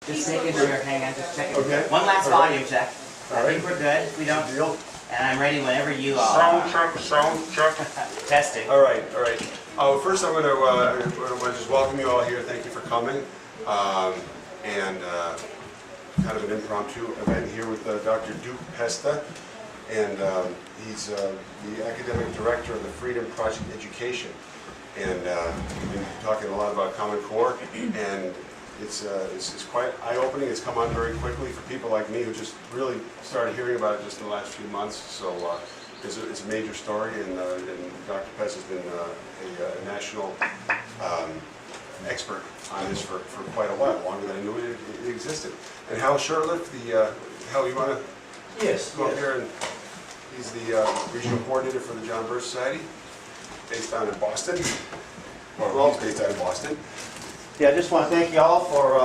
Just making sure, hang on, just checking. Okay. One last volume check. All I think we're good. If we don't, Deal. and I'm ready whenever you are. Sound check. Testing. All right. First, I'm going to just welcome you all here. Thank you for coming. Kind of an impromptu event here with Dr. Duke Pesta, and he's the academic director of the Freedom Project Education. And we've been talking a lot about Common Core, and it's quite eye-opening. It's come on very quickly for people like me who just really started hearing about it just in the last few months. So it's a major story, and Dr. Pest has been a national expert on this for quite a while, longer than I knew it existed. And Hal Shurtleff, Hal, you want to come up here? And he's the regional coordinator for the John Birch Society, based down in Boston. Well, he's based out of Boston. Yeah, I just want to thank you all for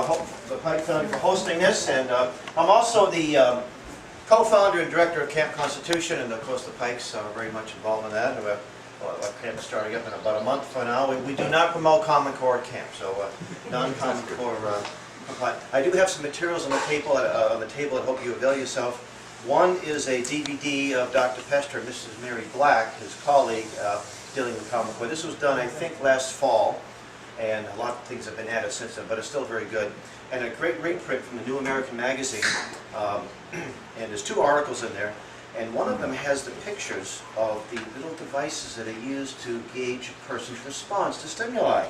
the Pike Family for hosting this, and I'm also the co-founder and director of Camp Constitution, and of course the Pikes are very much involved in that. Our camp is starting up in about a month from now. We do not promote Common Core camp, so non-Common Core. I do have some materials on the table. I hope you avail yourself. One is a DVD of Dr. Pester and Mrs. Mary Black, his colleague, dealing with Common Core. This was done, I think, last fall, and a lot of things have been added since then, but it's still very good. And a great reprint from the New American Magazine, and there's two articles in there, and one of them has the pictures of the little devices that are used to gauge a person's response to stimuli,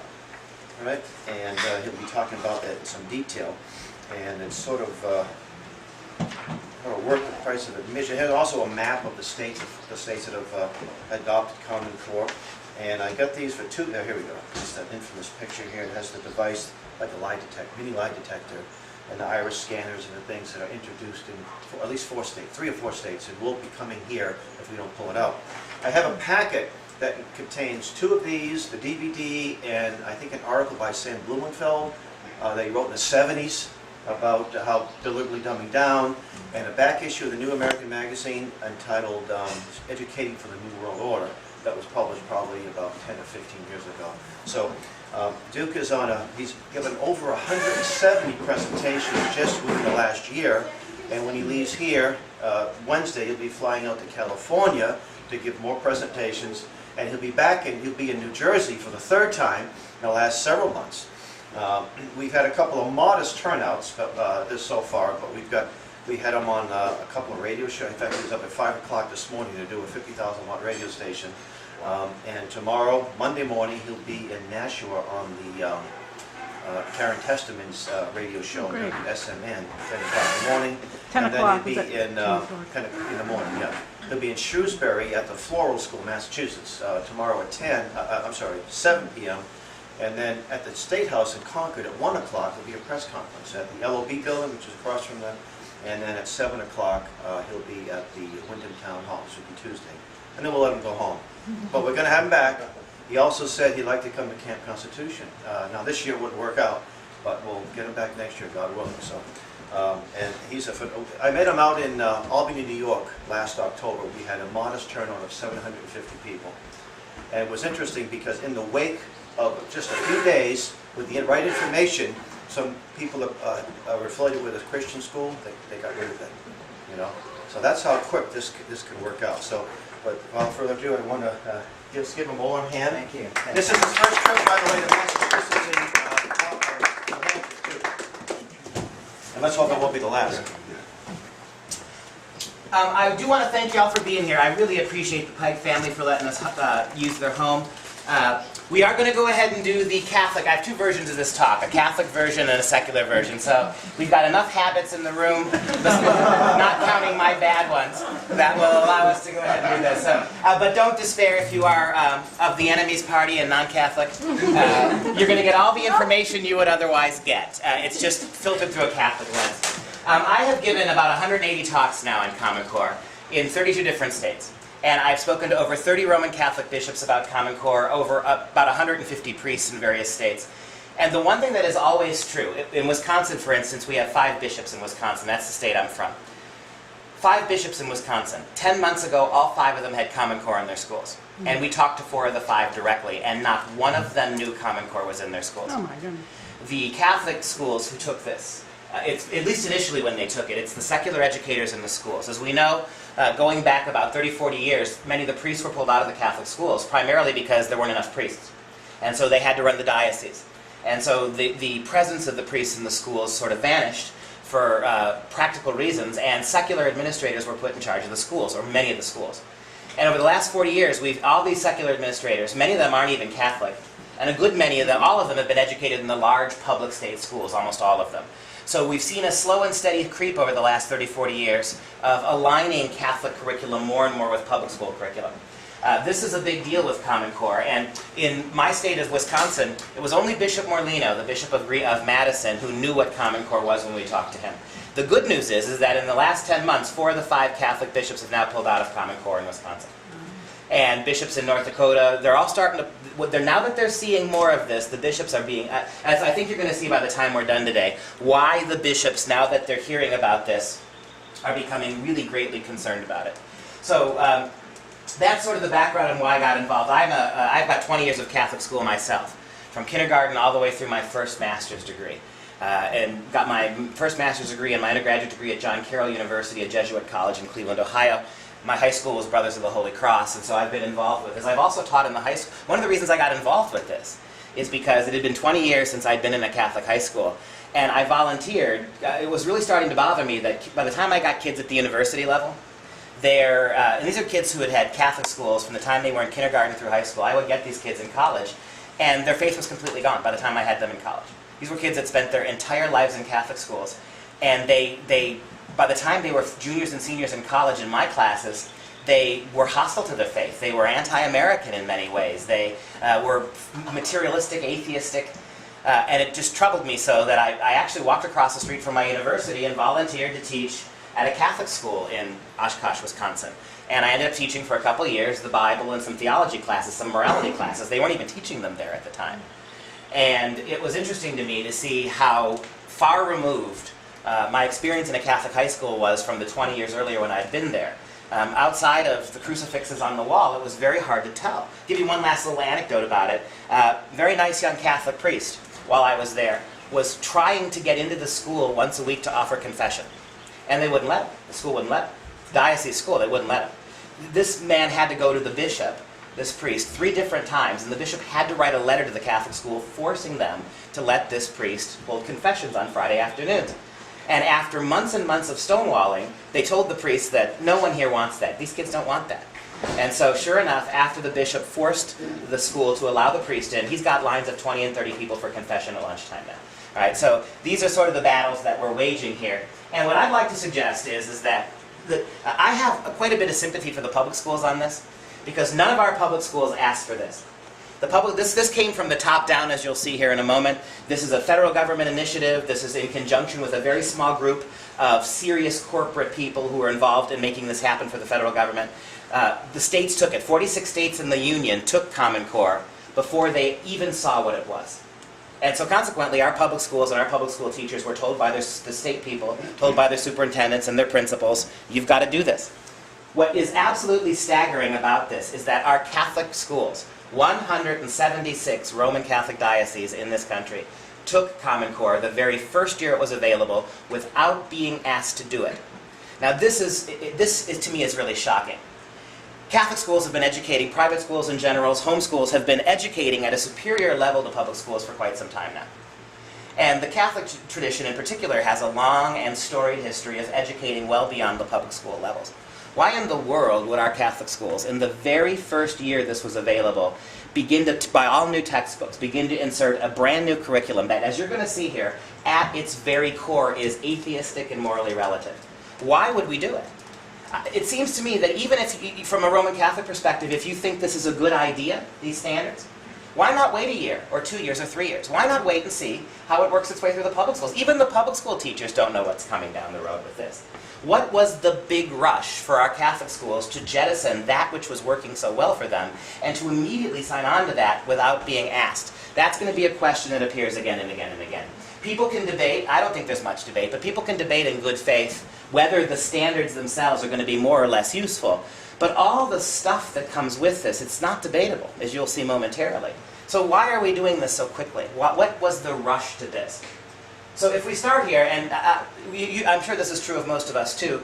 right? And he'll be talking about that in some detail, and it's sort of worth the price of admission. It has also a map of the states that have adopted Common Core. And I got these for two. Here we go. It's that infamous picture here. It has the device like a lie detector, mini lie detector, and the iris scanners and the things that are introduced in at least 3 or 4 states, and will be coming here if we don't pull it out. I have a packet that contains 2 of these, the DVD, and I think an article by Sam Blumenfeld that he wrote in the 70s about how deliberately dumbing down, and a back issue of the New American Magazine entitled Educating for the New World Order, that was published probably about 10 or 15 years ago. So Duke is he's given over 170 presentations just within the last year, and when he leaves here Wednesday, he'll be flying out to California to give more presentations, and he'll be back and he'll be in New Jersey for the 3rd time in the last several months. We've had a couple of modest turnouts so far, but we had him on a couple of radio shows. In fact, he was up at 5 o'clock this morning to do a 50,000 watt radio station. And tomorrow, Monday morning, he'll be in Nashua on the Karen Testament's radio show on SMN, 10 o'clock in the morning. 10 o'clock. And then he'll be in 10 in the morning, yeah. He'll be in Shrewsbury at the Floral School, Massachusetts, tomorrow at 7 p.m. And then at the State House in Concord at 1 o'clock, there'll be a press conference at the LOB building, which is across from the. And then at 7 o'clock, he'll be at the Wyndham Town Hall. This will be Tuesday. And then we'll let him go home. But we're going to have him back. He also said he'd like to come to Camp Constitution. Now, this year wouldn't work out, but we'll get him back next year, God willing. So, and I met him out in Albany, New York last October. We had a modest turnout of 750 people. And it was interesting because in the wake of just a few days, with the right information, some people are affiliated with a Christian school, they got rid of it, you know. So that's how quick this can work out. So, but without further ado, I want to just give him a warm hand. Thank you. This is his first trip, by the way, to Massachusetts and Hampshire, too. And let's hope it won't be the last. I do want to thank y'all for being here. I really appreciate the Pike family for letting us use their home. We are going to go ahead and do the Catholic. I have 2 versions of this talk, a Catholic version and a secular version. So we've got enough habits in the room, not counting my bad ones, that will allow us to go ahead and do this. So, but don't despair if you are of the enemy's party and non-Catholic. You're going to get all the information you would otherwise get. It's just filtered through a Catholic lens. I have given about 180 talks now in Common Core in 32 different states. And I've spoken to over 30 Roman Catholic bishops about Common Core, over about 150 priests in various states. And the one thing that is always true, in Wisconsin, for instance, we have 5 bishops in Wisconsin. That's the state I'm from. 5 bishops in Wisconsin. 10 months ago, all 5 of them had Common Core in their schools. And we talked to 4 of the 5 directly, and not one of them knew Common Core was in their schools. Oh my goodness. The Catholic schools who took this it's, at least initially when they took it, it's the secular educators in the schools. As we know, going back about 30, 40 years, many of the priests were pulled out of the Catholic schools, primarily because there weren't enough priests. And so they had to run the diocese. And so the presence of the priests in the schools sort of vanished for practical reasons, and secular administrators were put in charge of the schools, or many of the schools. And over the last 40 years, all these secular administrators, many of them aren't even Catholic, and a good many of them, all of them have been educated in the large public state schools, almost all of them. So we've seen a slow and steady creep over the last 30, 40 years of aligning Catholic curriculum more and more with public school curriculum. This is a big deal with Common Core, and in my state of Wisconsin, it was only Bishop Morlino, the Bishop of Madison, who knew what Common Core was when we talked to him. The good news is that in the last 10 months, 4 of the 5 Catholic bishops have now pulled out of Common Core in Wisconsin. And bishops in North Dakota, they're all starting to, now that they're seeing more of this, the bishops are being, as I think you're going to see by the time we're done today, why the bishops, now that they're hearing about this, are becoming really greatly concerned about it. So that's sort of the background on why I got involved. I've got 20 years of Catholic school myself, from kindergarten all the way through my first master's degree. And got my first master's degree and my undergraduate degree at John Carroll University, a Jesuit college in Cleveland, Ohio. My high school was Brothers of the Holy Cross, and so I've been involved with this. I've also taught in the high school. One of the reasons I got involved with this is because it had been 20 years since I'd been in a Catholic high school, and I volunteered. It was really starting to bother me that by the time I got kids at the university level, and these are kids who had had Catholic schools from the time they were in kindergarten through high school. I would get these kids in college, and their faith was completely gone by the time I had them in college. These were kids that spent their entire lives in Catholic schools, and by the time they were juniors and seniors in college in my classes, they were hostile to their faith. They were anti-American in many ways. They were materialistic, atheistic, and it just troubled me so that I actually walked across the street from my university and volunteered to teach at a Catholic school in Oshkosh, Wisconsin. And I ended up teaching for a couple of years the Bible and some theology classes, some morality classes. They weren't even teaching them there at the time. And it was interesting to me to see how far removed my experience in a Catholic high school was from the 20 years earlier when I'd been there. Outside of the crucifixes on the wall, it was very hard to tell. I'll give you one last little anecdote about it. Very nice young Catholic priest, while I was there, was trying to get into the school once a week to offer confession. And they wouldn't let him. The school wouldn't let him. Diocese school, they wouldn't let him. This man had to go to the bishop, this priest, 3 different times, and the bishop had to write a letter to the Catholic school forcing them to let this priest hold confessions on Friday afternoons. And after months and months of stonewalling, they told the priest that no one here wants that. These kids don't want that. And so sure enough, after the bishop forced the school to allow the priest in, he's got lines of 20 and 30 people for confession at lunchtime now. All right, so these are sort of the battles that we're waging here. And what I'd like to suggest is that I have quite a bit of sympathy for the public schools on this, because none of our public schools asked for this. This came from the top down, as you'll see here in a moment. This is a federal government initiative. This is in conjunction with a very small group of serious corporate people who are involved in making this happen for the federal government. The states took it. 46 states in the Union took Common Core before they even saw what it was. And so consequently, our public schools and our public school teachers were told by the state people, told by their superintendents and their principals, you've got to do this. What is absolutely staggering about this is that our Catholic schools, 176 Roman Catholic dioceses in this country, took Common Core the very first year it was available without being asked to do it. Now this to me is really shocking. Catholic schools have been educating, private schools in general, homeschools have been educating at a superior level to public schools for quite some time now. And the Catholic tradition in particular has a long and storied history of educating well beyond the public school levels. Why in the world would our Catholic schools, in the very first year this was available, begin to buy all new textbooks, begin to insert a brand new curriculum that, as you're going to see here, at its very core is atheistic and morally relative? Why would we do it? It seems to me that even if, from a Roman Catholic perspective, if you think this is a good idea, these standards, why not wait a year, or 2 years, or 3 years? Why not wait and see how it works its way through the public schools? Even the public school teachers don't know what's coming down the road with this. What was the big rush for our Catholic schools to jettison that which was working so well for them, and to immediately sign on to that without being asked? That's going to be a question that appears again and again and again. People can debate, I don't think there's much debate, but people can debate in good faith whether the standards themselves are going to be more or less useful. But all the stuff that comes with this, it's not debatable, as you'll see momentarily. So why are we doing this so quickly? What was the rush to this? So if we start here, and I'm sure this is true of most of us too,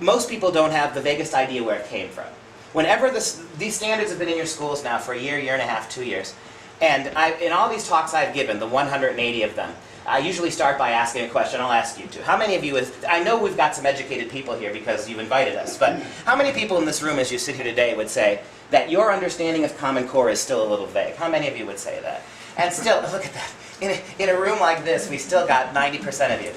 most people don't have the vaguest idea where it came from. Whenever these standards have been in your schools now for a year, year and a half, 2 years, and in all these talks I've given, the 180 of them, I usually start by asking a question. I'll ask you too. How many of you, I know we've got some educated people here because you've invited us, but how many people in this room as you sit here today would say that your understanding of Common Core is still a little vague? How many of you would say that? And still, look at that. In a room like this, we still got 90% of you.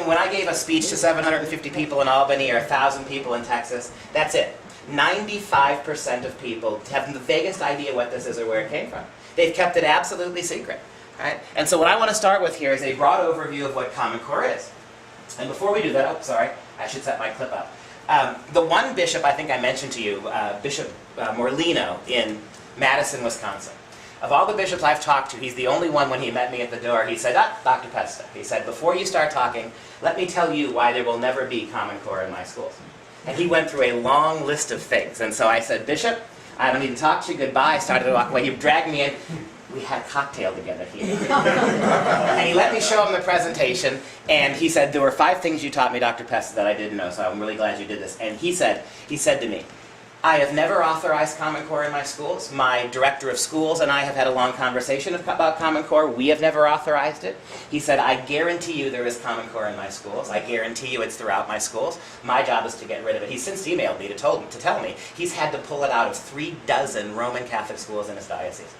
When I gave a speech to 750 people in Albany or 1,000 people in Texas, that's it. 95% of people have the vaguest idea what this is or where it came from. They've kept it absolutely secret. Right? And so what I want to start with here is a broad overview of what Common Core is. And before we do that, oh, sorry, I should set my clip up. The one bishop I think I mentioned to you, Bishop Morlino in Madison, Wisconsin. Of all the bishops I've talked to, he's the only one when he met me at the door, he said, Dr. Pesta, he said, before you start talking, let me tell you why there will never be Common Core in my schools. And he went through a long list of things. And so I said, Bishop, I don't need to talk to you, goodbye. I started to walk away. He dragged me in. We had a cocktail together here. And he let me show him the presentation, and he said, there were 5 things you taught me, Dr. Pesta, that I didn't know, so I'm really glad you did this. And he said to me, I have never authorized Common Core in my schools. My director of schools and I have had a long conversation about Common Core. We have never authorized it. He said, I guarantee you there is Common Core in my schools. I guarantee you it's throughout my schools. My job is to get rid of it. He's since emailed me to tell me he's had to pull it out of 36 Roman Catholic schools in his diocese.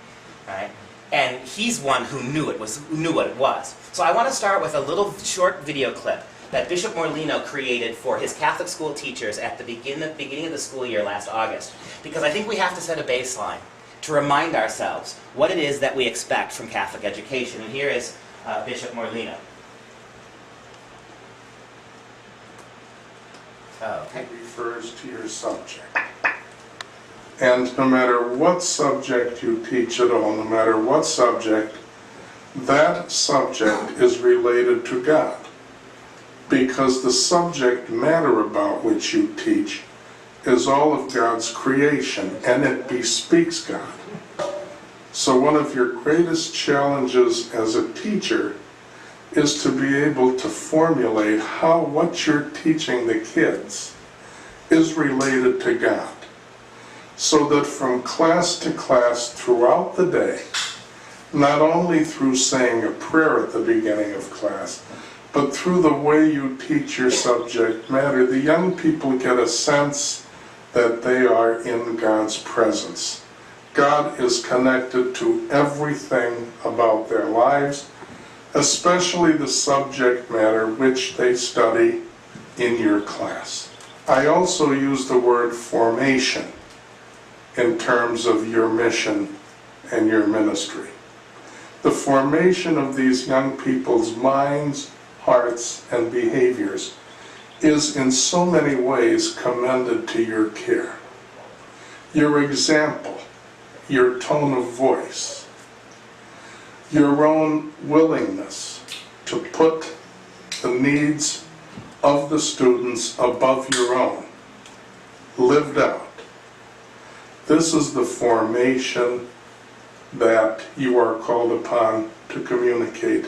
Right? And he's one who knew what it was. So I want to start with a little short video clip that Bishop Morlino created for his Catholic school teachers at the beginning of the school year last August. Because I think we have to set a baseline to remind ourselves what it is that we expect from Catholic education. And here is Bishop Morlino. Okay. It refers to your subject. And no matter what subject you teach at all, no matter what subject, that subject is related to God. Because the subject matter about which you teach is all of God's creation, and it bespeaks God. So one of your greatest challenges as a teacher is to be able to formulate how what you're teaching the kids is related to God. So that from class to class throughout the day, not only through saying a prayer at the beginning of class, but through the way you teach your subject matter, the young people get a sense that they are in God's presence. God is connected to everything about their lives, especially the subject matter which they study in your class. I also use the word formation in terms of your mission and your ministry. The formation of these young people's minds, hearts, and behaviors is in so many ways commended to your care. Your example, your tone of voice, your own willingness to put the needs of the students above your own, lived out. This is the formation that you are called upon to communicate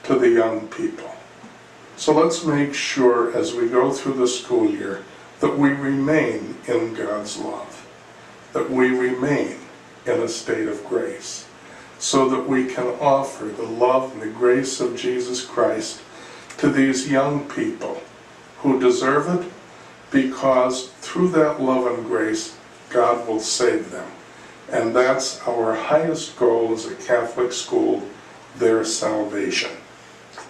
to the young people. So let's make sure as we go through the school year that we remain in God's love, that we remain in a state of grace, so that we can offer the love and the grace of Jesus Christ to these young people who deserve it, because through that love and grace, God will save them. And that's our highest goal as a Catholic school, their salvation.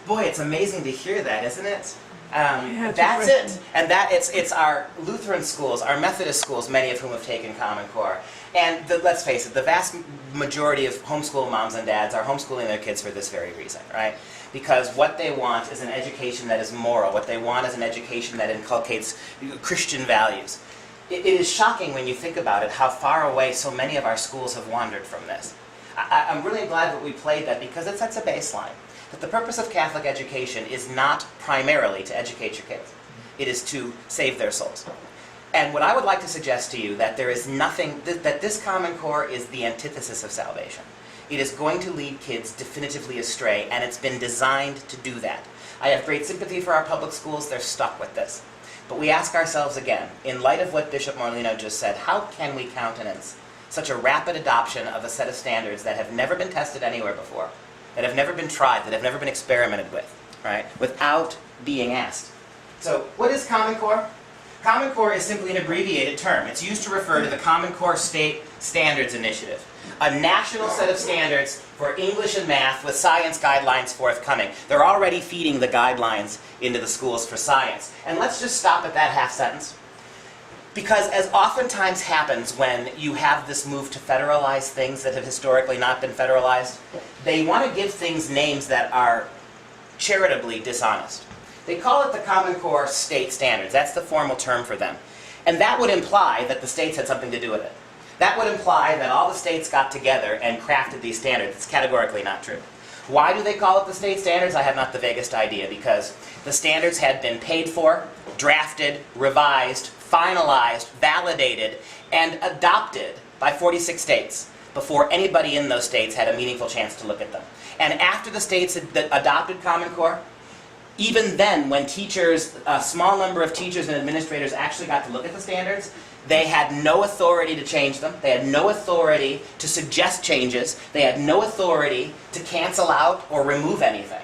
Boy, it's amazing to hear that, isn't it? Yeah, That's it. And that it's our Lutheran schools, our Methodist schools, many of whom have taken Common Core. And let's face it, the vast majority of homeschool moms and dads are homeschooling their kids for this very reason, right? Because what they want is an education that is moral. What they want is an education that inculcates Christian values. It is shocking when you think about it how far away so many of our schools have wandered from this. I'm really glad that we played that, because it sets a baseline. That the purpose of Catholic education is not primarily to educate your kids. It is to save their souls. And what I would like to suggest to you, that there is nothing, that this Common Core is the antithesis of salvation. it is going to lead kids definitively astray, and it's been designed to do that. I have great sympathy for our public schools. They're stuck with this. But we ask ourselves again, in light of what Bishop Morlino just said, how can we countenance such a rapid adoption of a set of standards that have never been tested anywhere before, that have never been tried, that have never been experimented with, right, without being asked? So what is Common Core? Common Core is simply an abbreviated term. It's used to refer to the Common Core State Standards Initiative, a national set of standards for English and math with science guidelines forthcoming. They're already feeding the guidelines into the schools for science. And let's just stop at that half sentence. Because as oftentimes happens when you have this move to federalize things that have historically not been federalized, they want to give things names that are charitably dishonest. They call it the Common Core State Standards. That's the formal term for them. And that would imply that the states had something to do with it. That would imply that all the states got together and crafted these standards. It's categorically not true. Why do they call it the state standards? I have not the vaguest idea, because the standards had been paid for, drafted, revised, finalized, validated, and adopted by 46 states before anybody in those states had a meaningful chance to look at them. And after the states had adopted Common Core, even then, when teachers, a small number of teachers and administrators actually got to look at the standards, they had no authority to change them. They had no authority to suggest changes. They had no authority to cancel out or remove anything.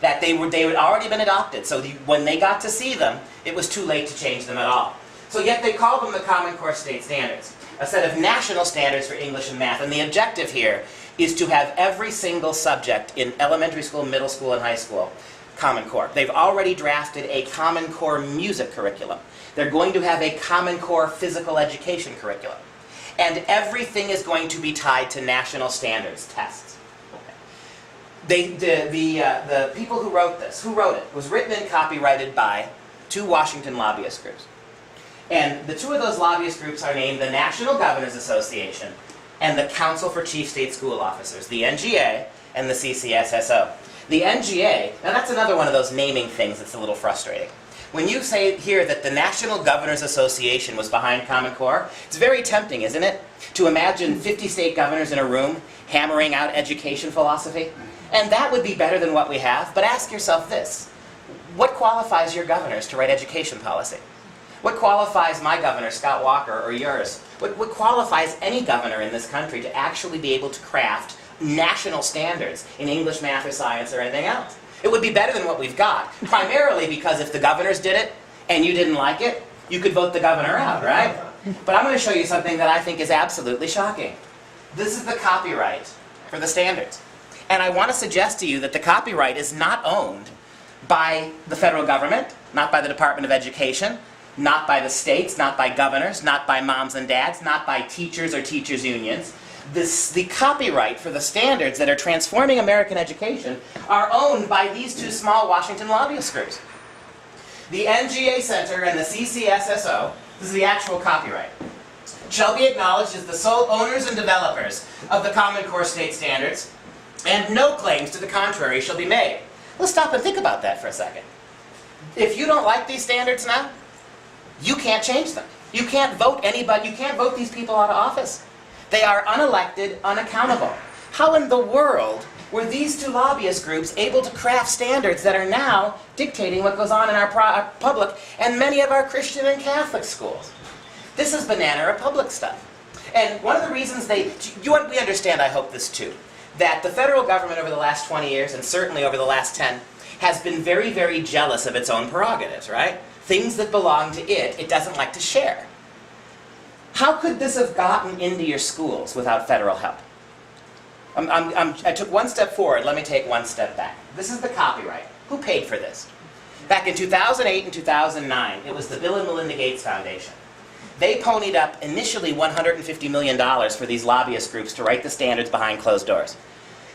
That they had already been adopted. So when they got to see them, it was too late to change them at all. So yet they call them the Common Core State Standards, a set of national standards for English and math. And the objective here is to have every single subject in elementary school, middle school, and high school Common Core. They've already drafted a Common Core music curriculum. They're going to have a Common Core physical education curriculum. And everything is going to be tied to national standards tests. The people who wrote this, it was written and copyrighted by 2 Washington lobbyist groups. And the 2 of those lobbyist groups are named the National Governors Association and the Council for Chief State School Officers, the NGA and the CCSSO. The NGA, now that's another one of those naming things that's a little frustrating. When you say here that the National Governors Association was behind Common Core, it's very tempting, isn't it, to imagine 50 state governors in a room hammering out education philosophy? And that would be better than what we have, but ask yourself this. What qualifies your governors to write education policy? What qualifies my governor, Scott Walker, or yours? What qualifies any governor in this country to actually be able to craft national standards in English, math, or science, or anything else? It would be better than what we've got, primarily because if the governors did it and you didn't like it, you could vote the governor out, right? But I'm going to show you something that I think is absolutely shocking. This is the copyright for the standards. And I want to suggest to you that the copyright is not owned by the federal government, not by the Department of Education, not by the states, not by governors, not by moms and dads, not by teachers or teachers' unions. The copyright for the standards that are transforming American education are owned by these 2 small Washington lobbyist groups. The NGA Center and the CCSSO, this is the actual copyright, shall be acknowledged as the sole owners and developers of the Common Core State Standards, and no claims to the contrary shall be made. Let's stop and think about that for a second. If you don't like these standards now, you can't change them. You can't vote anybody, you can't vote these people out of office. They are unelected, unaccountable. How in the world were these 2 lobbyist groups able to craft standards that are now dictating what goes on in our public and many of our Christian and Catholic schools? This is Banana Republic stuff. And one of the reasons we understand, I hope this too, that the federal government over the last 20 years, and certainly over the last 10, has been very, very jealous of its own prerogatives, right? Things that belong to it, it doesn't like to share. How could this have gotten into your schools without federal help? I took one step forward, let me take one step back. This is the copyright. Who paid for this? Back in 2008 and 2009, it was the Bill and Melinda Gates Foundation. They ponied up initially $150 million for these lobbyist groups to write the standards behind closed doors.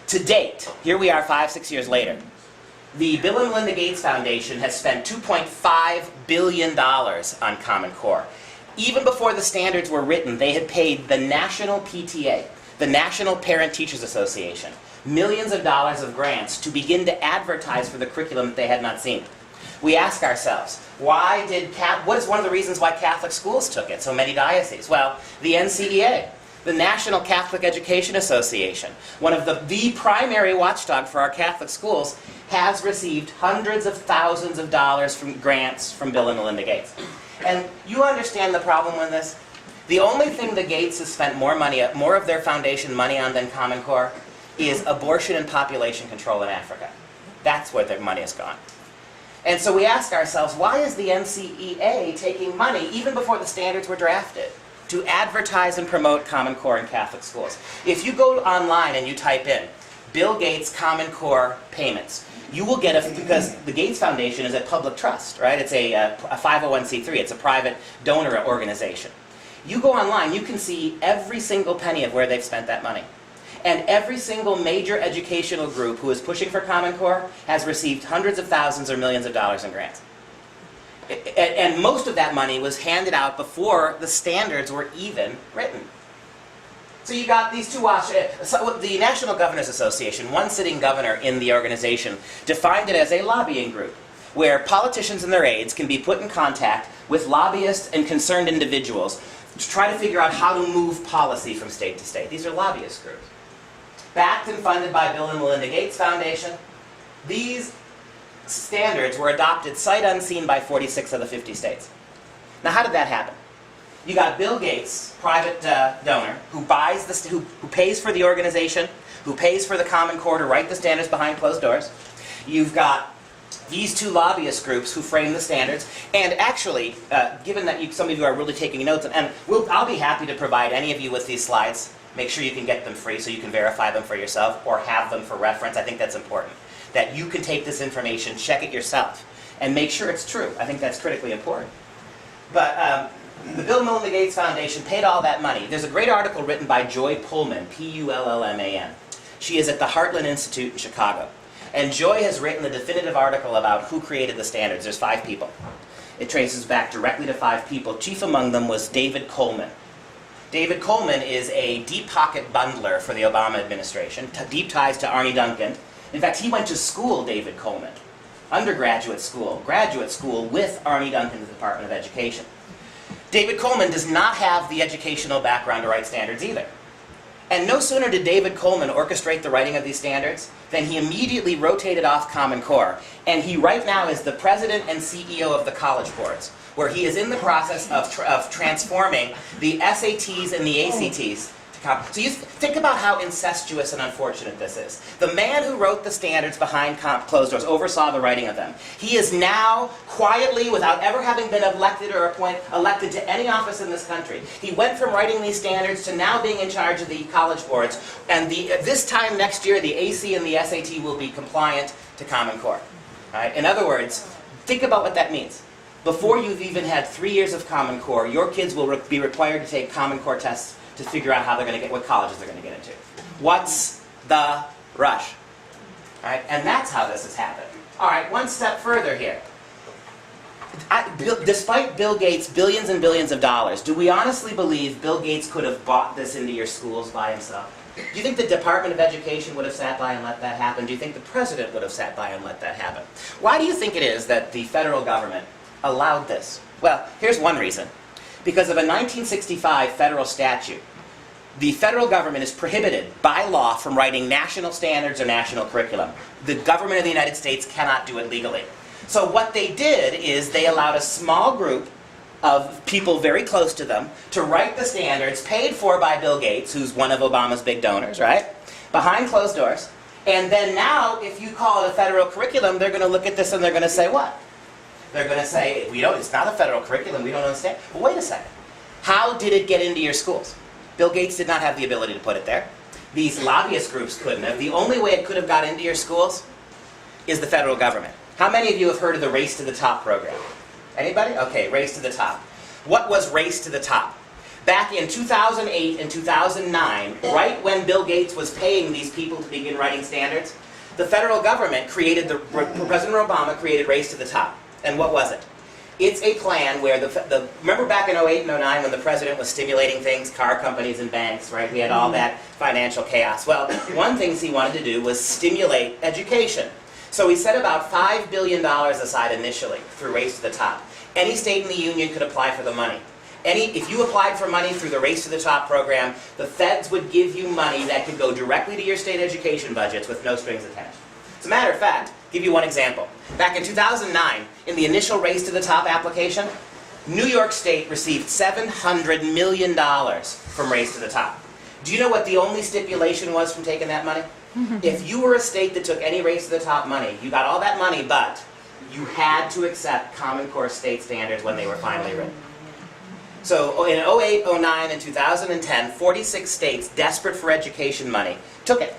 To date, here we are 5-6 years later, the Bill and Melinda Gates Foundation has spent $2.5 billion on Common Core. Even before the standards were written, they had paid the National PTA, the National Parent-Teachers Association, millions of dollars of grants to begin to advertise for the curriculum that they had not seen. We ask ourselves, what is one of the reasons why Catholic schools took it, so many dioceses? Well, the NCEA, The National Catholic Education Association, one of the primary watchdog for our Catholic schools, has received hundreds of thousands of dollars from grants from Bill and Melinda Gates. And you understand the problem with this? The only thing the Gates has spent more of their foundation money on than Common Core is abortion and population control in Africa. That's where their money has gone. And so we ask ourselves, why is the NCEA taking money, even before the standards were drafted, to advertise and promote Common Core in Catholic schools? If you go online and you type in Bill Gates Common Core payments, you will get because the Gates Foundation is a public trust, right? It's a 501c3, it's a private donor organization. You go online, you can see every single penny of where they've spent that money. And every single major educational group who is pushing for Common Core has received hundreds of thousands or millions of dollars in grants. And most of that money was handed out before the standards were even written. So you got these two the National Governors Association, one sitting governor in the organization, defined it as a lobbying group, where politicians and their aides can be put in contact with lobbyists and concerned individuals to try to figure out how to move policy from state to state. These are lobbyist groups. Backed and funded by Bill and Melinda Gates Foundation, these standards were adopted sight unseen by 46 of the 50 states. Now, how did that happen? You got Bill Gates, private donor, who pays for the organization, who pays for the Common Core to write the standards behind closed doors. You've got these two lobbyist groups who frame the standards. And actually, given that some of you are really taking notes, and I'll be happy to provide any of you with these slides. Make sure you can get them free so you can verify them for yourself or have them for reference. I think that's important. That you can take this information, check it yourself, and make sure it's true. I think that's critically important. But the Bill and Melinda Gates Foundation paid all that money. There's a great article written by Joy Pullman, Pullman. She is at the Heartland Institute in Chicago. And Joy has written a definitive article about who created the standards. There's 5 people. It traces back directly to 5 people. Chief among them was David Coleman. David Coleman is a deep-pocket bundler for the Obama administration, deep ties to Arne Duncan. In fact, he went to school, David Coleman, undergraduate school, graduate school with Arne Duncan at the Department of Education. David Coleman does not have the educational background to write standards either. And no sooner did David Coleman orchestrate the writing of these standards than he immediately rotated off Common Core. And he right now is the president and CEO of the College Boards, where he is in the process of transforming the SATs and the ACTs to come. So you think about how incestuous and unfortunate this is. The man who wrote the standards behind closed doors oversaw the writing of them. He is now, quietly, without ever having been elected or elected to any office in this country, he went from writing these standards to now being in charge of the College Boards. And this time next year, the AC and the SAT will be compliant to Common Core. Right? In other words, think about what that means. Before you've even had 3 years of Common Core, your kids will be required to take Common Core tests to figure out how they're going to what colleges they're going to get into. What's the rush? All right, and that's how this has happened. All right, one step further here. Despite Bill Gates' billions and billions of dollars, do we honestly believe Bill Gates could have bought this into your schools by himself? Do you think the Department of Education would have sat by and let that happen? Do you think the President would have sat by and let that happen? Why do you think it is that the federal government allowed this? Well, here's one reason. Because of a 1965 federal statute, the federal government is prohibited by law from writing national standards or national curriculum. The government of the United States cannot do it legally. So what they did is they allowed a small group of people very close to them to write the standards, paid for by Bill Gates, who's one of Obama's big donors, right? Behind closed doors. And then now, if you call it a federal curriculum, they're going to look at this and they're going to say what? They're going to say, it's not a federal curriculum, we don't understand. Well, wait a second. How did it get into your schools? Bill Gates did not have the ability to put it there. These lobbyist groups couldn't have. The only way it could have got into your schools is the federal government. How many of you have heard of the Race to the Top program? Anybody? Okay, Race to the Top. What was Race to the Top? Back in 2008 and 2009, right when Bill Gates was paying these people to begin writing standards, the federal government President Obama created Race to the Top. And what was it? It's a plan where remember back in 08 and 09 when the president was stimulating things, car companies and banks, right? We had all that financial chaos. Well, one thing he wanted to do was stimulate education. So he set about $5 billion aside initially through Race to the Top. Any state in the union could apply for the money. if you applied for money through the Race to the Top program, the feds would give you money that could go directly to your state education budgets with no strings attached. As a matter of fact, I'll give you one example. Back in 2009, in the initial Race to the Top application, New York State received $700 million from Race to the Top. Do you know what the only stipulation was from taking that money? If you were a state that took any Race to the Top money, you got all that money, but you had to accept Common Core state standards when they were finally written. So in 08, 09, and 2010, 46 states desperate for education money took it.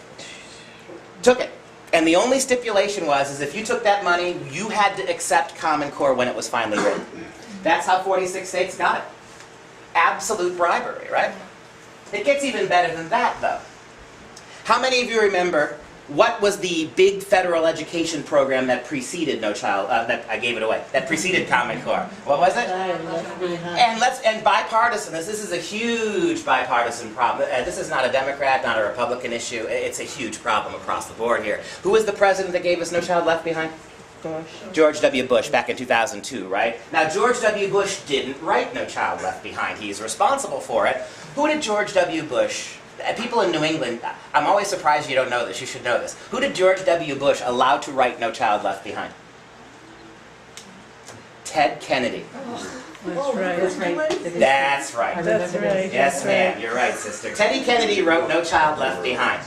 Took it. And the only stipulation was is if you took that money, you had to accept Common Core when it was finally written. That's how 46 states got it. Absolute bribery, right? It gets even better than that, though. How many of you remember what was the big federal education program that preceded I gave it away, that preceded Common Core? What was it? And bipartisan, this is a huge bipartisan problem. This is not a Democrat, not a Republican issue. It's a huge problem across the board here. Who was the president that gave us No Child Left Behind? George W. Bush back in 2002, right? Now, George W. Bush didn't write No Child Left Behind. He's responsible for it. Who did George W. Bush, people in New England, I'm always surprised you don't know this. You should know this. Who did George W. Bush allow to write No Child Left Behind? Ted Kennedy. That's right. That's right. That's right. Yes, ma'am. You're right, sister. Teddy Kennedy wrote No Child Left Behind.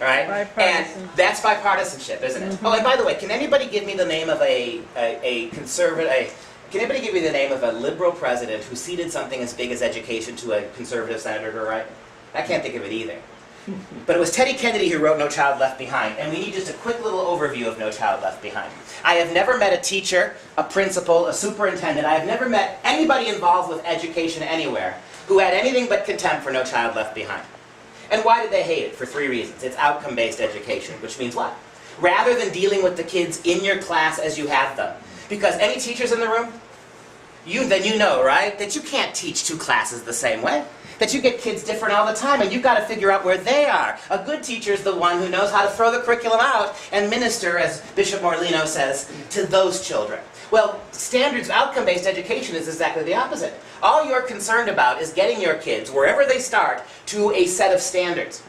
Right? And that's bipartisanship, isn't it? Oh, and by the way, can anybody give me the name of a conservative, can anybody give me the name of a liberal president who ceded something as big as education to a conservative senator to write? I can't think of it either. But it was Teddy Kennedy who wrote No Child Left Behind, and we need just a quick little overview of No Child Left Behind. I have never met a teacher, a principal, a superintendent, I have never met anybody involved with education anywhere who had anything but contempt for No Child Left Behind. And why did they hate it? For 3 reasons. It's outcome-based education, which means what? Rather than dealing with the kids in your class as you have them. Because any teachers in the room, then you know, right, that you can't teach 2 classes the same way. That you get kids different all the time, and you've got to figure out where they are. A good teacher is the one who knows how to throw the curriculum out and minister, as Bishop Morlino says, to those children. Well, standards outcome-based education is exactly the opposite. All you're concerned about is getting your kids, wherever they start, to a set of standards.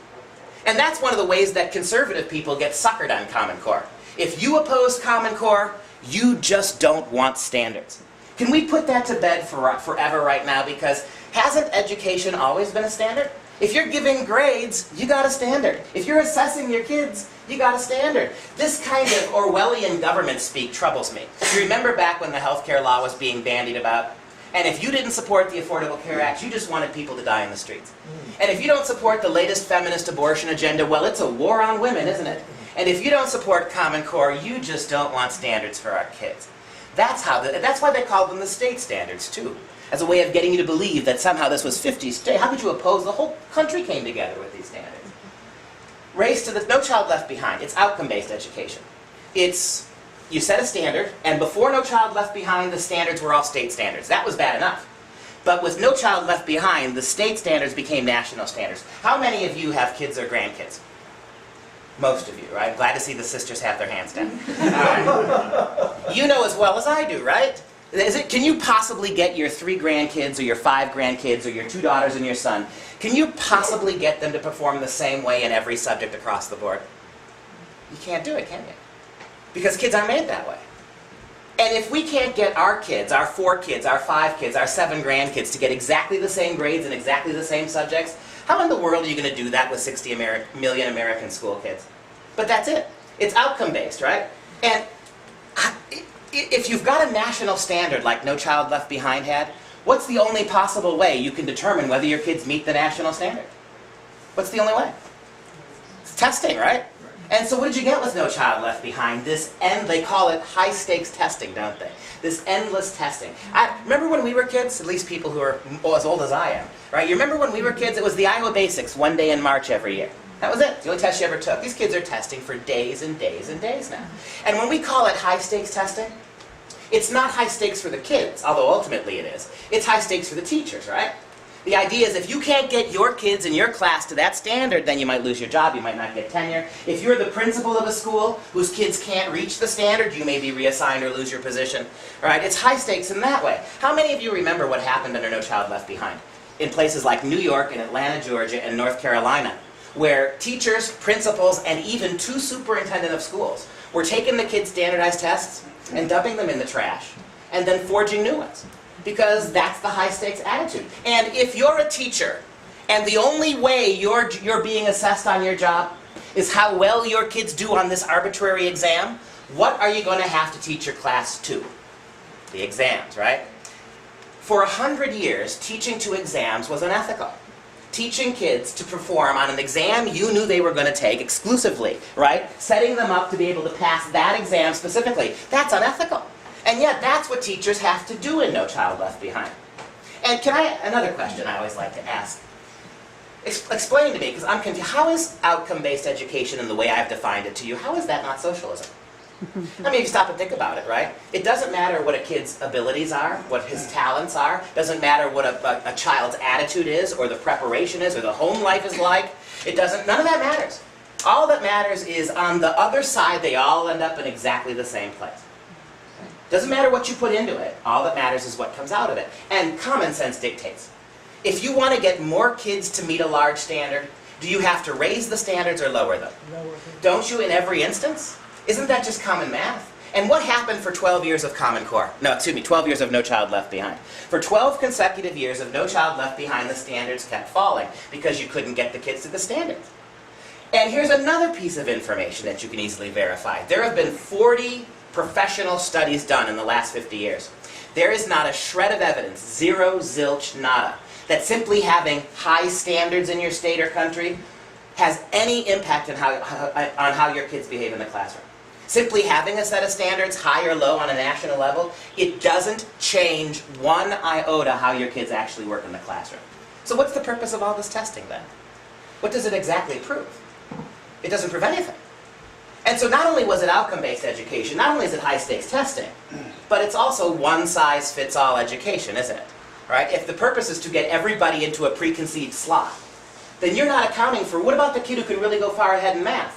And that's one of the ways that conservative people get suckered on Common Core. If you oppose Common Core, you just don't want standards. Can we put that to bed forever right now? Because hasn't education always been a standard? If you're giving grades, you got a standard. If you're assessing your kids, you got a standard. This kind of Orwellian government speak troubles me. You remember back when the healthcare law was being bandied about? And if you didn't support the Affordable Care Act, you just wanted people to die in the streets. And if you don't support the latest feminist abortion agenda, well, it's a war on women, isn't it? And if you don't support Common Core, you just don't want standards for our kids. That's why they called them the state standards, too. As a way of getting you to believe that somehow this was 50 states. How could you oppose? The whole country came together with these standards. Race to the No Child Left Behind. It's outcome-based education. It's, you set a standard, and before No Child Left Behind, the standards were all state standards. That was bad enough. But with No Child Left Behind, the state standards became national standards. How many of you have kids or grandkids? Most of you, right? Glad to see the sisters have their hands down. You know as well as I do, right? Can you possibly get your 3 grandkids or your 5 grandkids or your 2 daughters and your son, can you possibly get them to perform the same way in every subject across the board? You can't do it, can you? Because kids aren't made that way. And if we can't get our kids, our 4 kids, our 5 kids, our 7 grandkids to get exactly the same grades in exactly the same subjects, how in the world are you going to do that with 60 million American school kids? But that's it. It's outcome-based, right? And if you've got a national standard like No Child Left Behind had, what's the only possible way you can determine whether your kids meet the national standard? What's the only way? It's testing, right? And so what did you get with No Child Left Behind? They call it high-stakes testing, don't they? This endless testing. Remember when we were kids, at least people who are as old as I am, right? You remember when we were kids, it was the Iowa Basics, one day in March every year. That was it. The only test you ever took. These kids are testing for days and days and days now. And when we call it high-stakes testing, it's not high stakes for the kids, although ultimately it is. It's high stakes for the teachers, right? The idea is if you can't get your kids in your class to that standard, then you might lose your job, you might not get tenure. If you're the principal of a school whose kids can't reach the standard, you may be reassigned or lose your position. All right? It's high stakes in that way. How many of you remember what happened under No Child Left Behind? In places like New York and Atlanta, Georgia, and North Carolina, where teachers, principals, and even 2 superintendents of schools were taking the kids' standardized tests and dumping them in the trash, and then forging new ones. Because that's the high-stakes attitude. And if you're a teacher, and the only way you're being assessed on your job is how well your kids do on this arbitrary exam, what are you going to have to teach your class to? The exams, right? For 100 years, teaching to exams was unethical. Teaching kids to perform on an exam you knew they were going to take exclusively, right? Setting them up to be able to pass that exam specifically, that's unethical. And yet, that's what teachers have to do in No Child Left Behind. And another question I always like to ask. Explain to me, because I'm confused, how is outcome-based education in the way I've defined it to you, how is that not socialism? I mean, if you stop and think about it, right? It doesn't matter what a kid's abilities are, what his talents are, doesn't matter what a child's attitude is, or the preparation is, or the home life is like. None of that matters. All that matters is on the other side, they all end up in exactly the same place. Doesn't matter what you put into it, all that matters is what comes out of it. And common sense dictates. If you want to get more kids to meet a large standard, do you have to raise the standards or lower them? Don't you in every instance? Isn't that just common math? And what happened for 12 years of Common Core? 12 years of No Child Left Behind. For 12 consecutive years of No Child Left Behind, the standards kept falling because you couldn't get the kids to the standards. And here's another piece of information that you can easily verify. There have been 40 professional studies done in the last 50 years. There is not a shred of evidence, zero, zilch, nada, that simply having high standards in your state or country has any impact on how your kids behave in the classroom. Simply having a set of standards, high or low on a national level, it doesn't change one iota how your kids actually work in the classroom. So what's the purpose of all this testing then? What does it exactly prove? It doesn't prove anything. And so not only was it outcome-based education, not only is it high-stakes testing, but it's also one-size-fits-all education, isn't it? Right? If the purpose is to get everybody into a preconceived slot, then you're not accounting for, what about the kid who can really go far ahead in math?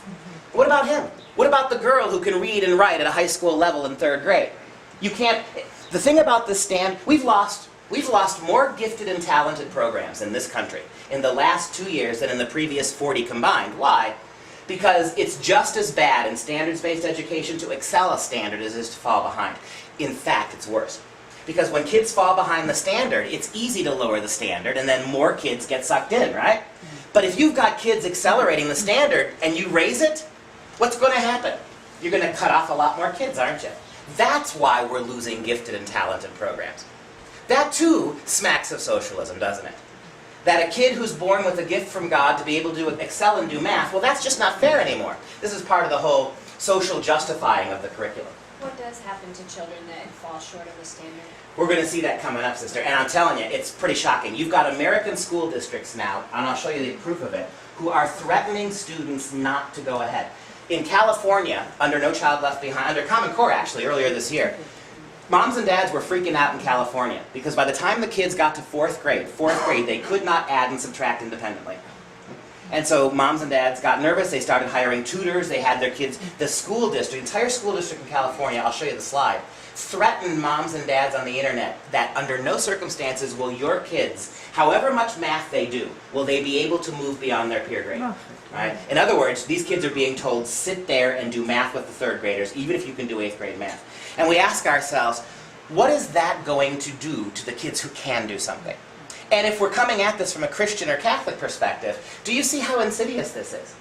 What about him? What about the girl who can read and write at a high school level in 3rd grade? You can't, the thing about this we've lost more gifted and talented programs in this country in the last 2 years than in the previous 40 combined. Why? Because it's just as bad in standards-based education to excel a standard as it is to fall behind. In fact, it's worse. Because when kids fall behind the standard, it's easy to lower the standard and then more kids get sucked in, right? But if you've got kids accelerating the standard and you raise it, what's going to happen? You're going to cut off a lot more kids, aren't you? That's why we're losing gifted and talented programs. That too smacks of socialism, doesn't it? That a kid who's born with a gift from God to be able to excel and do math, well, that's just not fair anymore. This is part of the whole social justifying of the curriculum. What does happen to children that fall short of the standard? We're going to see that coming up, sister. And I'm telling you, it's pretty shocking. You've got American school districts now, and I'll show you the proof of it, who are threatening students not to go ahead. In California, under No Child Left Behind, under Common Core actually, earlier this year, moms and dads were freaking out in California because by the time the kids got to 4th grade, they could not add and subtract independently. And so moms and dads got nervous, they started hiring tutors, they had their kids, the school district, entire school district in California, I'll show you the slide, threatened moms and dads on the internet that under no circumstances will your kids, however much math they do, will they be able to move beyond their peer grade. Right? In other words, these kids are being told, sit there and do math with the 3rd graders, even if you can do 8th grade math. And we ask ourselves, what is that going to do to the kids who can do something? And if we're coming at this from a Christian or Catholic perspective, do you see how insidious this is?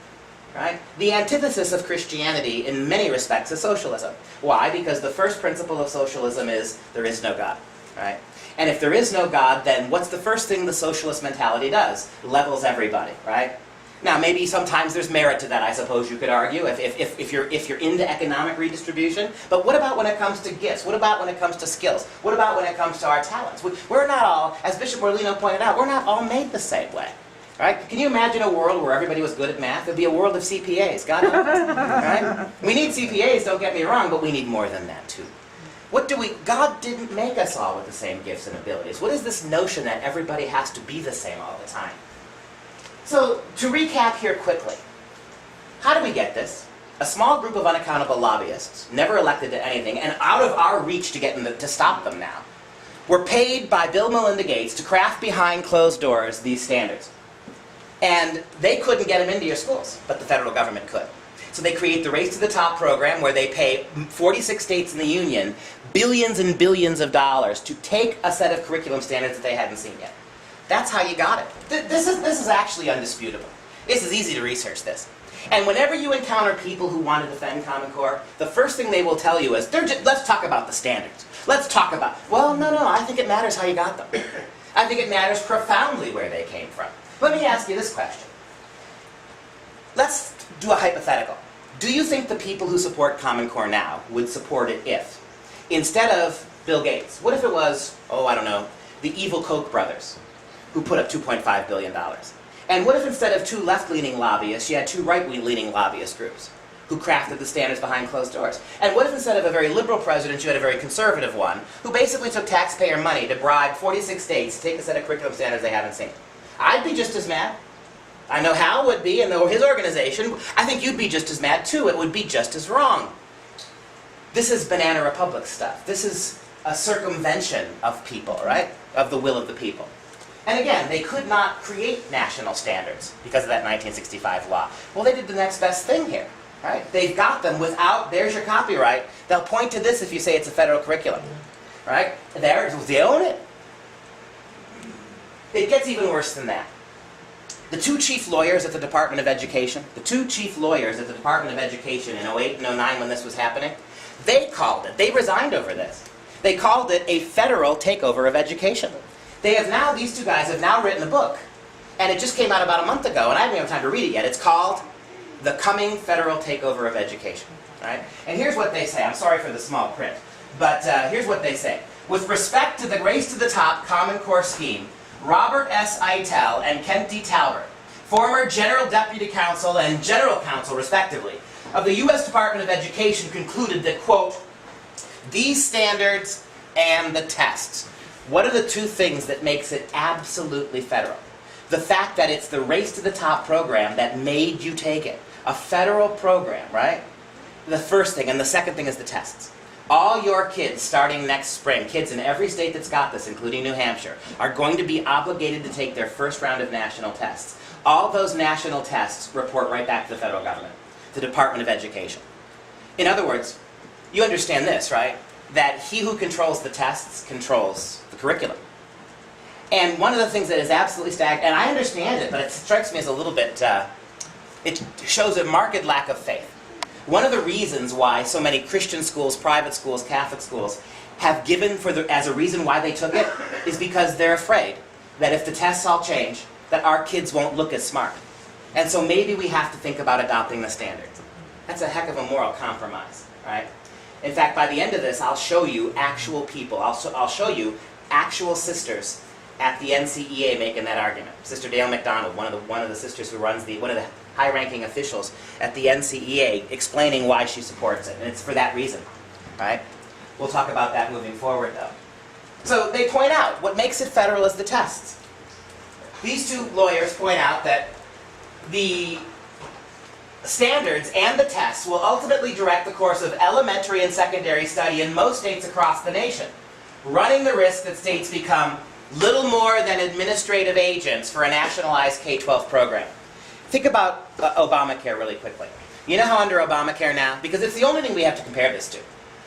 Right? The antithesis of Christianity in many respects is socialism. Why? Because the first principle of socialism is there is no God. Right? And if there is no God, then what's the first thing the socialist mentality does? Levels everybody, right? Now, maybe sometimes there's merit to that, I suppose you could argue, if you're into economic redistribution. But what about when it comes to gifts? What about when it comes to skills? What about when it comes to our talents? We're not all, as Bishop Morlino pointed out, we're not all made the same way. Right? Can you imagine a world where everybody was good at math? It would be a world of CPAs. God help us. Right? We need CPAs, don't get me wrong, but we need more than that too. God didn't make us all with the same gifts and abilities. What is this notion that everybody has to be the same all the time? So, to recap here quickly, how do we get this? A small group of unaccountable lobbyists, never elected to anything, and out of our reach to stop them now, were paid by Bill and Melinda Gates to craft behind closed doors these standards. And they couldn't get them into your schools, but the federal government could. So they create the Race to the Top program where they pay 46 states in the union billions and billions of dollars to take a set of curriculum standards that they hadn't seen yet. That's how you got it. This is actually undisputable. This is easy to research this. And whenever you encounter people who want to defend Common Core, the first thing they will tell you is, let's talk about the standards. Let's talk about, well, no, I think it matters how you got them. I think it matters profoundly where they came from. Let me ask you this question. Let's do a hypothetical. Do you think the people who support Common Core now would support it if, instead of Bill Gates, what if it was, I don't know, the evil Koch brothers who put up $2.5 billion? And what if instead of two left-leaning lobbyists, you had two right-leaning lobbyist groups who crafted the standards behind closed doors? And what if instead of a very liberal president, you had a very conservative one who basically took taxpayer money to bribe 46 states to take a set of curriculum standards they haven't seen? I'd be just as mad. I know Hal would be, and his organization. I think you'd be just as mad too. It would be just as wrong. This is Banana Republic stuff. This is a circumvention of people, right? Of the will of the people. And again, they could not create national standards because of that 1965 law. Well, they did the next best thing here, right? They've got them without, there's your copyright. They'll point to this if you say it's a federal curriculum, right? They own it. It gets even worse than that. The two chief lawyers at the Department of Education in 08 and 09 when this was happening, they resigned over this. They called it a federal takeover of education. These two guys have now written a book, and it just came out about a month ago, and I haven't had time to read it yet. It's called The Coming Federal Takeover of Education, right? And here's what they say. I'm sorry for the small print, but here's what they say. With respect to the Race to the Top Common Core scheme, Robert S. Eitel and Kent D. Talbert, former General Deputy Counsel and General Counsel, respectively, of the U.S. Department of Education concluded that, quote, these standards and the tests. What are the two things that makes it absolutely federal? The fact that it's the Race to the Top program that made you take it. A federal program, right? The first thing. And the second thing is the tests. All your kids, starting next spring, kids in every state that's got this, including New Hampshire, are going to be obligated to take their first round of national tests. All those national tests report right back to the federal government, the Department of Education. In other words, you understand this, right? That he who controls the tests controls the curriculum. And one of the things that is absolutely staggering, and I understand it, but it strikes me as a little bit, it shows a marked lack of faith. One of the reasons why so many Christian schools, private schools, Catholic schools have given as a reason why they took it is because they're afraid that if the tests all change, that our kids won't look as smart. And so maybe we have to think about adopting the standards. That's a heck of a moral compromise, right? In fact, by the end of this, I'll show you actual people. I'll show you actual sisters at the NCEA making that argument. Sister Dale McDonald, one of the sisters who runs one of the high-ranking officials at the NCEA, explaining why she supports it, and it's for that reason, right? We'll talk about that moving forward, though. So they point out what makes it federal is the tests. These two lawyers point out that the standards and the tests will ultimately direct the course of elementary and secondary study in most states across the nation, running the risk that states become little more than administrative agents for a nationalized K-12 program. Think about Obamacare really quickly. You know how under Obamacare now, because it's the only thing we have to compare this to,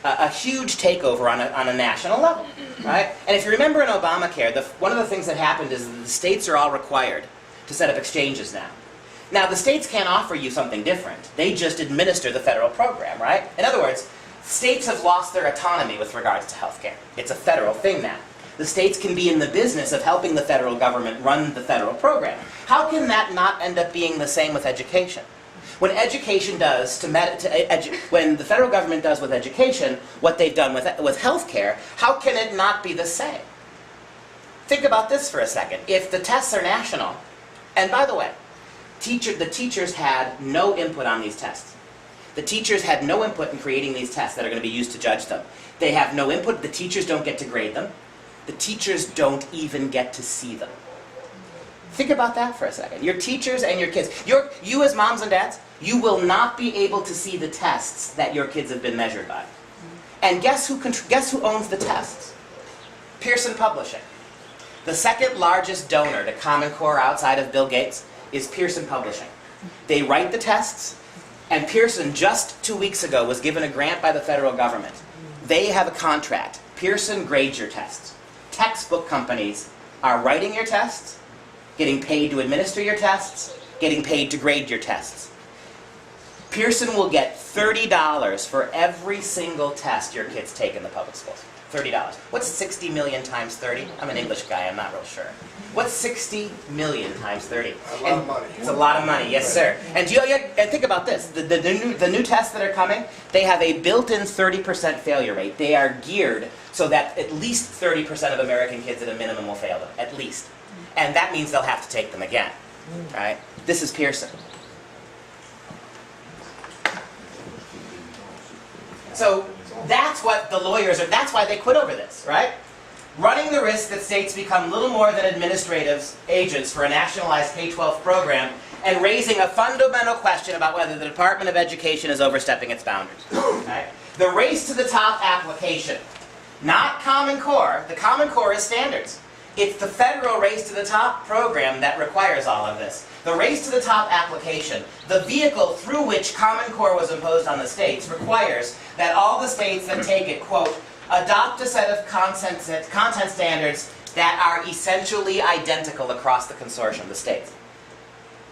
a huge takeover on a national level, right? And if you remember in Obamacare, one of the things that happened is that the states are all required to set up exchanges now. Now, the states can't offer you something different. They just administer the federal program, right? In other words, states have lost their autonomy with regards to health care. It's a federal thing now. The states can be in the business of helping the federal government run the federal program. How can that not end up being the same with education? When education does when the federal government does with education what they've done with health care, how can it not be the same? Think about this for a second. If the tests are national, and by the way, the teachers had no input on these tests. The teachers had no input in creating these tests that are going to be used to judge them. They have no input. The teachers don't get to grade them. The teachers don't even get to see them. Think about that for a second. Your teachers and your kids, you as moms and dads, you will not be able to see the tests that your kids have been measured by. And guess who owns the tests? Pearson Publishing. The second largest donor to Common Core outside of Bill Gates is Pearson Publishing. They write the tests, and Pearson just 2 weeks ago was given a grant by the federal government. They have a contract. Pearson grades your tests. Textbook companies are writing your tests, getting paid to administer your tests, getting paid to grade your tests. Pearson will get $30 for every single test your kids take in the public schools. $30. What's 60 million times 30? I'm an English guy, I'm not real sure. What's 60 million times 30? A lot of money. It's a lot of money, yes sir. And think about this, the new tests that are coming, they have a built-in 30% failure rate. They are geared so that at least 30% of American kids at a minimum will fail them, at least. And that means they'll have to take them again, right? This is Pearson. So that's what the lawyers are, that's why they quit over this, right? Running the risk that states become little more than administrative agents for a nationalized K-12 program and raising a fundamental question about whether the Department of Education is overstepping its boundaries. Right? The race to the top application, not Common Core. The Common Core is standards. It's the federal race to the top program that requires all of this. The race to the top application, the vehicle through which Common Core was imposed on the states, requires that all the states that take it, quote, adopt a set of content standards that are essentially identical across the consortium, the states.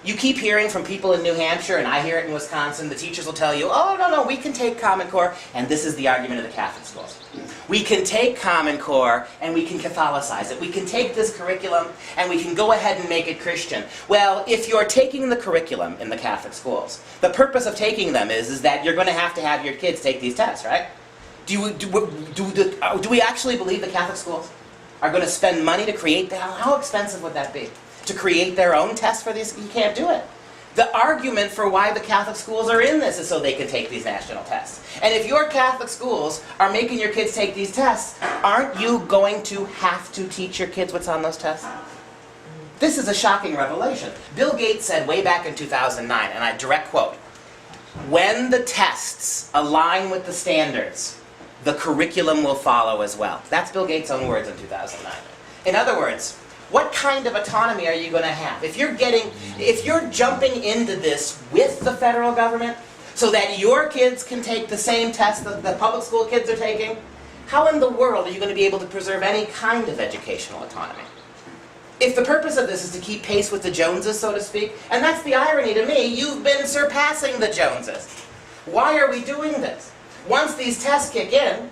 You keep hearing from people in New Hampshire, and I hear it in Wisconsin, the teachers will tell you, oh, no, we can take Common Core, and this is the argument of the Catholic schools. We can take Common Core, and we can Catholicize it. We can take this curriculum, and we can go ahead and make it Christian. Well, if you're taking the curriculum in the Catholic schools, the purpose of taking them is that you're going to have your kids take these tests, right? Do we actually believe the Catholic schools are going to spend money to create that? How expensive would that be? To create their own tests for these? You can't do it. The argument for why the Catholic schools are in this is so they can take these national tests. And if your Catholic schools are making your kids take these tests, aren't you going to have to teach your kids what's on those tests? This is a shocking revelation. Bill Gates said way back in 2009, and I direct quote, when the tests align with the standards, the curriculum will follow as well. That's Bill Gates' own words in 2009. In other words, what kind of autonomy are you going to have? If you're jumping into this with the federal government so that your kids can take the same test that the public school kids are taking, how in the world are you going to be able to preserve any kind of educational autonomy? If the purpose of this is to keep pace with the Joneses, so to speak, and that's the irony to me, you've been surpassing the Joneses. Why are we doing this? Once these tests kick in,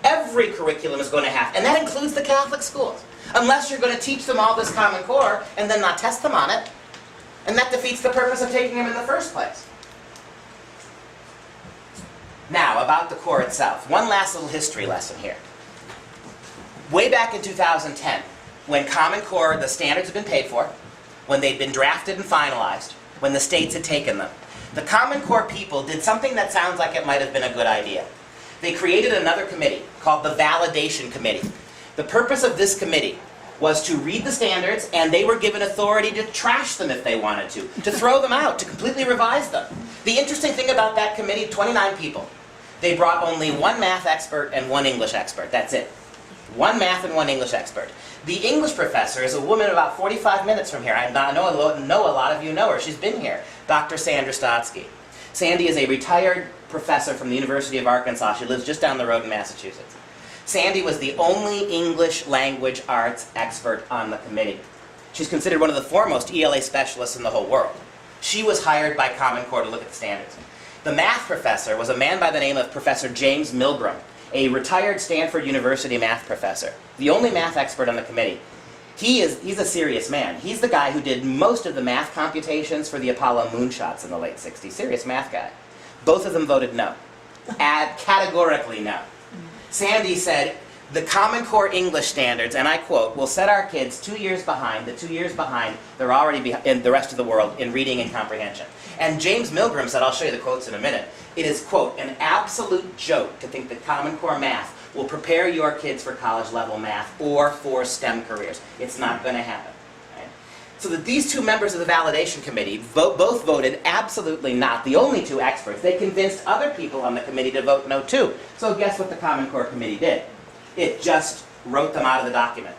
every curriculum is going to have, and that includes the Catholic schools. Unless you're going to teach them all this Common Core and then not test them on it. And that defeats the purpose of taking them in the first place. Now, about the core itself. One last little history lesson here. Way back in 2010, when Common Core, the standards had been paid for, when they'd been drafted and finalized, when the states had taken them, the Common Core people did something that sounds like it might have been a good idea. They created another committee called the Validation Committee. The purpose of this committee was to read the standards, and they were given authority to trash them if they wanted to throw them out, to completely revise them. The interesting thing about that committee, 29 people, they brought only one math expert and one English expert. That's it. One math and one English expert. The English professor is a woman about 45 minutes from here. I know a lot of you know her. She's been here. Dr. Sandra Stotsky. Sandy is a retired professor from the University of Arkansas. She lives just down the road in Massachusetts. Sandy was the only English language arts expert on the committee. She's considered one of the foremost ELA specialists in the whole world. She was hired by Common Core to look at the standards. The math professor was a man by the name of Professor James Milgram, a retired Stanford University math professor, the only math expert on the committee. He's a serious man. He's the guy who did most of the math computations for the Apollo moonshots in the late 60s. Serious math guy. Both of them voted no. Categorically no. Sandy said, the Common Core English standards, and I quote, will set our kids 2 years behind, the 2 years behind they're already in the rest of the world in reading and comprehension. And James Milgram said, I'll show you the quotes in a minute, it is, quote, an absolute joke to think that Common Core math will prepare your kids for college level math or for STEM careers. It's not going to happen. Right? So that these two members of the validation committee both voted absolutely not. The only two experts. They convinced other people on the committee to vote no too. So guess what the Common Core committee did? It just wrote them out of the document.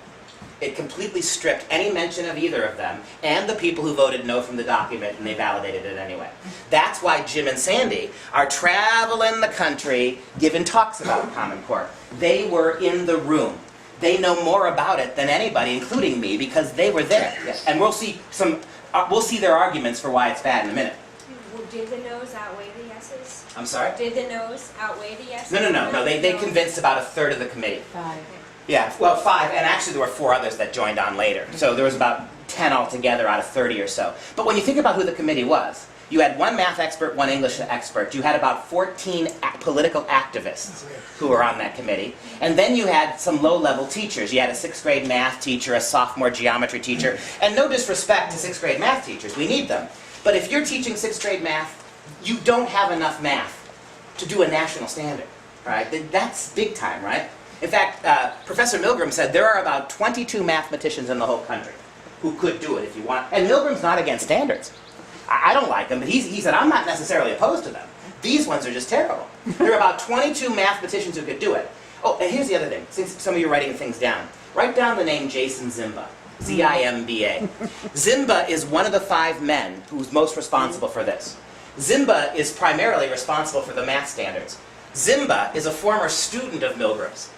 It completely stripped any mention of either of them and the people who voted no from the document, and they validated it anyway. That's why Jim and Sandy are traveling the country giving talks about Common Core. They were in the room. They know more about it than anybody, including me, because they were there. Yes. And we'll see their arguments for why it's bad in a minute. Did the no's outweigh the yeses? I'm sorry? Did the no's outweigh the yeses? No. They convinced about a third of the committee. 5. Yeah, well, 5, and actually there were 4 others that joined on later. So there was about 10 altogether out of 30 or so. But when you think about who the committee was, you had 1 math expert, 1 English expert. You had about 14 political activists who were on that committee. And then you had some low-level teachers. You had a 6th grade math teacher, a sophomore geometry teacher. And no disrespect to 6th grade math teachers, we need them. But if you're teaching 6th grade math, you don't have enough math to do a national standard, right? That's big time, right? In fact, Professor Milgram said there are about 22 mathematicians in the whole country who could do it if you want. And Milgram's not against standards. I don't like them, but he said, I'm not necessarily opposed to them. These ones are just terrible. There are about 22 mathematicians who could do it. Oh, and here's the other thing, since some of you are writing things down. Write down the name Jason Zimba. Z-I-M-B-A. Zimba is one of the 5 men who's most responsible for this. Zimba is primarily responsible for the math standards. Zimba is a former student of Milgram's.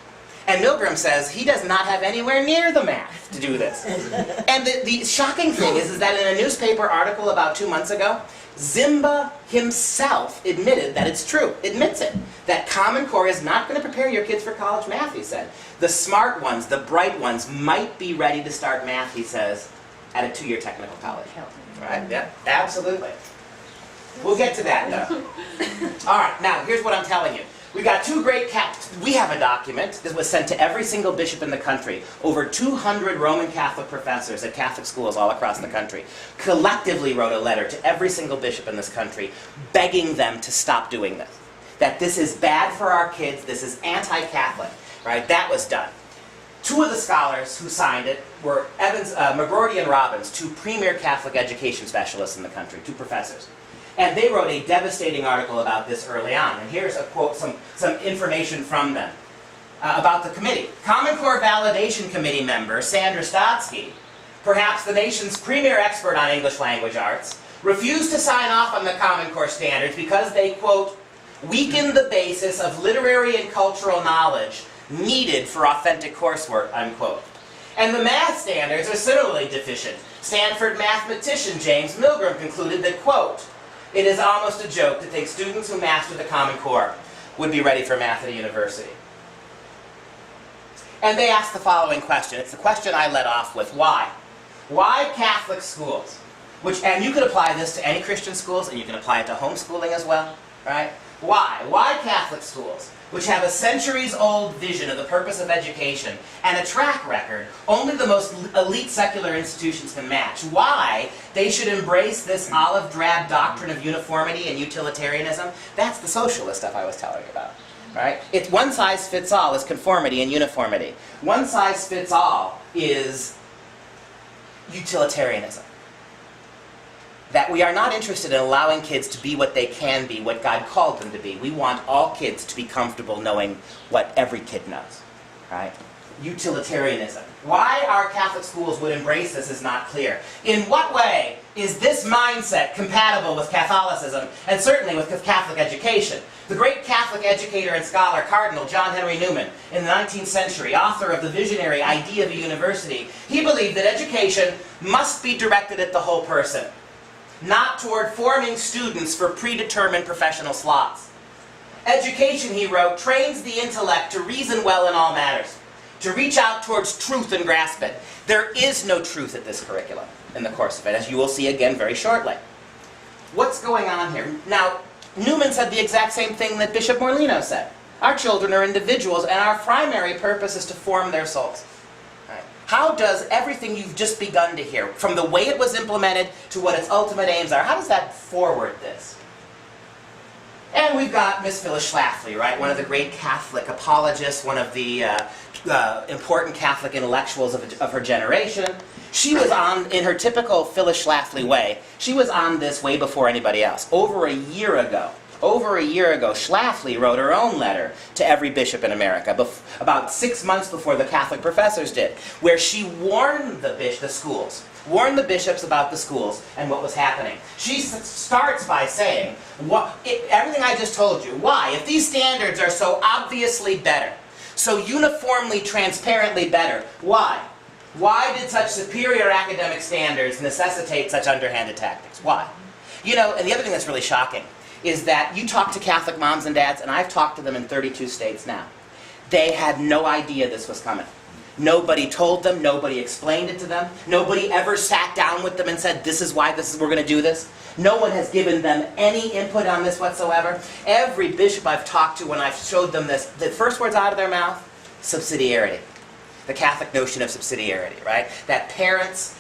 And Milgram says he does not have anywhere near the math to do this. And the shocking thing is that in a newspaper article about 2 months ago, Zimba himself admitted that it's true, admits it, that Common Core is not going to prepare your kids for college math, he said. The smart ones, the bright ones, might be ready to start math, he says, at a 2-year technical college. Right? Yeah, absolutely. We'll get to that, though. All right, now, here's what I'm telling you. We got 2 great we have a document that was sent to every single bishop in the country. Over 200 Roman Catholic professors at Catholic schools all across the country collectively wrote a letter to every single bishop in this country begging them to stop doing this. That this is bad for our kids, this is anti-Catholic, right? That was done. 2 of the scholars who signed it were McGroarty and Robbins, 2 premier Catholic education specialists in the country, 2 professors. And they wrote a devastating article about this early on. And here's a quote, some information from them about the committee. Common Core Validation Committee member Sandra Stotsky, perhaps the nation's premier expert on English language arts, refused to sign off on the Common Core standards because they, quote, weaken the basis of literary and cultural knowledge needed for authentic coursework, unquote. And the math standards are similarly deficient. Stanford mathematician James Milgram concluded that, quote, it is almost a joke to think students who master the Common Core would be ready for math at a university. And they asked the following question. It's the question I led off with. Why? Why Catholic schools? And you could apply this to any Christian schools, and you can apply it to homeschooling as well, right? Why? Why Catholic schools, which have a centuries-old vision of the purpose of education and a track record only the most elite secular institutions can match, why they should embrace this olive drab doctrine of uniformity and utilitarianism? That's the socialist stuff I was telling you about, right? It's one size fits all is conformity and uniformity. One size fits all is utilitarianism. That we are not interested in allowing kids to be what they can be, what God called them to be. We want all kids to be comfortable knowing what every kid knows, right? Utilitarianism. Why our Catholic schools would embrace this is not clear. In what way is this mindset compatible with Catholicism, and certainly with Catholic education? The great Catholic educator and scholar, Cardinal John Henry Newman, in the 19th century, author of the visionary Idea of a University, he believed that education must be directed at the whole person, not toward forming students for predetermined professional slots. Education, he wrote, trains the intellect to reason well in all matters, to reach out towards truth and grasp it. There is no truth at this curriculum in the course of it, as you will see again very shortly. What's going on here? Now, Newman said the exact same thing that Bishop Morlino said. Our children are individuals, and our primary purpose is to form their souls. Right? How does everything you've just begun to hear, from the way it was implemented to what its ultimate aims are, how does that forward this? And we've got Miss Phyllis Schlafly, right? One of the great Catholic apologists, one of the important Catholic intellectuals of her generation. She was on, in her typical Phyllis Schlafly way, she was on this way before anybody else. Over a year ago, Schlafly wrote her own letter to every bishop in America, about 6 months before the Catholic professors did, where she warned the schools, warned the bishops about the schools and what was happening. She starts by saying, everything I just told you, why? If these standards are so obviously better, so uniformly, transparently better, why? Why did such superior academic standards necessitate such underhanded tactics? Why? You know, and the other thing that's really shocking is that you talk to Catholic moms and dads, and I've talked to them in 32 states now. They had no idea this was coming. Nobody told them, nobody explained it to them, nobody ever sat down with them and said, this is why we're going to do this. No one has given them any input on this whatsoever. Every bishop I've talked to when I've showed them this, the first words out of their mouth, subsidiarity. The Catholic notion of subsidiarity, right? That parents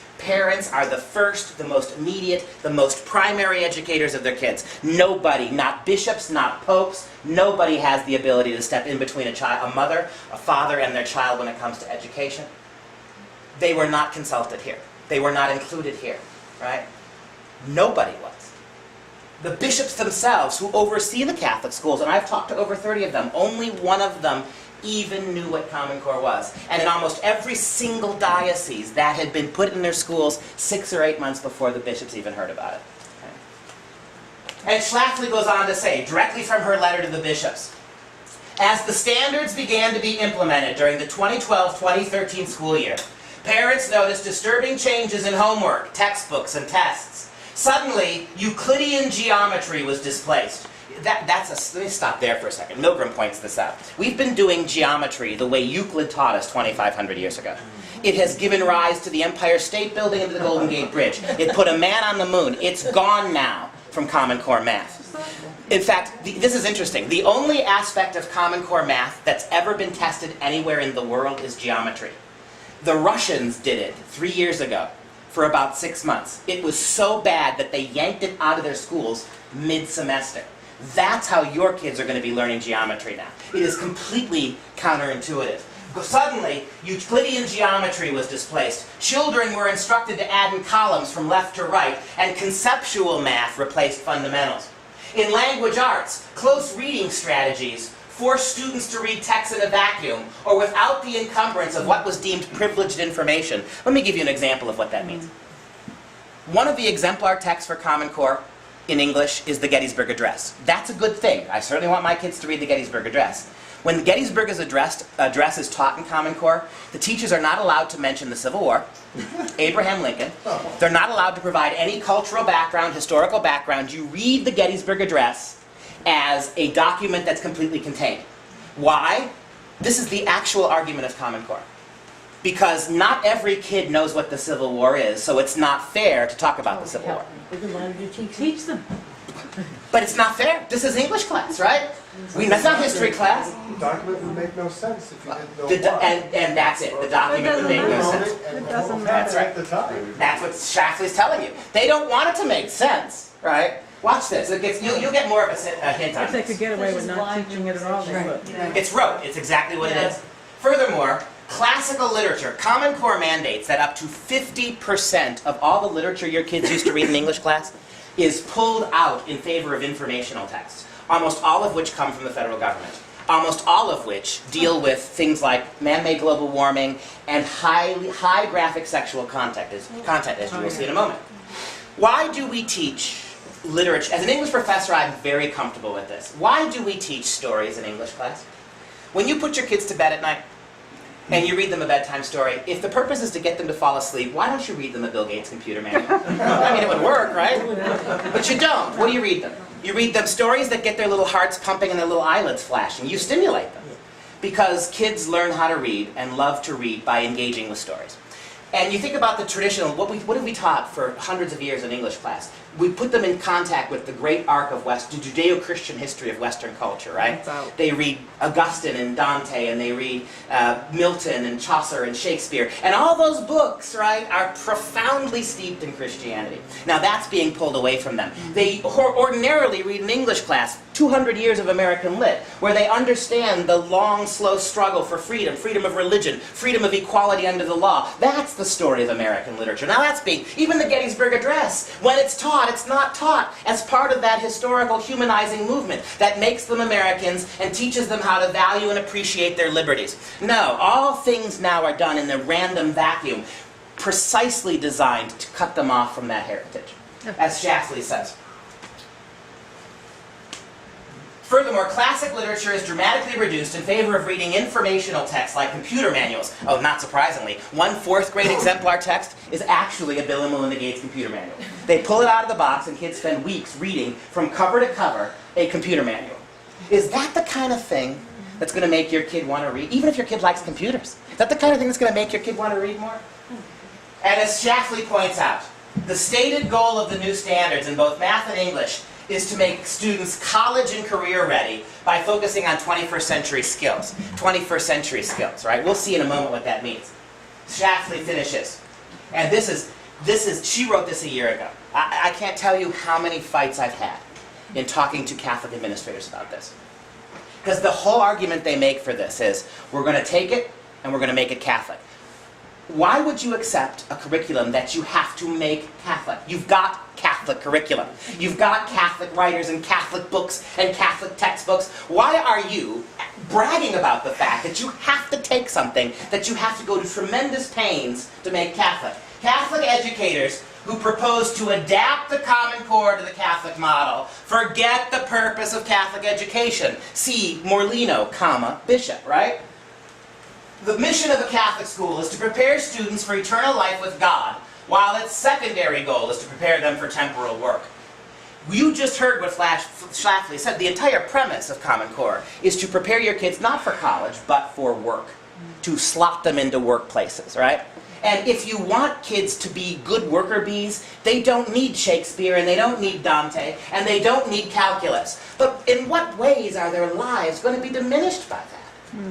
are the first, the most immediate, the most primary educators of their kids. Nobody, not bishops, not popes, nobody has the ability to step in between a mother, a father, and their child when it comes to education. They were not consulted here. They were not included here, right? Nobody was. The bishops themselves, who oversee the Catholic schools, and I've talked to over 30 of them, only one of them even knew what Common Core was. And in almost every single diocese, that had been put in their schools 6 or 8 months before the bishops even heard about it. Okay. And Schlafly goes on to say, directly from her letter to the bishops, as the standards began to be implemented during the 2012-2013 school year, parents noticed disturbing changes in homework, textbooks, and tests. Suddenly, Euclidean geometry was displaced. Let me stop there for a second. Milgram points this out. We've been doing geometry the way Euclid taught us 2,500 years ago. It has given rise to the Empire State Building and to the Golden Gate Bridge. It put a man on the moon. It's gone now from Common Core math. In fact, this is interesting. The only aspect of Common Core math that's ever been tested anywhere in the world is geometry. The Russians did it 3 years ago for about 6 months. It was so bad that they yanked it out of their schools mid-semester. That's how your kids are going to be learning geometry now. It is completely counterintuitive. Suddenly, Euclidean geometry was displaced. Children were instructed to add in columns from left to right, and conceptual math replaced fundamentals. In language arts, close reading strategies forced students to read text in a vacuum, or without the encumbrance of what was deemed privileged information. Let me give you an example of what that means. One of the exemplar texts for Common Core in English is the Gettysburg Address. That's a good thing. I certainly want my kids to read the Gettysburg Address. When the Gettysburg Address is taught in Common Core, the teachers are not allowed to mention the Civil War, Abraham Lincoln. They're not allowed to provide any cultural background, historical background. You read the Gettysburg Address as a document that's completely contained. Why? This is the actual argument of Common Core. Because not every kid knows what the Civil War is, so it's not fair to talk about the Civil War. Teach them. But it's not fair. This is English class, right? That's not history class. The document would make no sense if you didn't know why. And that's it. The document would make no sense. That's right. At the time. That's what Schlafly's telling you. They don't want it to make sense, right? Watch this. You'll get more of a hint on If they this. could get away with not teaching it at all, they would. It's rote. It's exactly what it is. Furthermore, classical literature, Common Core mandates that up to 50% of all the literature your kids used to read in English class is pulled out in favor of informational texts, almost all of which come from the federal government, almost all of which deal with things like man-made global warming and high graphic sexual content, as you will see in a moment. Why do we teach literature? As an English professor, I'm very comfortable with this. Why do we teach stories in English class? When you put your kids to bed at night, and you read them a bedtime story, if the purpose is to get them to fall asleep, why don't you read them a Bill Gates computer manual? I mean, it would work, right? But you don't. What do you read them? You read them stories that get their little hearts pumping and their little eyelids flashing. You stimulate them. Because kids learn how to read and love to read by engaging with stories. And you think about the traditional, what have we taught for hundreds of years in English class? we put them in contact with the great arc of the Judeo-Christian history of Western culture, right? They read Augustine and Dante, and they read Milton and Chaucer and Shakespeare. And all those books, right, are profoundly steeped in Christianity. Now that's being pulled away from them. They ordinarily read an English class, 200 years of American lit, where they understand the long, slow struggle for freedom, freedom of religion, freedom of equality under the law. That's the story of American literature. Now that's being, even the Gettysburg Address, when it's taught, it's not taught as part of that historical humanizing movement that makes them Americans and teaches them how to value and appreciate their liberties. No, all things now are done in the random vacuum, precisely designed to cut them off from that heritage, as Shafley says. Furthermore, classic literature is dramatically reduced in favor of reading informational texts like computer manuals. Oh, not surprisingly, one 4th grade exemplar text is actually a Bill and Melinda Gates computer manual. They pull it out of the box and kids spend weeks reading from cover to cover a computer manual. Is that the kind of thing that's going to make your kid want to read, even if your kid likes computers? Is that the kind of thing that's going to make your kid want to read more? And as Shafley points out, the stated goal of the new standards in both math and English is to make students college and career ready by focusing on 21st century skills. 21st century skills, right? We'll see in a moment what that means. Shafley finishes. And this is, she wrote this a year ago. I can't tell you how many fights I've had in talking to Catholic administrators about this. Because the whole argument they make for this is, we're going to take it and we're going to make it Catholic. Why would you accept a curriculum that you have to make Catholic? You've got Catholic curriculum. You've got Catholic writers and Catholic books and Catholic textbooks. Why are you bragging about the fact that you have to take something that you have to go to tremendous pains to make Catholic? Catholic educators who propose to adapt the Common Core to the Catholic model forget the purpose of Catholic education. See Morlino, Bishop, right? The mission of a Catholic school is to prepare students for eternal life with God, while its secondary goal is to prepare them for temporal work. You just heard what Shafley said. The entire premise of Common Core is to prepare your kids not for college, but for work. To slot them into workplaces, right? And if you want kids to be good worker bees, they don't need Shakespeare, and they don't need Dante, and they don't need calculus. But in what ways are their lives going to be diminished by that?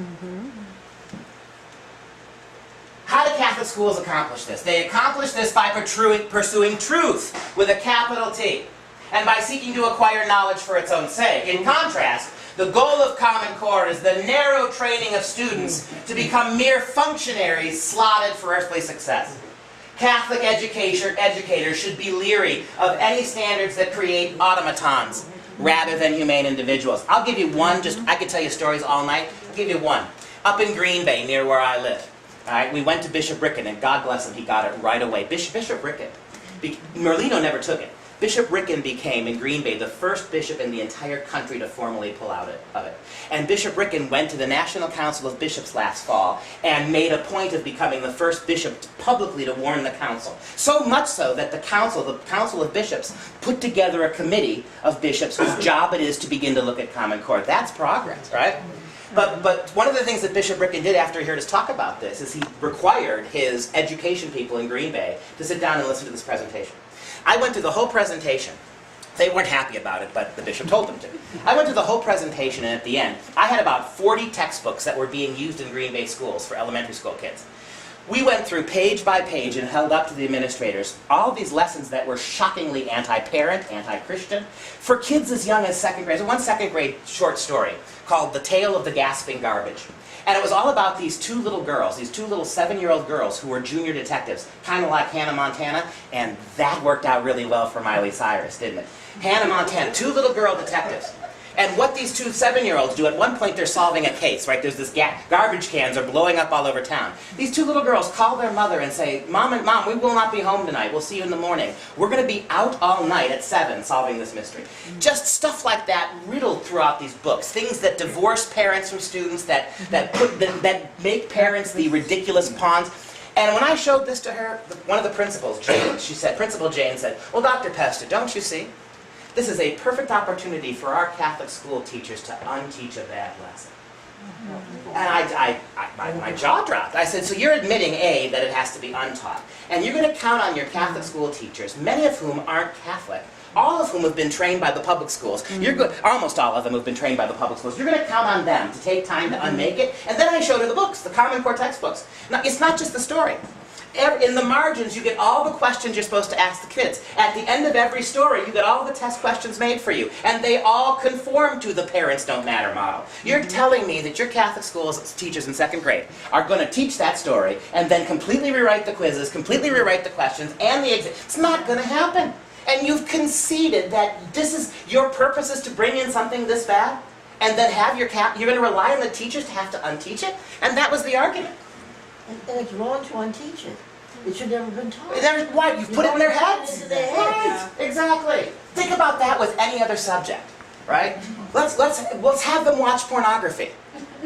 How do Catholic schools accomplish this? They accomplish this by pursuing truth with a capital T, and by seeking to acquire knowledge for its own sake. In contrast, the goal of Common Core is the narrow training of students to become mere functionaries slotted for earthly success. Catholic educators should be leery of any standards that create automatons rather than humane individuals. I'll give you one, I could tell you stories all night. I'll give you one. Up in Green Bay, near where I live. All right, we went to Bishop Ricken, and God bless him, he got it right away. Bishop Ricken. Merlino never took it. Bishop Ricken became, in Green Bay, the first bishop in the entire country to formally pull out of it. And Bishop Ricken went to the National Council of Bishops last fall and made a point of becoming the first bishop publicly to warn the council. So much so that the Council of Bishops, put together a committee of bishops whose job it is to begin to look at Common Core. That's progress, right? But one of the things that Bishop Ricken did after he heard us talk about this is he required his education people in Green Bay to sit down and listen to this presentation. I went through the whole presentation. They weren't happy about it, but the bishop told them to. I went through the whole presentation, and at the end, I had about 40 textbooks that were being used in Green Bay schools for elementary school kids. We went through page by page and held up to the administrators all these lessons that were shockingly anti-parent, anti-Christian, for kids as young as second grade. There's one second grade short story called The Tale of the Gasping Garbage. And it was all about these two little girls, these two little 7-year-old girls who were junior detectives, kind of like Hannah Montana, and that worked out really well for Miley Cyrus, didn't it? Hannah Montana, two little girl detectives. And what these two 7-year-olds do, at one point they're solving a case, right? There's this garbage cans are blowing up all over town. These two little girls call their mother and say, Mom, we will not be home tonight. We'll see you in the morning. We're going to be out all night at 7 solving this mystery. Just stuff like that riddled throughout these books. Things that divorce parents from students, that make parents the ridiculous pawns. And when I showed this to her, one of the principals, Principal Jane said, well, Dr. Pesta, don't you see? This is a perfect opportunity for our Catholic school teachers to unteach a bad lesson. And my jaw dropped. I said, so you're admitting, A, that it has to be untaught. And you're going to count on your Catholic school teachers, many of whom aren't Catholic, all of whom have been trained by the public schools. Almost all of them have been trained by the public schools. You're going to count on them to take time to unmake it. And then I showed her the books, the Common Core textbooks. Now, it's not just the story. In the margins, you get all the questions you're supposed to ask the kids. At the end of every story, you get all the test questions made for you. And they all conform to the parents don't matter model. You're telling me that your Catholic school's teachers in 2nd grade are going to teach that story and then completely rewrite the quizzes, completely rewrite the questions, and the exam. It's not going to happen. And you've conceded that your purpose is to bring in something this bad? And then you're going to rely on the teachers to have to unteach it? And that was the argument. And it's wrong to unteach it. It should never have been taught. Why? You've put it in their heads. Into their heads. Right, exactly. Think about that with any other subject, right? Let's have them watch pornography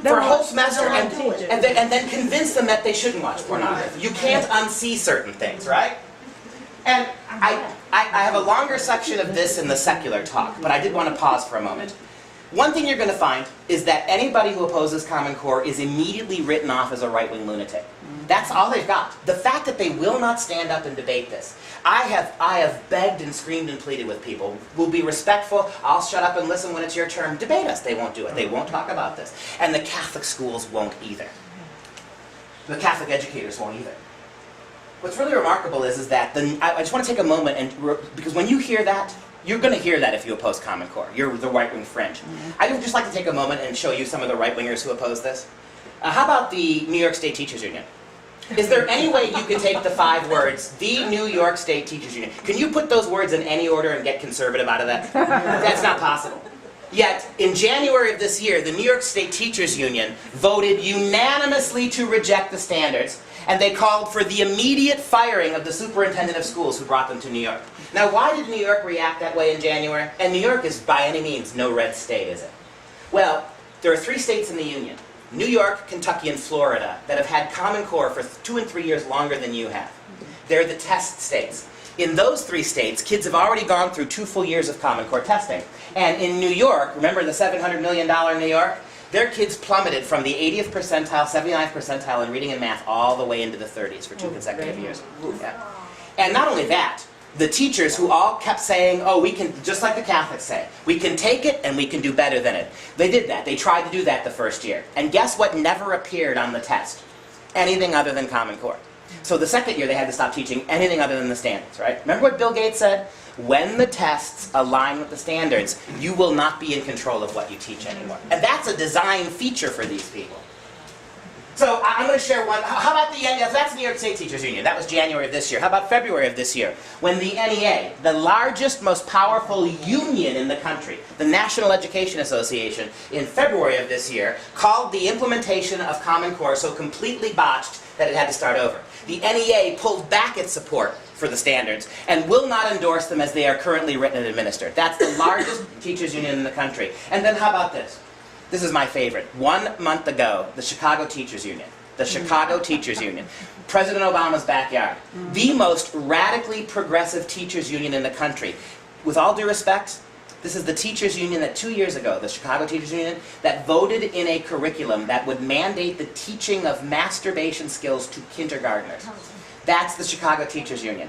for a whole semester and then convince them that they shouldn't watch pornography. You can't unsee certain things, right? And I have a longer section of this in the secular talk, but I did want to pause for a moment. One thing you're going to find is that anybody who opposes Common Core is immediately written off as a right-wing lunatic. That's all they've got. The fact that they will not stand up and debate this. I have begged and screamed and pleaded with people. We'll be respectful. I'll shut up and listen when it's your turn. Debate us. They won't do it. They won't talk about this. And the Catholic schools won't either. The Catholic educators won't either. What's really remarkable is that I just want to take a moment because when you hear that, you're going to hear that if you oppose Common Core. You're the right-wing fringe. I would just like to take a moment and show you some of the right-wingers who oppose this. How about the New York State Teachers Union? Is there any way you could take the 5 words, the New York State Teachers Union? Can you put those words in any order and get conservative out of that? That's not possible. Yet, in January of this year, the New York State Teachers Union voted unanimously to reject the standards, and they called for the immediate firing of the superintendent of schools who brought them to New York. Now, why did New York react that way in January? And New York is by any means no red state, is it? Well, there are 3 states in the Union, New York, Kentucky, and Florida, that have had Common Core for 2 and 3 years longer than you have. They're the test states. In those 3 states, kids have already gone through 2 full years of Common Core testing. And in New York, remember the $700 million New York? Their kids plummeted from the 80th percentile, 79th percentile in reading and math all the way into the 30s for 2 consecutive years. Yeah. And not only that, the teachers who all kept saying, oh, we can, just like the Catholics say, we can take it and we can do better than it. They did that. They tried to do that the first year. And guess what never appeared on the test? Anything other than Common Core. So the second year they had to stop teaching anything other than the standards, right? Remember what Bill Gates said? When the tests align with the standards, you will not be in control of what you teach anymore. And that's a design feature for these people. So I'm going to share one. How about that's the New York State Teachers Union. That was January of this year. How about February of this year? When the NEA, the largest, most powerful union in the country, the National Education Association, in February of this year, called the implementation of Common Core so completely botched that it had to start over. The NEA pulled back its support for the standards and will not endorse them as they are currently written and administered. That's the largest teachers union in the country. And then how about this? This is my favorite. 1 month ago, the Chicago Teachers Union. The Chicago Teachers Union. President Obama's backyard. The most radically progressive teachers union in the country. With all due respect, this is the teachers union that 2 years ago, the Chicago Teachers Union, that voted in a curriculum that would mandate the teaching of masturbation skills to kindergartners. That's the Chicago Teachers Union.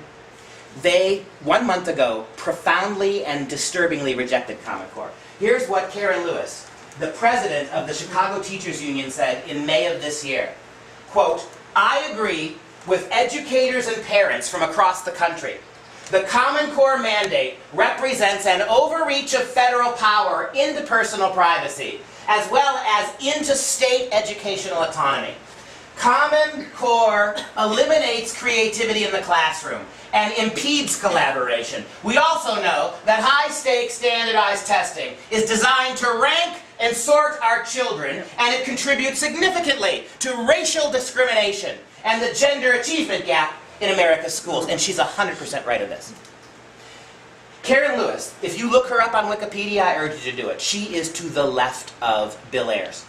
They, 1 month ago, profoundly and disturbingly rejected Common Core. Here's what Karen Lewis, the president of the Chicago Teachers Union, said in May of this year. Quote, I agree with educators and parents from across the country. The Common Core mandate represents an overreach of federal power into personal privacy, as well as into state educational autonomy. Common Core eliminates creativity in the classroom and impedes collaboration. We also know that high-stakes standardized testing is designed to rank and sort our children, and it contributes significantly to racial discrimination and the gender achievement gap in America's schools. And she's 100% right of this. Karen Lewis, if you look her up on Wikipedia, I urge you to do it. She is to the left of Bill Ayers.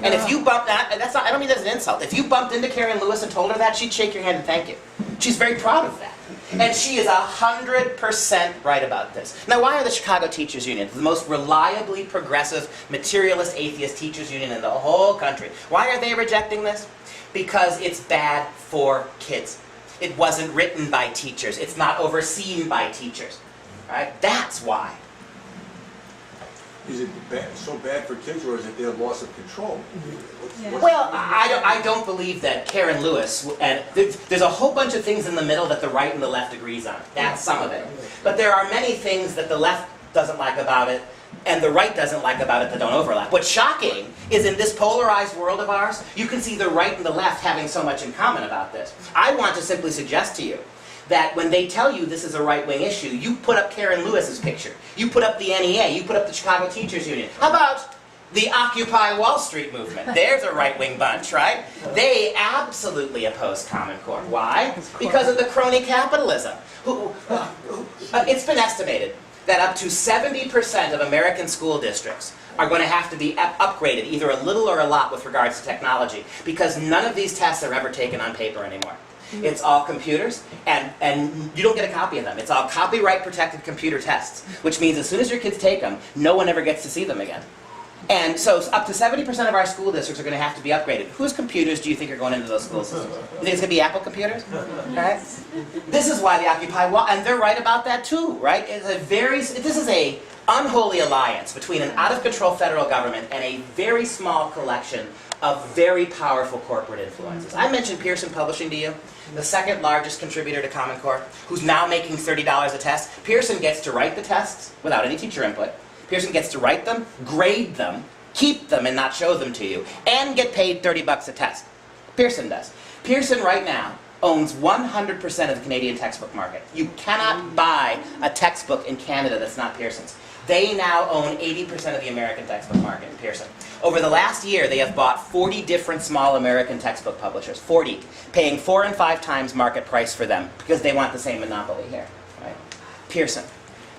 And if you bumped that, I don't mean that as an insult. If you bumped into Karen Lewis and told her that, she'd shake your hand and thank you. She's very proud of that. And she is 100% right about this. Now, why are the Chicago Teachers Union the most reliably progressive, materialist, atheist teachers union in the whole country? Why are they rejecting this? Because it's bad for kids. It wasn't written by teachers. It's not overseen by teachers. right? That's why. Is it so bad for kids, or is it their loss of control? Well, I don't believe that Karen Lewis, and there's a whole bunch of things in the middle that the right and the left agrees on. That's some of it. But there are many things that the left doesn't like about it, and the right doesn't like about it that don't overlap. What's shocking is in this polarized world of ours, you can see the right and the left having so much in common about this. I want to simply suggest to you that when they tell you this is a right-wing issue, you put up Karen Lewis's picture. You put up the NEA. You put up the Chicago Teachers Union. How about the Occupy Wall Street movement? There's a right-wing bunch, right? They absolutely oppose Common Core. Why? Because of the crony capitalism. It's been estimated that up to 70% of American school districts are going to have to be upgraded, either a little or a lot with regards to technology, because none of these tests are ever taken on paper anymore. It's all computers, and you don't get a copy of them. It's all copyright-protected computer tests, which means as soon as your kids take them, no one ever gets to see them again. And so up to 70% of our school districts are going to have to be upgraded. Whose computers do you think are going into those school systems? You think it's going to be Apple computers? Right? This is why the Occupy Wall, and they're right about that too, right? This is a unholy alliance between an out-of-control federal government and a very small collection of very powerful corporate influences. I mentioned Pearson Publishing to you, the second largest contributor to Common Core, who's now making $30 a test. Pearson gets to write the tests without any teacher input. Pearson gets to write them, grade them, keep them and not show them to you, and get paid $30 a test. Pearson does. Pearson right now owns 100% of the Canadian textbook market. You cannot buy a textbook in Canada that's not Pearson's. They now own 80% of the American textbook market in Pearson. Over the last year, they have bought 40 different small American textbook publishers, 40, paying 4 and 5 times market price for them because they want the same monopoly here. Right? Pearson.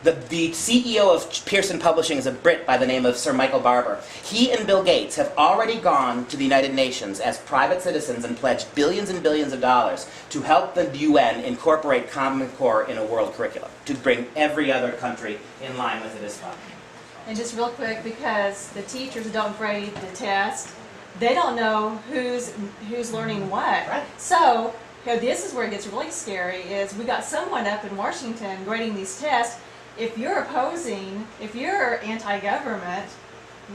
The CEO of Pearson Publishing is a Brit by the name of Sir Michael Barber. He and Bill Gates have already gone to the United Nations as private citizens and pledged billions and billions of dollars to help the UN incorporate Common Core in a world curriculum, to bring every other country in line with it as well. And just real quick, because the teachers don't grade the test, they don't know who's learning what. Right. So, this is where it gets really scary, is we got someone up in Washington grading these tests. If you're opposing, if you're anti-government,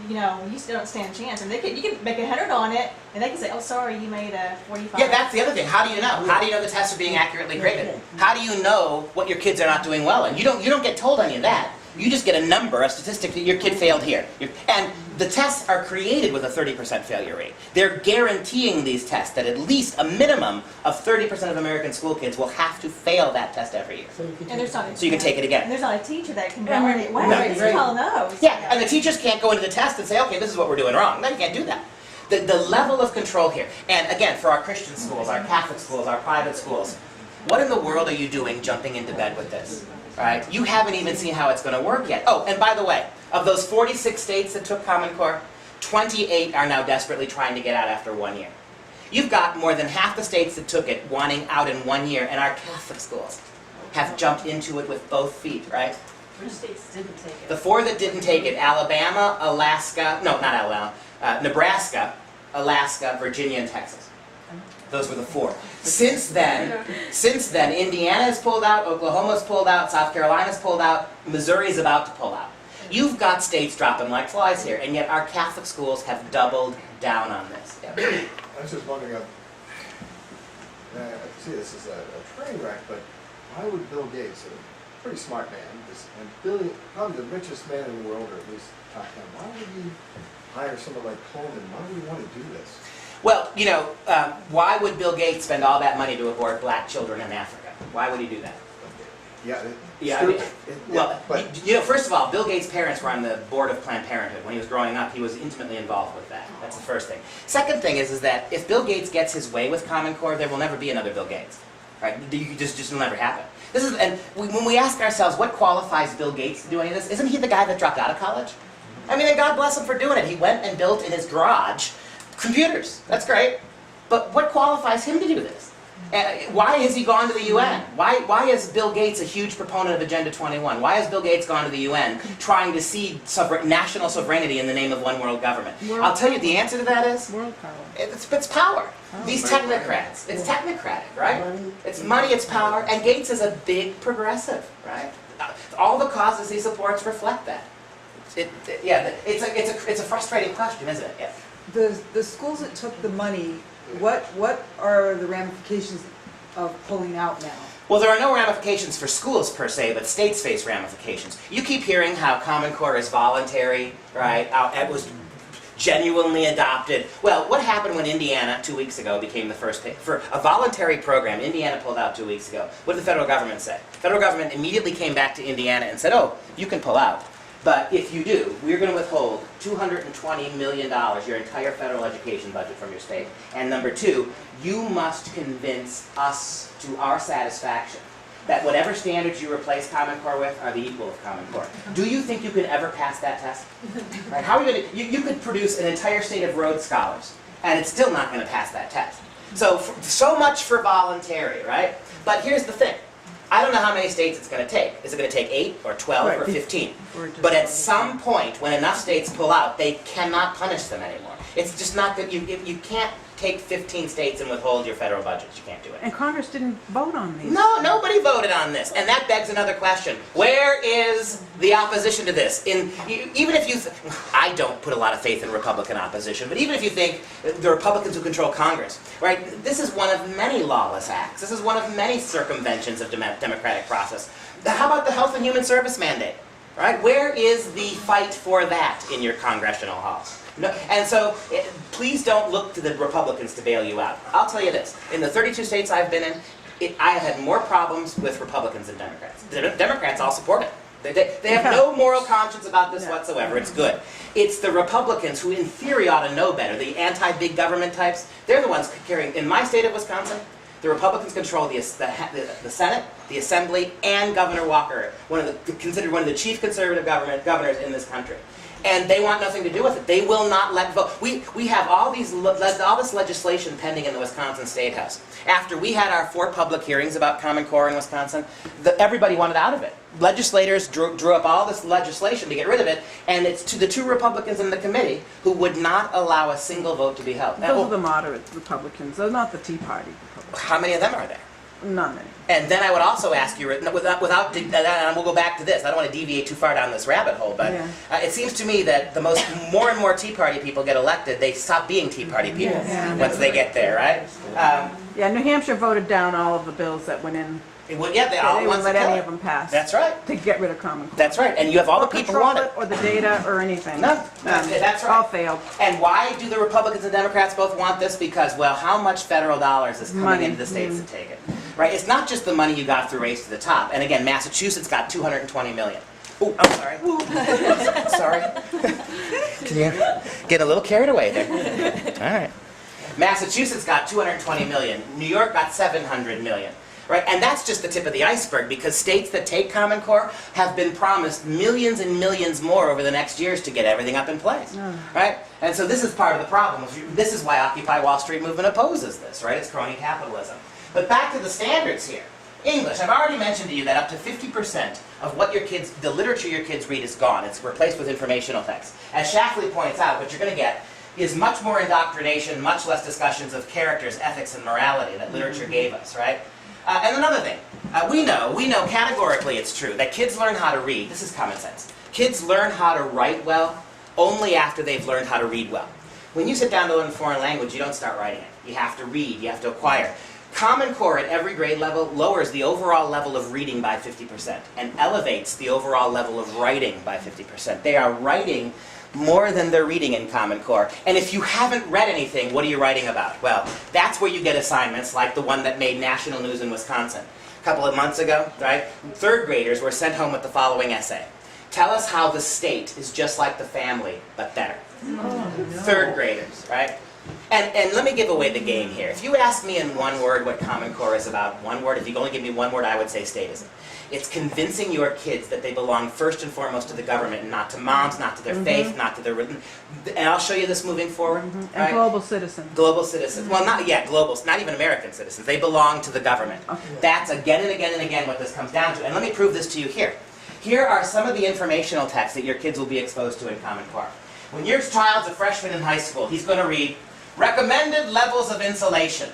you still don't stand a chance. And you can make 100 on it, and they can say, oh, sorry, you made a 45. Yeah, that's the other thing. How do you know? How do you know the tests are being accurately graded? How do you know what your kids are not doing well in? You don't get told any of that. You just get a number, a statistic that your kid failed here. And the tests are created with a 30% failure rate. They're guaranteeing these tests that at least a minimum of 30% of American school kids will have to fail that test every year. So you can take it again. And there's not a teacher that can validate. Wow, it's all knows. Yeah, and the teachers can't go into the test and say, okay, this is what we're doing wrong. No, you can't do that. The level of control here, and again, for our Christian schools, our Catholic schools, our private schools, what in the world are you doing jumping into bed with this? Right? You haven't even seen how it's going to work yet. Oh, and by the way, of those 46 states that took Common Core, 28 are now desperately trying to get out after 1 year. You've got more than half the states that took it wanting out in 1 year, and our Catholic schools have jumped into it with both feet, right? Which states didn't take it? The 4 that didn't take it, Alabama, Alaska, no, not Alabama, Nebraska, Alaska, Virginia, and Texas. Those were the 4. Since then, Indiana has pulled out, Oklahoma's pulled out, South Carolina's pulled out, Missouri's about to pull out. You've got states dropping like flies here, and yet our Catholic schools have doubled down on this. Yeah. I was just wondering, I see this as a train wreck, but why would Bill Gates, a pretty smart man, and probably the richest man in the world, or at least top 10, why would he hire someone like Coleman? Why would he want to do this? Well, why would Bill Gates spend all that money to abort black children in Africa? Why would he do that? First of all, Bill Gates' parents were on the board of Planned Parenthood. When he was growing up, he was intimately involved with that. That's the first thing. Second thing is that if Bill Gates gets his way with Common Core, there will never be another Bill Gates. Right? Just will never happen. When we ask ourselves what qualifies Bill Gates to do any of this, isn't he the guy that dropped out of college? I mean, and God bless him for doing it. He went and built in his garage computers. That's great. But what qualifies him to do this? Why has he gone to the UN? Why is Bill Gates a huge proponent of Agenda 21? Why has Bill Gates gone to the UN trying to cede national sovereignty in the name of one world government? I'll tell you the answer to that is World power. It's power. These technocrats. It's technocratic, right? It's money, it's power, and Gates is a big progressive, right? All the causes he supports reflect that. It's a frustrating question, isn't it? Yeah. The schools that took the money, what are the ramifications of pulling out now? Well, there are no ramifications for schools per se, but states face ramifications. You keep hearing how Common Core is voluntary, right? It was genuinely adopted. Well, what happened when Indiana 2 weeks ago became the first state? For a voluntary program, Indiana pulled out 2 weeks ago. What did the federal government say? The federal government immediately came back to Indiana and said, oh, you can pull out. But if you do, we're going to withhold $220 million, your entire federal education budget from your state. And number two, you must convince us to our satisfaction that whatever standards you replace Common Core with are the equal of Common Core. Do you think you could ever pass that test? Right? How are you going to, you could produce an entire state of Rhodes Scholars, and it's still not going to pass that test. So much for voluntary, right? But here's the thing. I don't know how many states it's going to take. Is it going to take 8 or 12 or 15? But at some point, when enough states pull out, they cannot punish them anymore. It's just not that you can't take 15 states and withhold your federal budgets. You can't do it. And Congress didn't vote on these. No, nobody voted on this. And that begs another question. Where is the opposition to this? Even if you, I don't put a lot of faith in Republican opposition, but even if you think the Republicans who control Congress, right, this is one of many lawless acts. This is one of many circumventions of democratic process. How about the Health and Human Service mandate? Right? Where is the fight for that in your congressional halls? No, and so, please don't look to the Republicans to bail you out. I'll tell you this, in the 32 states I've been in, I have had more problems with Republicans than Democrats. The Democrats all support it. They have no moral conscience about this whatsoever. It's good. It's the Republicans who in theory ought to know better, the anti-big government types. They're the ones carrying, in my state of Wisconsin, the Republicans control the Senate, the Assembly, and Governor Walker, considered one of the chief conservative governors in this country. And they want nothing to do with it. They will not let vote. We have all this legislation pending in the Wisconsin State House. After we had our 4 public hearings about Common Core in Wisconsin, everybody wanted out of it. Legislators drew up all this legislation to get rid of it, and it's to the 2 Republicans in the committee who would not allow a single vote to be held. Those are the moderate Republicans. They're not the Tea Party Republicans. How many of them are there? Not many. And then I would also ask you, and we'll go back to this. I don't want to deviate too far down this rabbit hole, but it seems to me that more and more Tea Party people get elected, they stop being Tea Party people once they get there, right? New Hampshire voted down all of the bills that went in. They wouldn't let any of them pass. That's right. To get rid of Common Core. That's right. And you have all the people who want it. Or the data or anything. No, that's right. All failed. And why do the Republicans and Democrats both want this? Because, well, how much federal dollars is coming into the states to take it? Right? It's not just the money you got through Race to the Top. And again, Massachusetts got $220 million. Oh, I'm sorry. Sorry. Can you get a little carried away there? All right. Massachusetts got $220 million. New York got $700 million. Right? And that's just the tip of the iceberg, because states that take Common Core have been promised millions and millions more over the next years to get everything up in place. Right? And so this is part of the problem. This is why Occupy Wall Street movement opposes this, right? It's crony capitalism. But back to the standards here. English, I've already mentioned to you that up to 50% of what the literature your kids read is gone. It's replaced with informational text. As Shafley points out, what you're going to get is much more indoctrination, much less discussions of characters, ethics, and morality that literature gave us, right? And another thing, we know categorically it's true that kids learn how to read. This is common sense. Kids learn how to write well only after they've learned how to read well. When you sit down to learn a foreign language, you don't start writing it. You have to read, you have to acquire. Common Core at every grade level lowers the overall level of reading by 50% and elevates the overall level of writing by 50%. They are writing more than they're reading in Common Core. And if you haven't read anything, what are you writing about? Well, that's where you get assignments like the one that made national news in Wisconsin. A couple of months ago, right? 3rd graders were sent home with the following essay. Tell us how the state is just like the family, but better. Oh, no. 3rd graders, right? And let me give away the game here. If you ask me in one word what Common Core is about, one word, if you could only give me one word, I would say statism. It's convincing your kids that they belong first and foremost to the government, and not to moms, not to their faith, not to their religion. And I'll show you this moving forward. And right? global citizens. Global citizens. Well, global, not even American citizens. They belong to the government. Okay. That's again and again and again what this comes down to. And let me prove this to you here. Here are some of the informational texts that your kids will be exposed to in Common Core. When your child's a freshman in high school, he's going to read Recommended Levels of Insulation,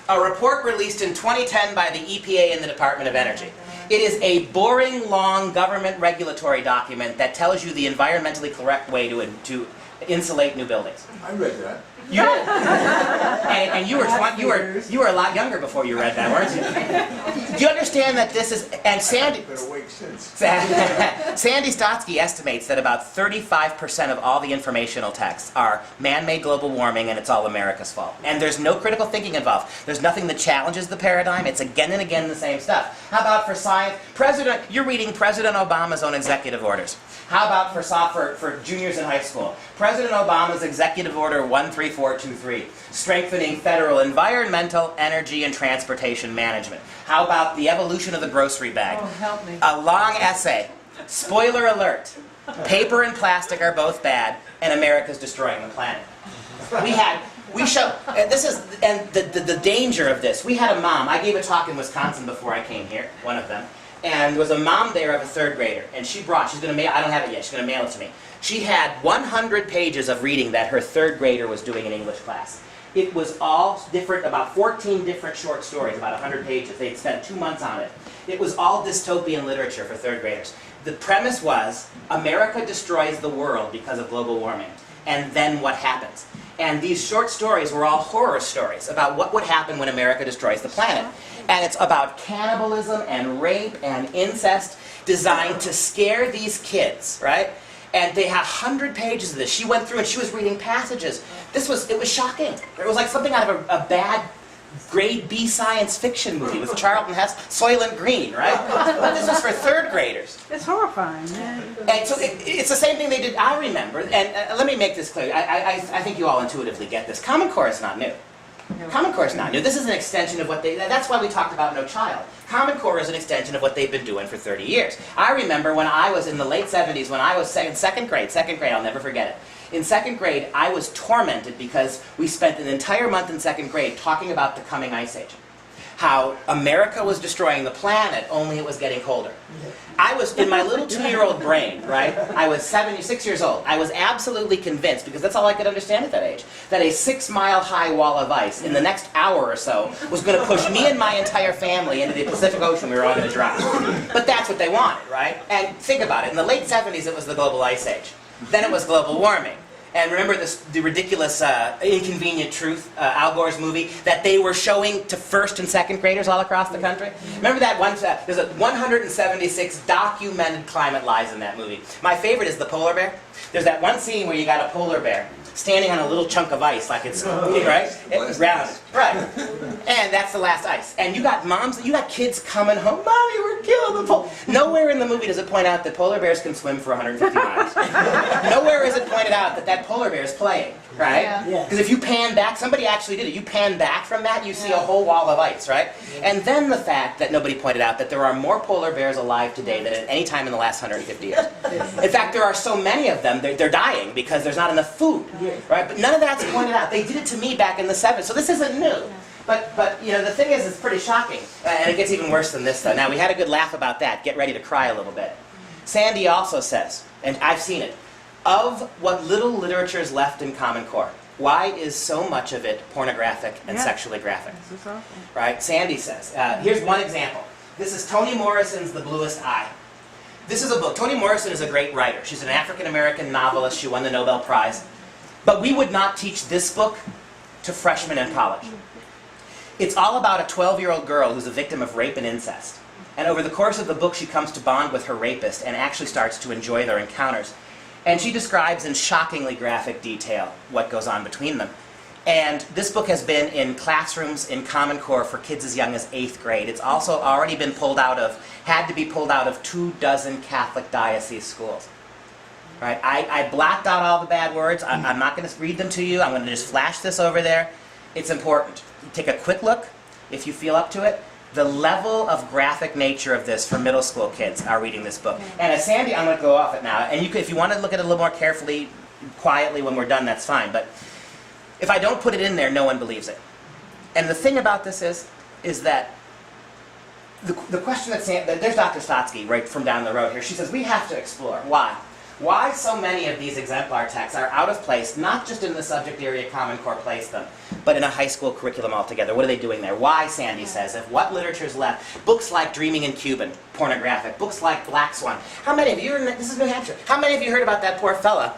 a report released in 2010 by the EPA and the Department of Energy. It is a boring, long government regulatory document that tells you the environmentally correct way to insulate new buildings. I read that. You did. And you were a lot younger before you read that, weren't you? Do you understand that this is, and Sandy, Been awake since. Sandy Stotsky estimates that about 35% of all the informational texts are man-made global warming and it's all America's fault. And there's no critical thinking involved. There's nothing that challenges the paradigm. It's again and again the same stuff. How about for science? You're reading President Obama's own executive orders. How about for juniors in high school? President Obama's Executive Order 13423, strengthening federal environmental, energy, and transportation management. How about the evolution of the grocery bag? Oh, help me. A long essay. Spoiler alert. Paper and plastic are both bad, and America's destroying the planet. The danger of this. We had a mom. I gave a talk in Wisconsin before I came here, one of them. And there was a mom there of a third grader, and she's going to mail, I don't have it yet, she's going to mail it to me. She had 100 pages of reading that her third grader was doing in English class. It was all different, about 14 different short stories, about 100 pages. They'd spent 2 months on it. It was all dystopian literature for third graders. The premise was, America destroys the world because of global warming. And then what happens? And these short stories were all horror stories about what would happen when America destroys the planet. And it's about cannibalism and rape and incest designed to scare these kids, right? And they had 100 pages of this. She went through and she was reading passages. It was shocking. It was like something out of a bad grade B science fiction movie with Charlton Heston, Soylent Green, right? But this was for third graders. It's horrifying, yeah. And so it's the same thing they did, I remember, and let me make this clear. I think you all intuitively get this. Common Core is not new. Common Core is not new. This is an extension of what that's why we talked about No Child. Common Core is an extension of what they've been doing for 30 years. I remember when I was in the late 70s, when I was in second grade, I'll never forget it. In second grade, I was tormented because we spent an entire month in second grade talking about the coming ice age. How America was destroying the planet, only it was getting colder. I was, in my little 2-year-old brain, right? I was 6 years old. I was absolutely convinced, because that's all I could understand at that age, that a 6-mile-high wall of ice in the next hour or so was going to push me and my entire family into the Pacific Ocean. We were all going to drown. But that's what they wanted, right? And think about it. In the late 70s, it was the global ice age. Then it was global warming. And remember the ridiculous Inconvenient Truth, Al Gore's movie, that they were showing to first and second graders all across the country? Remember that one? There's 176 documented climate lies in that movie. My favorite is the polar bear. There's that one scene where you got a polar bear standing on a little chunk of ice, like it's, right? It's round. Right. And that's the last ice. And you got moms, you got kids coming home, Mommy, we're killing the polar. Nowhere in the movie does it point out that polar bears can swim for 150 miles. Nowhere is it pointed out that that polar bear is playing, right? Yeah. Because if you pan back, somebody actually did it, you pan back from that, you see a whole wall of ice, right? And then the fact that nobody pointed out that there are more polar bears alive today than at any time in the last 150 years. In fact, there are so many of them, they're dying because there's not enough food, right? But none of that's pointed out. They did it to me back in the 70s, so this isn't new. But you know, the thing is, it's pretty shocking. And it gets even worse than this, though. Now, we had a good laugh about that. Get ready to cry a little bit. Sandy also says, and I've seen it, of what little literature is left in Common Core, why is so much of it pornographic and sexually graphic? This is awful. Right? Sandy says, here's one example. This is Toni Morrison's The Bluest Eye. This is a book. Toni Morrison is a great writer. She's an African-American novelist. She won the Nobel Prize. But we would not teach this book to freshmen in college. It's all about a 12-year-old girl who's a victim of rape and incest. And over the course of the book, she comes to bond with her rapist and actually starts to enjoy their encounters. And she describes in shockingly graphic detail what goes on between them. And this book has been in classrooms in Common Core for kids as young as 8th grade. It's also already been had to be pulled out of 24 Catholic diocese schools. Right? I blacked out all the bad words. I'm not going to read them to you. I'm going to just flash this over there. It's important. Take a quick look, if you feel up to it. The level of graphic nature of this for middle school kids are reading this book. And as Sandy, I'm going to go off it now. And if you want to look at it a little more carefully, quietly when we're done, that's fine. But if I don't put it in there, no one believes it. And the thing about this is that the question that there's Dr. Stotsky right from down the road here. She says, we have to explore. Why? why so many of these exemplar texts are out of place, not just in the subject area Common Core placed them, but in a high school curriculum altogether. What are they doing there? Why, Sandy says, if what literature's left? Books like Dreaming in Cuban, pornographic. Books like Black Swan. How many of you, this is New Hampshire, how many of you heard about that poor fella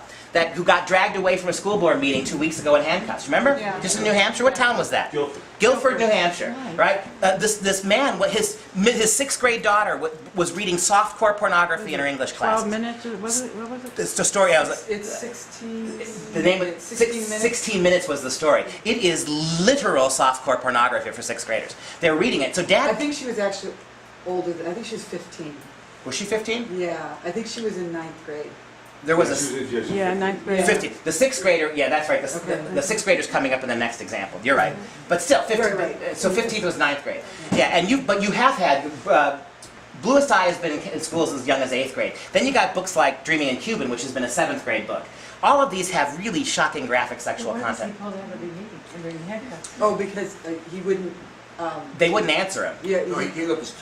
who got dragged away from a school board meeting 2 weeks ago in handcuffs? Remember? Yeah. Just in New Hampshire? What town was that? Guilford. Guilford, New Hampshire, right? This man, his 6th grade daughter was reading softcore pornography in her English 12 classes. minutes, what was it? It's the story. I was like, It's 16. the name of 16 minutes. 16 minutes was the story. It is literal softcore pornography for 6th graders. They're reading it. So I Dad, think she was actually older than, I think she was 15. was she 15? Yeah, I think she was in 9th grade. There was Yeah, 9th grade. 50. The 6th grader, yeah, that's right. The 6th grader's coming up in the next example. You're right. But still, 15. Right. So 15th was 9th grade. Yeah, but you have had. Bluest Eye has been in schools as young as 8th grade. Then you got books like Dreaming in Cuban, which has been a 7th grade book. All of these have really shocking graphic sexual content. Oh, because he wouldn't, They wouldn't answer him. yeah, No, he gave up his,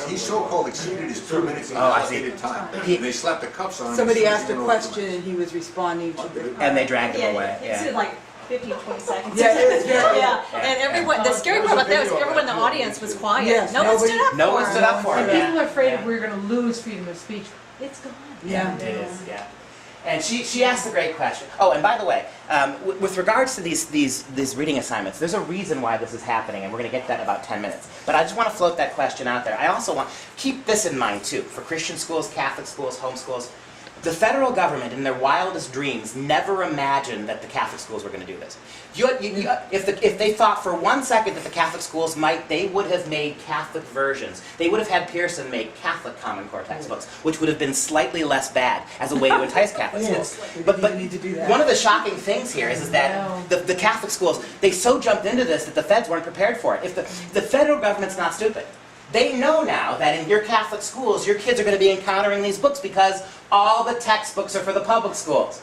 he so-called exceeded his 2 minutes of Oh, I see. allocated time. He- And they slapped the cuffs on him. somebody as asked soon a as he went over question and he was responding to the. And they dragged him away. It Yeah. said like 15, 20 seconds. Yeah, it was very- Yeah, and everyone, the scary part about that was everyone in the audience was quiet. Yes, No one nobody- stood up No for one him. stood up for him. People Yeah. are afraid Yeah. we're going to lose freedom of speech. It's gone. Yeah. It is, yeah. And she asked a great question. Oh, and by the way, with regards to these reading assignments, there's a reason why this is happening, and we're going to get to that in about 10 minutes. But I just want to float that question out there. I also want, keep this in mind too, for Christian schools, Catholic schools, homeschools. The federal government, in their wildest dreams, never imagined that the Catholic schools were going to do this. If they thought for 1 second that the Catholic schools might, they would have made Catholic versions. They would have had Pearson make Catholic Common Core textbooks, which would have been slightly less bad as a way to entice Catholic schools. But need to do that. one of the shocking things here is that the Catholic schools, they so jumped into this that the feds weren't prepared for it. If the federal government's not stupid. They know now that in your Catholic schools, your kids are going to be encountering these books because all the textbooks are for the public schools.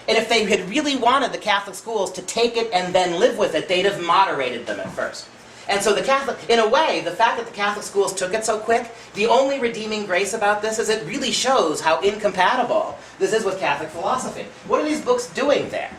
And if they had really wanted the Catholic schools to take it and then live with it, they'd have moderated them at first. And so in a way, the fact that the Catholic schools took it so quick, the only redeeming grace about this is it really shows how incompatible this is with Catholic philosophy. What are these books doing there?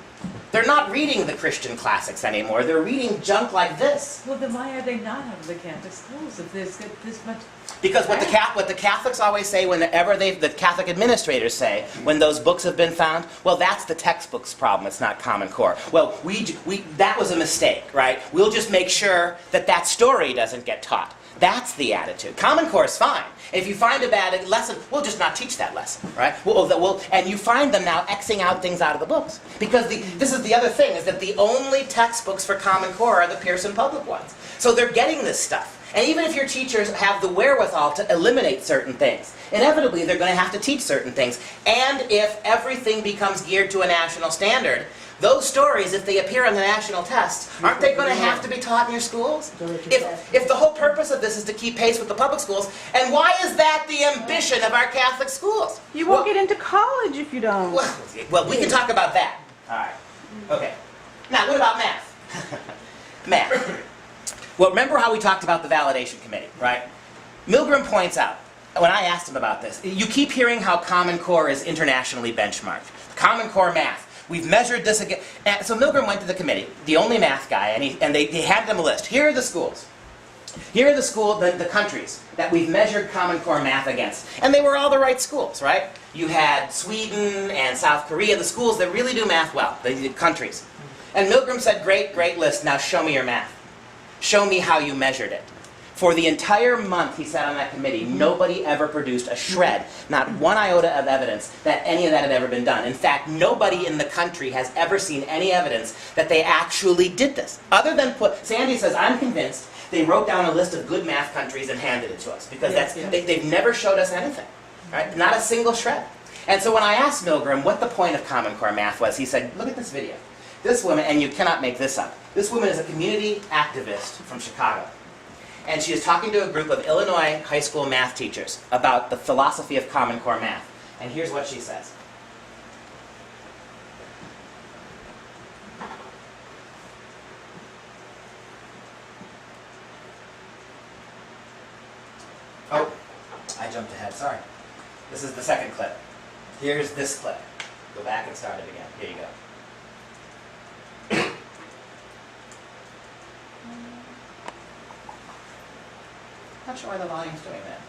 They're not reading the Christian classics anymore. They're reading junk like this. Well, then why are they not out of the Catholic schools if there's this much? Because what the Catholics always say, whenever the Catholic administrators say, when those books have been found, well, that's the textbook's problem. It's not Common Core. Well, that was a mistake, right? We'll just make sure that story doesn't get taught. That's the attitude. Common Core is fine. If you find a bad lesson, we'll just not teach that lesson, right? And you find them now Xing out things out of the books. Because this is the other thing, is that the only textbooks for Common Core are the Pearson public ones. So they're getting this stuff. And even if your teachers have the wherewithal to eliminate certain things, inevitably they're going to have to teach certain things. And if everything becomes geared to a national standard, those stories, if they appear on the national tests, aren't they going to have to be taught in your schools? If the whole purpose of this is to keep pace with the public schools, and why is that the ambition of our Catholic schools? You won't get into college if you don't. Well, we can talk about that. All right. Okay. Now, what about math? Math. Well, remember how we talked about the validation committee, right? Milgram points out, when I asked him about this, you keep hearing how Common Core is internationally benchmarked. Common Core math. We've measured this again. And so Milgram went to the committee, the only math guy, and they handed him a list. Here are the schools. Here are the countries that we've measured Common Core math against. And they were all the right schools, right? You had Sweden and South Korea, the schools that really do math well, the countries. And Milgram said, great list, now show me your math. Show me how you measured it. For the entire month he sat on that committee, nobody ever produced a shred, not one iota of evidence that any of that had ever been done. In fact, nobody in the country has ever seen any evidence that they actually did this. Other than Sandy says, I'm convinced they wrote down a list of good math countries and handed it to us. Because they've never showed us anything. Right? Not a single shred. And so when I asked Milgram what the point of Common Core math was, he said, look at this video. This woman, and you cannot make this up, this woman is a community activist from Chicago. And she is talking to a group of Illinois high school math teachers about the philosophy of Common Core math. And here's what she says. Oh, I jumped ahead, sorry. This is the second clip. Here's this clip. Go back and start it again. Here you go. Not sure why the volume's doing that.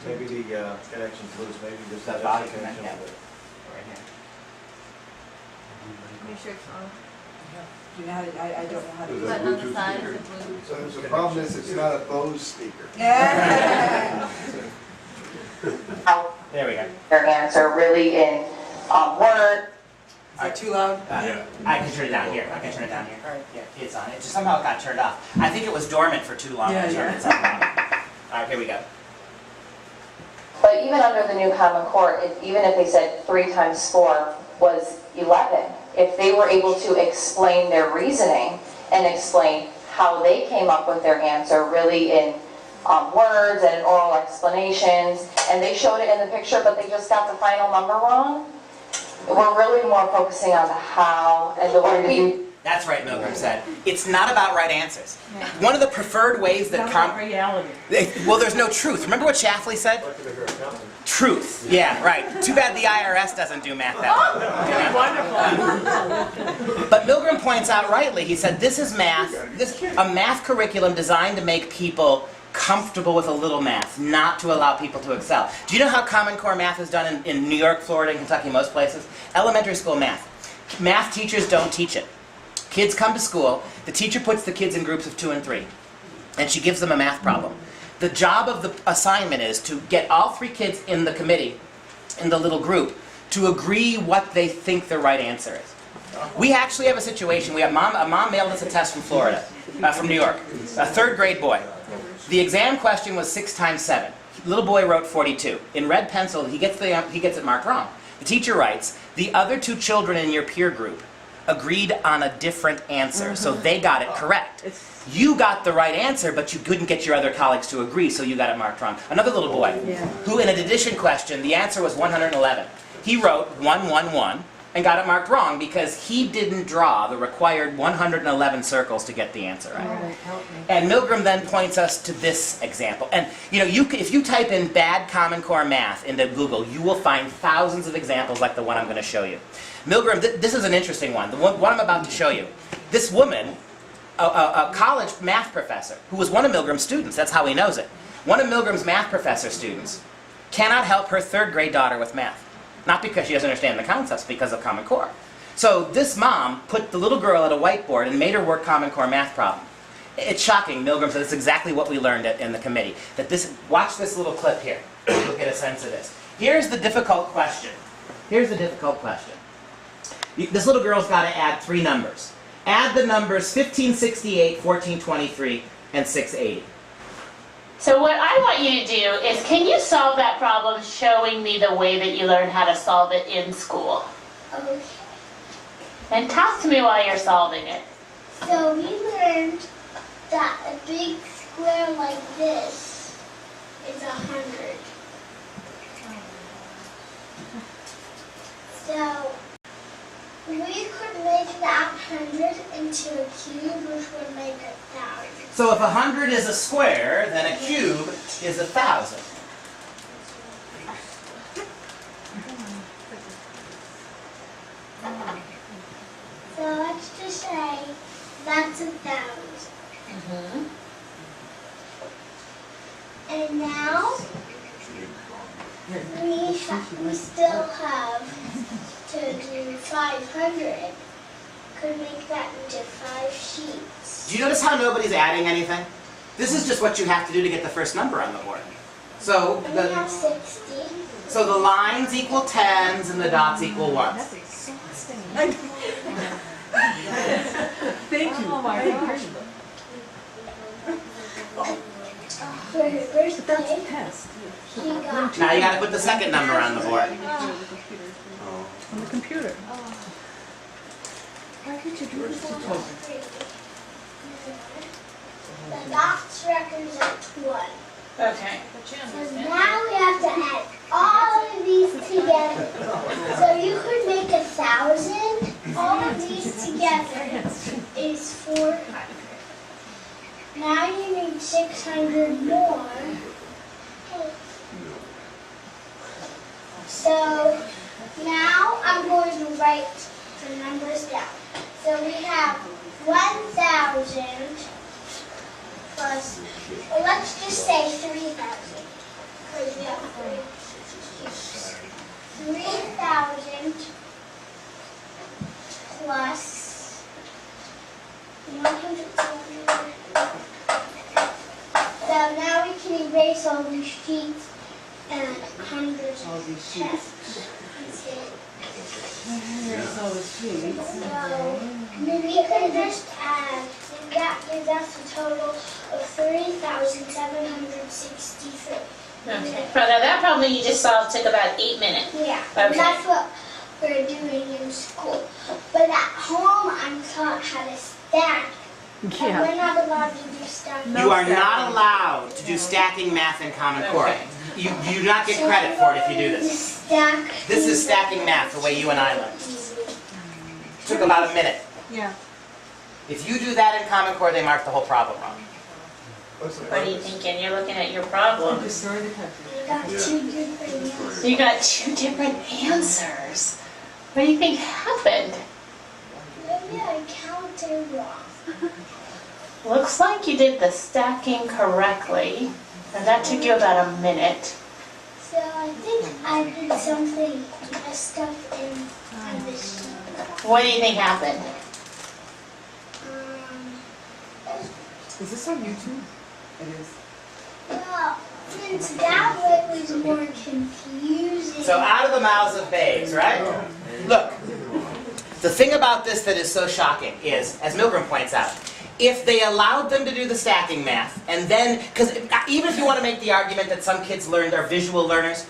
Maybe the connection's loose, maybe there's The a body connection connection. with it. Right here. Make sure it's on. Do you know how to, I don't know how to do Button that. on the side is a blue. So the problem is it's not a Bose speaker. Yeah. There we go. Their answer really in word. Is that too loud? I can turn it down here. I can turn it down here. All right. Yeah, it's on. It just somehow got turned off. I think it was dormant for too long. Yeah, I turned itself on. All right, here we go. But even under the new Common Core, even if they said 3 times 4 was 11, if they were able to explain their reasoning and explain how they came up with their answer really in words and in oral explanations, and they showed it in the picture, but they just got the final number wrong, we're really more focusing on the how and the way. That's right, Milgram said. It's not about right answers. One of the preferred ways that reality. well, there's no truth. Remember what Shafley said? Truth. Yeah, right. Too bad the IRS doesn't do math that way. Wonderful. But Milgram points out rightly, he said, this is math, a math curriculum designed to make people comfortable with a little math, not to allow people to excel. Do you know how Common Core math is done in New York, Florida, and Kentucky, most places? Elementary school math. Math teachers don't teach it. Kids come to school, the teacher puts the kids in groups of 2 and 3, and she gives them a math problem. The job of the assignment is to get all 3 kids in the committee, in the little group, to agree what they think the right answer is. We actually have a situation, a mom mailed us a test from Florida, from New York, a 3rd grade boy. The exam question was 6 times 7. Little boy wrote 42. In red pencil, he gets it marked wrong. The teacher writes, the other 2 children in your peer group agreed on a different answer, so they got it correct. You got the right answer, but you couldn't get your other colleagues to agree, so you got it marked wrong. Another little boy, who in an addition question, the answer was 111. He wrote 111 and got it marked wrong because he didn't draw the required 111 circles to get the answer right. And Milgram then points us to this example. And you know, if you type in bad Common Core math into Google, you will find thousands of examples like the one I'm going to show you. Milgram, this is an interesting one. The one I'm about to show you. This woman, a college math professor, who was one of Milgram's students, that's how he knows it. One of Milgram's math professor students cannot help her 3rd grade daughter with math. Not because she doesn't understand the concepts, because of Common Core. So this mom put the little girl at a whiteboard and made her work Common Core math problem. It's shocking, Milgram said it's exactly what we learned in the committee. Watch this little clip here. You'll get a sense of this. Here's the difficult question. Here's the difficult question. This little girl's got to add 3 numbers. Add the numbers 1568, 1423, and 680. So what I want you to do is, can you solve that problem showing me the way that you learned how to solve it in school? Okay. And talk to me while you're solving it. So we learned that a big square like this is 100. So we could make that 100 into a cube, which would make 1,000. So if 100 is a square, then a cube is 1,000. So let's just say that's 1,000. And now we still have to do 500. Could make that into 5 sheets. Do you notice how nobody's adding anything? This is just what you have to do to get the first number on the board. So We have 60. So the lines equal 10s and the dots equal 1s. That's exhausting. Thank you. Oh my gosh. For her birthday, That's a test. she got Now you got to put the second number on the board. On the computer. Why can't you do this to children? the dots represent 1. Okay. So now we have to add all of these together. So you could make 1,000. All of these together is 400. Now you need 600 more. So now I'm going to write the numbers down. So we have 1,000 plus, well, let's just say 3,000. Because we have 3,000 plus 100. So now we can erase all these sheets and hundreds of tests. So maybe you can just add, that gives us a total of 3,763. Okay. Now that problem you just solved took about 8 minutes. Yeah, Okay. that's what we're doing in school. But at home, I'm taught how to stack. And we're not allowed to do stacking. You are not allowed to do stacking math in Common Core. You do not get credit for it if you do this. This is stacking math the way you and I learned. Took about a minute. Yeah. If you do that in Common Core, they mark the whole problem wrong. What's What are you thinking? You're looking at your problem. Destroy the country. You got 2 different answers. You got 2 different answers. What do you think happened? Maybe I counted wrong. Looks like you did the stacking correctly, and that took you about a minute. So I think I did something messed up in this sheet. What do you think happened? Is this on YouTube? It is. Well, since that way was more confusing. So out of the mouths of babes, right? Look, the thing about this that is so shocking is, as Milgram points out, if they allowed them to do the stacking math, and then, because even if you want to make the argument that some kids are visual learners,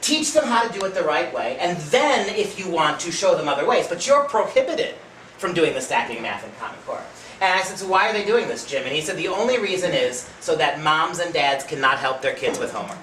teach them how to do it the right way, and then, if you want to, show them other ways. But you're prohibited from doing the stacking math in Common Core. And I said, so why are they doing this, Jim? And he said, the only reason is so that moms and dads cannot help their kids with homework.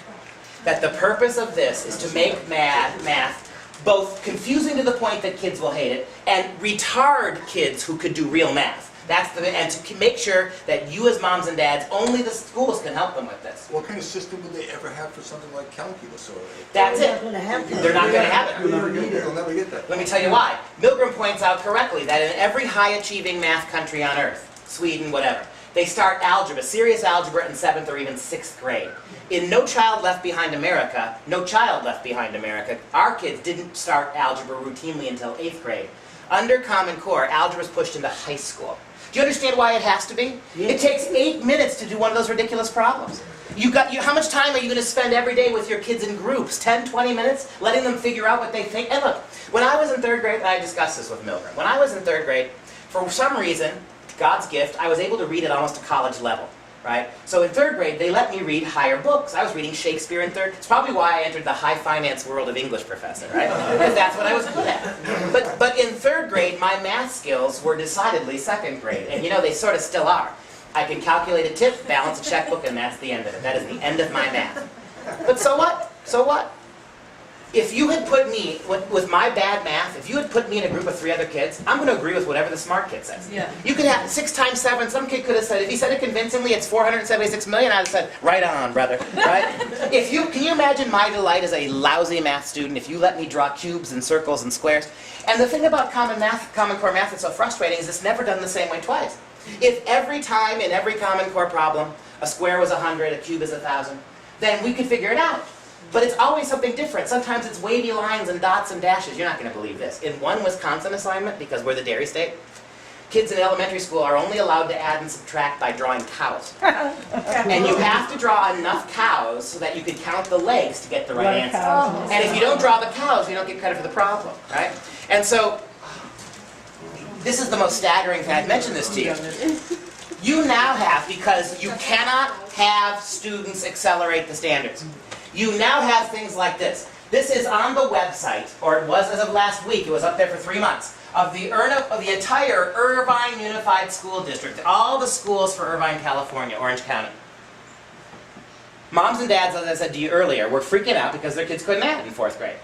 That the purpose of this is to make math both confusing to the point that kids will hate it, and retard kids who could do real math. And to make sure that you as moms and dads, only the schools can help them with this. What kind of system would they ever have for something like calculus or? That's They're it. not gonna have that. They're not going to have it. You'll never get that. You'll never get that. Let me tell you why. Milgram points out correctly that in every high-achieving math country on earth, Sweden, whatever, they start algebra, serious algebra in 7th or even 6th grade. In No Child Left Behind America, our kids didn't start algebra routinely until 8th grade. Under Common Core, algebra is pushed into high school. Do you understand why it has to be? It takes 8 minutes to do one of those ridiculous problems. How much time are you going to spend every day with your kids in groups? 10, 20 minutes? Letting them figure out what they think? And look, when I was in 3rd grade, and I discussed this with Milgram, when I was in 3rd grade, for some reason, God's gift, I was able to read at almost a college level. Right? So in 3rd grade, they let me read higher books. I was reading Shakespeare in 3rd. It's probably why I entered the high finance world of English professor, right? Because that's what I was good at. But in 3rd grade, my math skills were decidedly 2nd grade. And you know, they sort of still are. I can calculate a tip, balance a checkbook, and that's the end of it. That is the end of my math. But so what? So what? If you had put me, with my bad math, if you had put me in a group of 3 other kids, I'm going to agree with whatever the smart kid says. Yeah. You could have 6 times 7, some kid could have said, if he said it convincingly, it's 476 million, I'd have said, right on, brother, right? Can you imagine my delight as a lousy math student if you let me draw cubes and circles and squares? And the thing about Common Core math that's so frustrating is it's never done the same way twice. If every time in every Common Core problem, a square was 100, a cube is 1,000, then we could figure it out. But it's always something different. Sometimes it's wavy lines and dots and dashes. You're not going to believe this. In one Wisconsin assignment, because we're the dairy state, kids in elementary school are only allowed to add and subtract by drawing cows. And you have to draw enough cows so that you can count the legs to get the right answer. And if you don't draw the cows, you don't get credit for the problem, right? And so, this is the most staggering thing. I've mentioned this to you. You now have, because you cannot have students accelerate the standards, you now have things like this. This is on the website, or it was as of last week, it was up there for 3 months, of the entire Irvine Unified School District, all the schools for Irvine, California, Orange County. Moms and dads, as I said to you earlier, were freaking out because their kids couldn't add in 4th grade.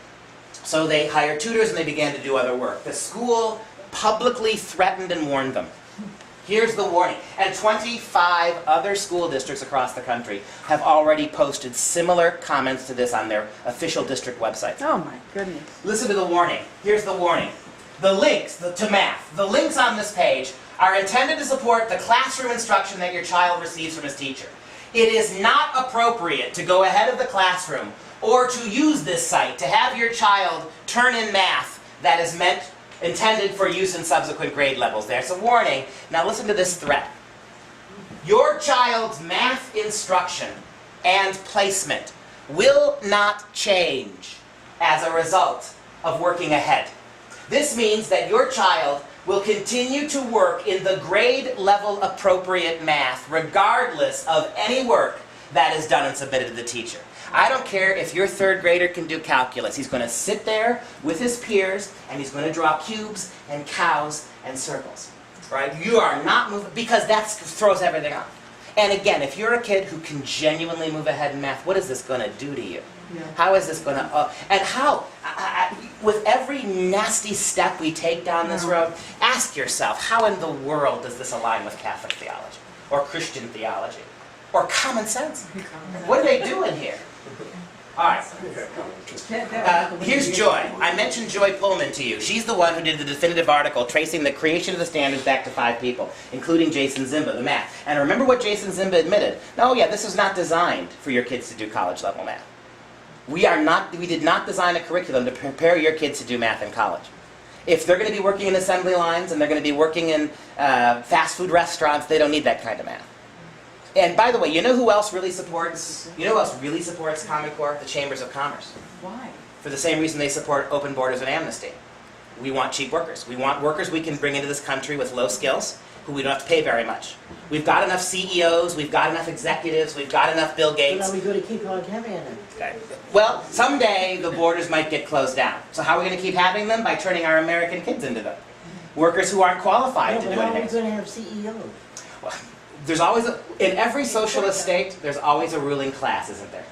So they hired tutors and they began to do other work. The school publicly threatened and warned them. Here's the warning. And 25 other school districts across the country have already posted similar comments to this on their official district websites. Oh my goodness. Listen to the warning. Here's the warning. The links to math, the links on this page are intended to support the classroom instruction that your child receives from his teacher. It is not appropriate to go ahead of the classroom or to use this site to have your child turn in math that is intended for use in subsequent grade levels. There's a warning. Now listen to this threat. Your child's math instruction and placement will not change as a result of working ahead. This means that your child will continue to work in the grade level appropriate math regardless of any work that is done and submitted to the teacher. I don't care if your third grader can do calculus. He's going to sit there with his peers and he's going to draw cubes and cows and circles. Right? You are not moving, because that throws everything off. And again, if you're a kid who can genuinely move ahead in math, what is this going to do to you? Yeah. How is this going to, and how, with every nasty step we take down this road, ask yourself, how in the world does this align with Catholic theology? Or Christian theology? Or common sense? What are they doing here? All right. Here's Joy. I mentioned Joy Pullman to you. She's the one who did the definitive article tracing the creation of the standards back to 5 people, including Jason Zimba, the math. And remember what Jason Zimba admitted? No, yeah, this is not designed for your kids to do college-level math. We did not design a curriculum to prepare your kids to do math in college. If they're going to be working in assembly lines and they're going to be working in fast food restaurants, they don't need that kind of math. And by the way, you know who else really supports Common Core? The Chambers of Commerce. Why? For the same reason they support open borders and amnesty. We want cheap workers. We want workers we can bring into this country with low skills, who we don't have to pay very much. We've got enough CEOs, we've got enough executives, we've got enough Bill Gates. So now we're going to keep on having them. Okay. Well, someday the borders might get closed down. So how are we going to keep having them? By turning our American kids into them. Workers who aren't qualified to do anything. How are we going to have CEOs? Well, there's always, in every socialist state, there's always a ruling class, isn't there?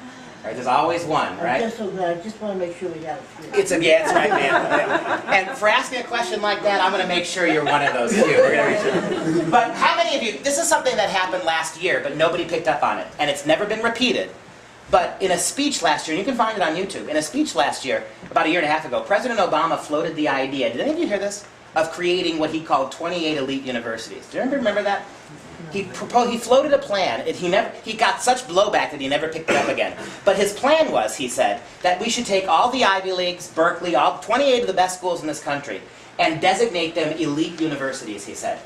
Right? There's always one, right? I'm just so glad. I just want to make sure we got it straight. Yeah, that's right, man. And for asking a question like that, I'm going to make sure you're one of those few. We're going to make sure. But how many of you, this is something that happened last year, but nobody picked up on it, and it's never been repeated. But in a speech last year, and you can find it on YouTube, in a speech last year, about a year and a half ago, President Obama floated the idea, did any of you hear this? Of creating what he called 28 elite universities. Do you remember that? He floated a plan, and he got such blowback that he never picked it up again. But his plan was, he said, that we should take all the Ivy Leagues, Berkeley, all 28 of the best schools in this country, and designate them elite universities, he said.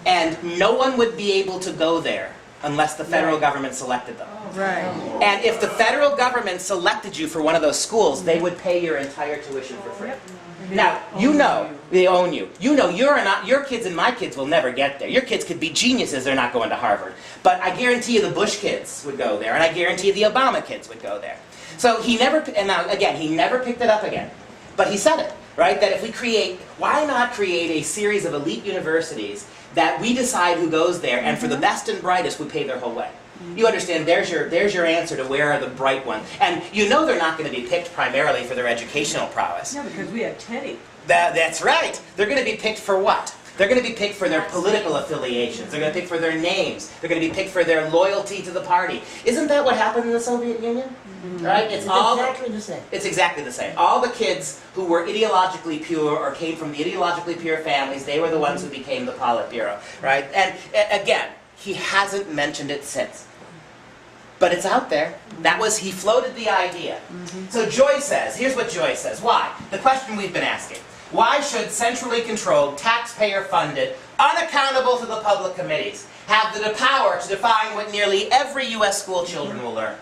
And no one would be able to go there unless the federal government selected them. Right. And if the federal government selected you for one of those schools, they would pay your entire tuition for free. Now, you know, they own you. You know, your kids and my kids will never get there. Your kids could be geniuses, they're not going to Harvard. But I guarantee you the Bush kids would go there, and I guarantee you the Obama kids would go there. So he never, and now again, he never picked it up again. But he said it, right? That if we create, why not create a series of elite universities that we decide who goes there, and for the best and brightest, we pay their whole way. You understand, there's your answer to where are the bright ones. And you know they're not going to be picked primarily for their educational prowess. Yeah, because we have Teddy. That's right. They're going to be picked for what? They're going to be picked for their political affiliations. They're going to be picked for their names. They're going to be picked for their loyalty to the party. Isn't that what happened in the Soviet Union? Mm-hmm. Right? It's exactly the same. It's exactly the same. All the kids who were ideologically pure or came from the ideologically pure families, they were the ones who became the Politburo. Right? And again, he hasn't mentioned it since. But it's out there. He floated the idea. So Joy says, here's what Joy says. Why? The question we've been asking. Why should centrally controlled, taxpayer-funded, unaccountable to the public committees have the power to define what nearly every U.S. school children will learn?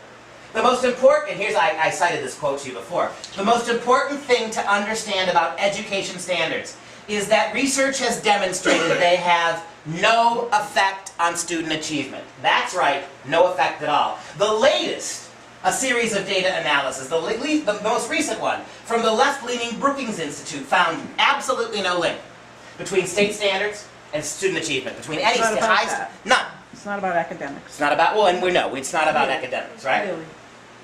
The most important, and here's, I cited this quote to you before, the most important thing to understand about education standards is that research has demonstrated they have no effect on student achievement. That's right, no effect at all. The latest, a series of data analysis, the most recent one, from the left-leaning Brookings Institute, found absolutely no link between state standards and student achievement. Between any state, none. It's not about academics. It's not about, well, and we know, it's not about academics, right? Really.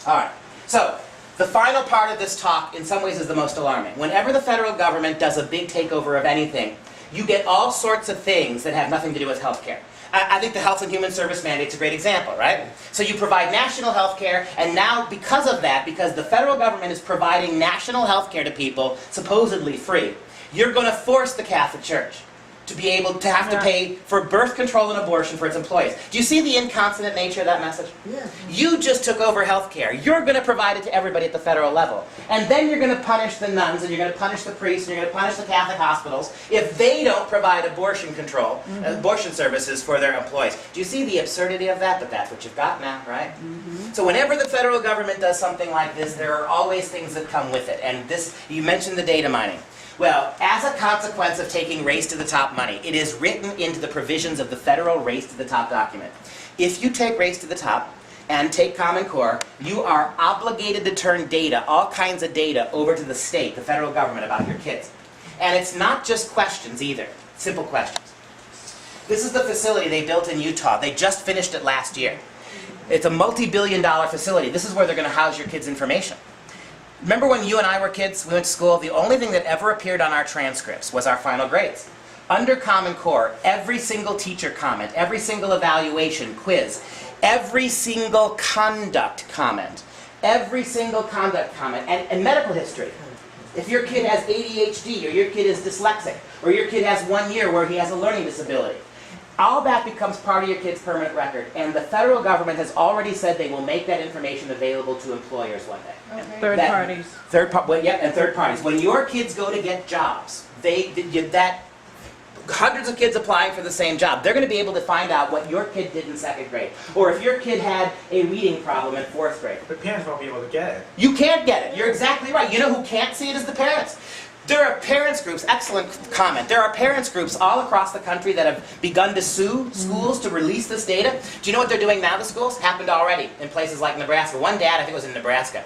All right, so the final part of this talk, in some ways, is the most alarming. Whenever the federal government does a big takeover of anything, you get all sorts of things that have nothing to do with health care. I think the Health and Human Service mandate's a great example, right? So you provide national health care, and now because of that, because the federal government is providing national health care to people, supposedly free, you're going to force the Catholic Church to be able to have to pay for birth control and abortion for its employees. Do you see the inconsonant nature of that message? Yeah. You just took over health care. You're going to provide it to everybody at the federal level. And then you're going to punish the nuns, and you're going to punish the priests, and you're going to punish the Catholic hospitals if they don't provide abortion control, abortion services for their employees. Do you see the absurdity of that? But that's what you've got now, right? So whenever the federal government does something like this, there are always things that come with it. And this, you mentioned the data mining. Well, as a consequence of taking Race to the Top money, it is written into the provisions of the federal Race to the Top document. If you take Race to the Top and take Common Core, you are obligated to turn data, all kinds of data, over to the state, the federal government, about your kids. And it's not just questions either, simple questions. This is the facility they built in Utah. They just finished it last year. It's a multi-billion-dollar facility. This is where they're going to house your kids' information. Remember when you and I were kids, we went to school, the only thing that ever appeared on our transcripts was our final grades. Under Common Core, every single teacher comment, every single evaluation, quiz, every single conduct comment, and medical history. If your kid has ADHD, or your kid is dyslexic, or your kid has 1 year where he has a learning disability, all that becomes part of your kid's permanent record, and the federal government has already said they will make that information available to employers one day. Okay. Third parties. And third parties. When your kids go to get jobs, hundreds of kids applying for the same job, they're going to be able to find out what your kid did in 2nd grade, or if your kid had a reading problem in 4th grade. But parents won't be able to get it. You can't get it. You're exactly right. You know who can't see it is the parents. There are parents groups, excellent comment, there are parents groups all across the country that have begun to sue schools to release this data. Do you know what they're doing now, the schools? Happened already in places like Nebraska. One dad, I think it was in Nebraska,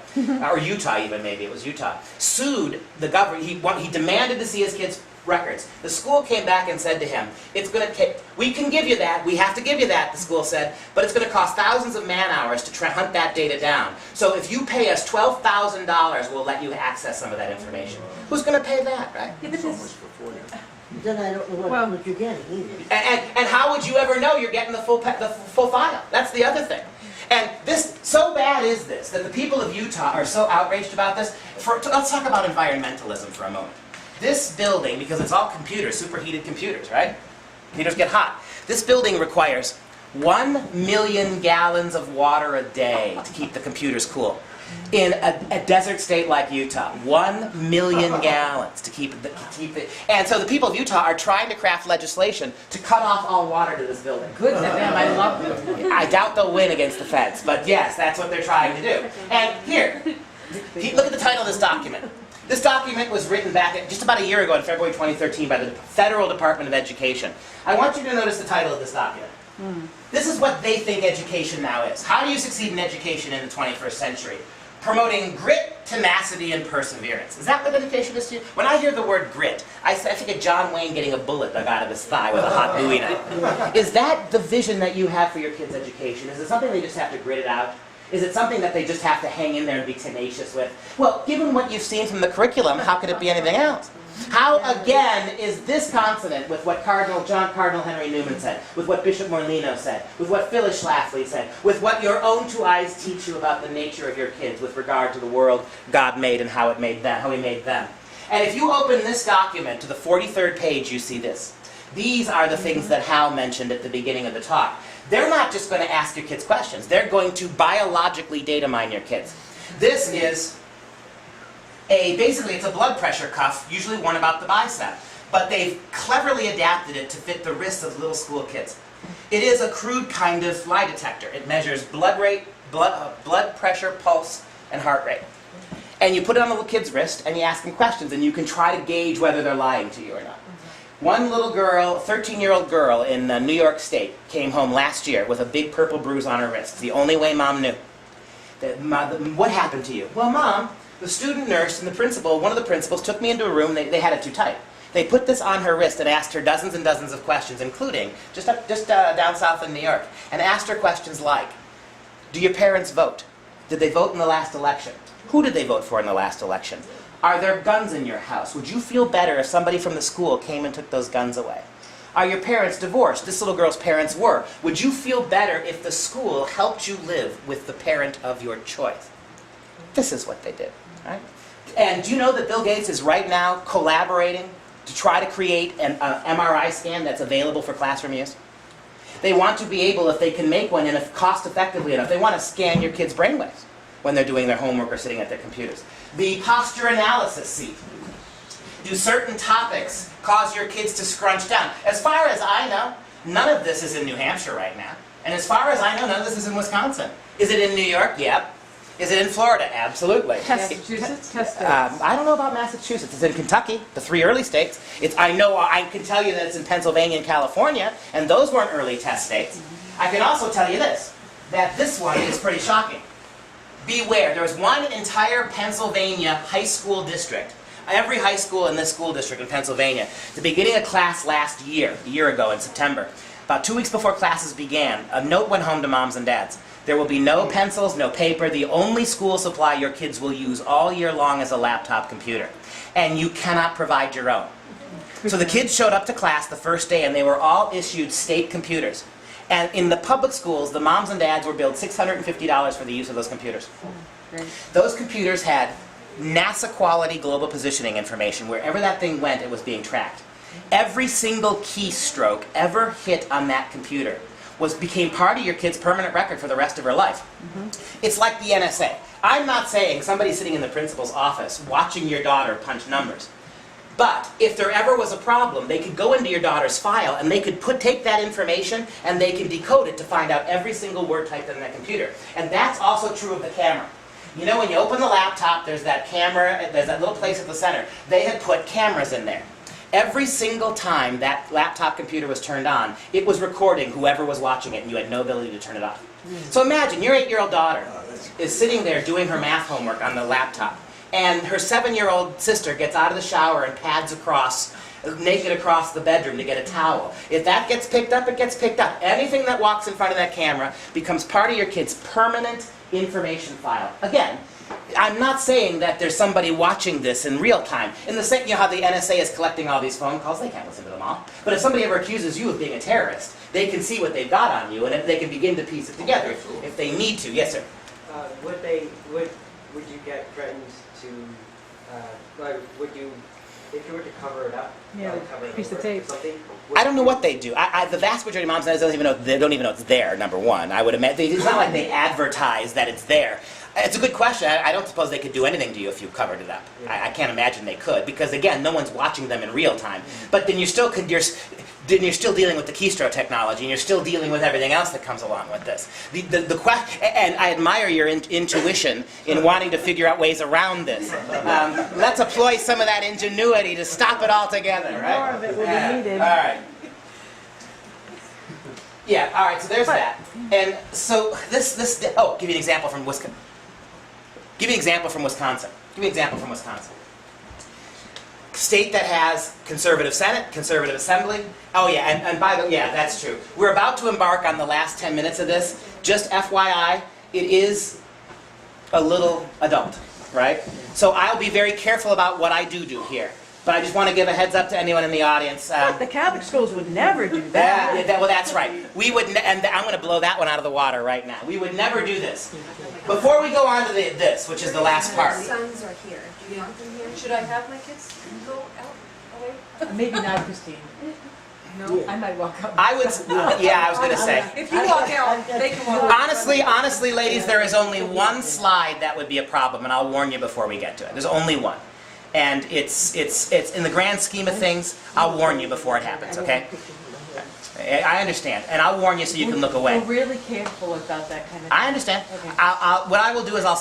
or Utah even, maybe it was Utah, sued the government. He demanded to see his kids' records. The school came back and said to him, "It's going to take, we can give you that, we have to give you that," the school said, "but it's going to cost thousands of man hours to hunt that data down. So if you pay us $12,000, we'll let you access some of that information." Who's going to pay that, right? Yeah, but then I don't know what you're getting either. And how would you ever know you're getting the full file? That's the other thing. And this, so bad is this, that the people of Utah are so outraged about this. Let's talk about environmentalism for a moment. This building, because it's all computers, superheated computers, right? Computers get hot. This building requires 1 million gallons of water a day to keep the computers cool. In a desert state like Utah, 1 million gallons to keep it. And so the people of Utah are trying to craft legislation to cut off all water to this building. Good for them, I love it. I doubt they'll win against the feds, but yes, that's what they're trying to do. And here, look at the title of this document. This document was written back just about a year ago in February 2013 by the Federal Department of Education. I want you to notice the title of this document. This is what they think education now is. How do you succeed in education in the 21st century? Promoting grit, tenacity, and perseverance. Is that what education is to you? When I hear the word grit, I think of John Wayne getting a bullet dug out of his thigh with a hot Bowie knife. Is that the vision that you have for your kids' education? Is it something they just have to grit it out? Is it something that they just have to hang in there and be tenacious with? Well, given what you've seen from the curriculum, how could it be anything else? How, again, is this consonant with what John Cardinal Henry Newman said, with what Bishop Morlino said, with what Phyllis Schlafly said, with what your own two eyes teach you about the nature of your kids with regard to the world God made and how He made them? And if you open this document to the 43rd page, you see this. These are the things that Hal mentioned at the beginning of the talk. They're not just going to ask your kids questions. They're going to biologically data mine your kids. This is basically it's a blood pressure cuff, usually worn about the bicep. But they've cleverly adapted it to fit the wrists of little school kids. It is a crude kind of lie detector. It measures blood rate, blood pressure, pulse, and heart rate. And you put it on the little kid's wrist and you ask them questions and you can try to gauge whether they're lying to you or not. One little girl, 13-year-old girl in New York State, came home last year with a big purple bruise on her wrist. It's the only way Mom knew. What happened to you? Well, Mom, the student nurse and the principal, one of the principals, took me into a room. They had it too tight. They put this on her wrist and asked her dozens and dozens of questions, including, just down south in New York, and asked her questions like, do your parents vote? Did they vote in the last election? Who did they vote for in the last election? Are there guns in your house? Would you feel better if somebody from the school came and took those guns away? Are your parents divorced? This little girl's parents were. Would you feel better if the school helped you live with the parent of your choice? This is what they did, right? And do you know that Bill Gates is right now collaborating to try to create an MRI scan that's available for classroom use? They want to be able, if they can make one and if cost effectively enough, they want to scan your kids' brainwaves when they're doing their homework or sitting at their computers. The posture analysis seat. Do certain topics cause your kids to scrunch down? As far as I know, none of this is in New Hampshire right now. And as far as I know, none of this is in Wisconsin. Is it in New York? Yep. Is it in Florida? Absolutely. Massachusetts? I don't know about Massachusetts. It's in Kentucky, the 3 early states. I can tell you that it's in Pennsylvania and California, and those weren't early test states. I can also tell you this, that this one is pretty shocking. Beware, there was one entire Pennsylvania high school district. Every high school in this school district in Pennsylvania, the beginning of class last year, a year ago in September, about 2 weeks before classes began, a note went home to moms and dads. There will be no pencils, no paper. The only school supply your kids will use all year long is a laptop computer. And you cannot provide your own. So the kids showed up to class the first day and they were all issued state computers. And in the public schools, the moms and dads were billed $650 for the use of those computers. Those computers had NASA quality global positioning information. Wherever that thing went, it was being tracked. Every single keystroke ever hit on that computer became part of your kid's permanent record for the rest of her life. It's like the NSA. I'm not saying somebody's sitting in the principal's office watching your daughter punch numbers. But if there ever was a problem, they could go into your daughter's file and they could take that information and they can decode it to find out every single word typed in that computer. And that's also true of the camera. You know, when you open the laptop, there's that camera, there's that little place at the center. They had put cameras in there. Every single time that laptop computer was turned on, it was recording whoever was watching it, and you had no ability to turn it off. So imagine your 8-year-old daughter is sitting there doing her math homework on the laptop, and her 7-year-old sister gets out of the shower and pads across, naked across the bedroom to get a towel. If that gets picked up, it gets picked up. Anything that walks in front of that camera becomes part of your kid's permanent information file. Again, I'm not saying that there's somebody watching this in real time. In the same, you know how the NSA is collecting all these phone calls? They can't listen to them all. But if somebody ever accuses you of being a terrorist, they can see what they've got on you, and they can begin to piece it together if they need to. Yes, sir? Would you get threatened to, would you, if you were to cover it up, cover it piece of over tape. or something? I don't know what they do. The vast majority of moms and dads don't even know it's there, number one. I would imagine. It's not like they advertise that it's there. It's a good question. I don't suppose they could do anything to you if you covered it up. I can't imagine they could, because again, no one's watching them in real time. But then you're still dealing with the keystroke technology, and you're still dealing with everything else that comes along with this. The question, and I admire your intuition in wanting to figure out ways around this. Let's employ some of that ingenuity to stop it altogether, right? More of it will be needed. All right. Yeah. All right. So there's that. And so this. Oh, give you an example from Wisconsin. Give you an example from Wisconsin. State that has conservative Senate, conservative Assembly. Oh yeah, and by the way, yeah, that's true. We're about to embark on the last 10 minutes of this. Just FYI, it is a little adult, right? So I'll be very careful about what I do here. But I just want to give a heads up to anyone in the audience. The Catholic schools would never do that. Well, that's right. We would, and I'm going to blow that one out of the water right now. We would never do this. Before we go on to this, which is the last part. My sons are here. Do you want them here? Should I have my kids go out away? Maybe not, Christine. No, I might walk out. I was going to say. If you walk out, they can walk out. Honestly, ladies, there is only one slide that would be a problem, and I'll warn you before we get to it. There's only one. And it's in the grand scheme of things, I'll warn you before it happens, okay? I understand, and I'll warn you so you can look away. We're really careful about that kind of thing. I understand. Okay. What I will do is, I'll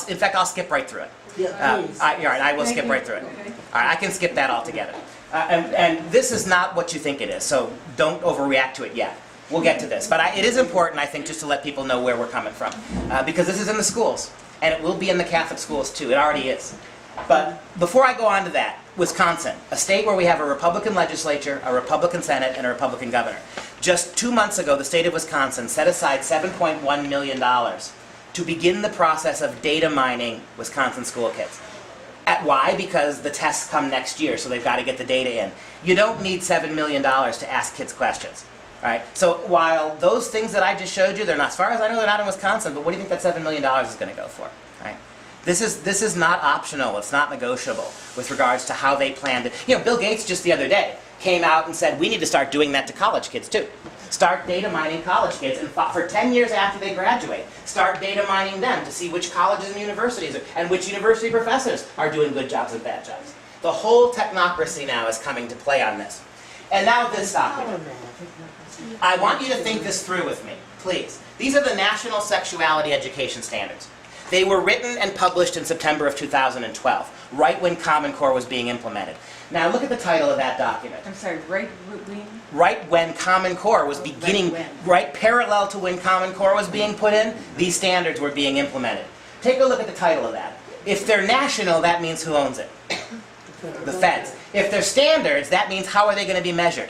skip right through it. Yeah, please. All right, I will skip right through it. Okay. All right, I can skip that altogether. And this is not what you think it is, so don't overreact to it yet. We'll get to this. But it is important, I think, just to let people know where we're coming from. Because this is in the schools, and it will be in the Catholic schools too. It already is. But before I go on to that, Wisconsin, a state where we have a Republican legislature, a Republican Senate, and a Republican governor. Just 2 months ago, the state of Wisconsin set aside $7.1 million to begin the process of data mining Wisconsin school kids. Why? Because the tests come next year, so they've got to get the data in. You don't need $7 million to ask kids questions. Right? So while those things that I just showed you, they're not, as far as I know, they're not in Wisconsin, but what do you think that $7 million is going to go for? Right? This is not optional, it's not negotiable with regards to how they plan to, Bill Gates just the other day came out and said we need to start doing that to college kids too. Start data mining college kids, and for 10 years after they graduate, start data mining them to see which colleges and universities and which university professors are doing good jobs and bad jobs. The whole technocracy now is coming to play on this. And now this document. I want you to think this through with me, please. These are the National Sexuality Education Standards. They were written and published in September of 2012, right when Common Core was being implemented. Now look at the title of that document. I'm sorry, right when? Right when Common Core was beginning, right parallel to when Common Core was being put in, these standards were being implemented. Take a look at the title of that. If they're national, that means who owns it? The feds. If they're standards, that means how are they going to be measured?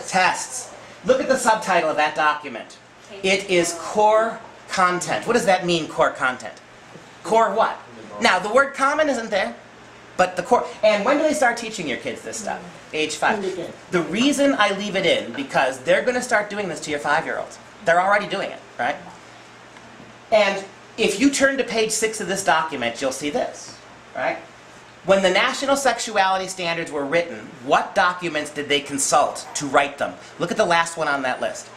Tests. Look at the subtitle of that document. It is core content. What does that mean, core content? Core what? Now, the word common isn't there, but the core. And when do they start teaching your kids this stuff? Age 5. The reason I leave it in, because they're going to start doing this to your 5-year-olds. They're already doing it, right? And if you turn to page 6 of this document, you'll see this, right? When the National Sexuality Standards were written, what documents did they consult to write them? Look at the last one on that list.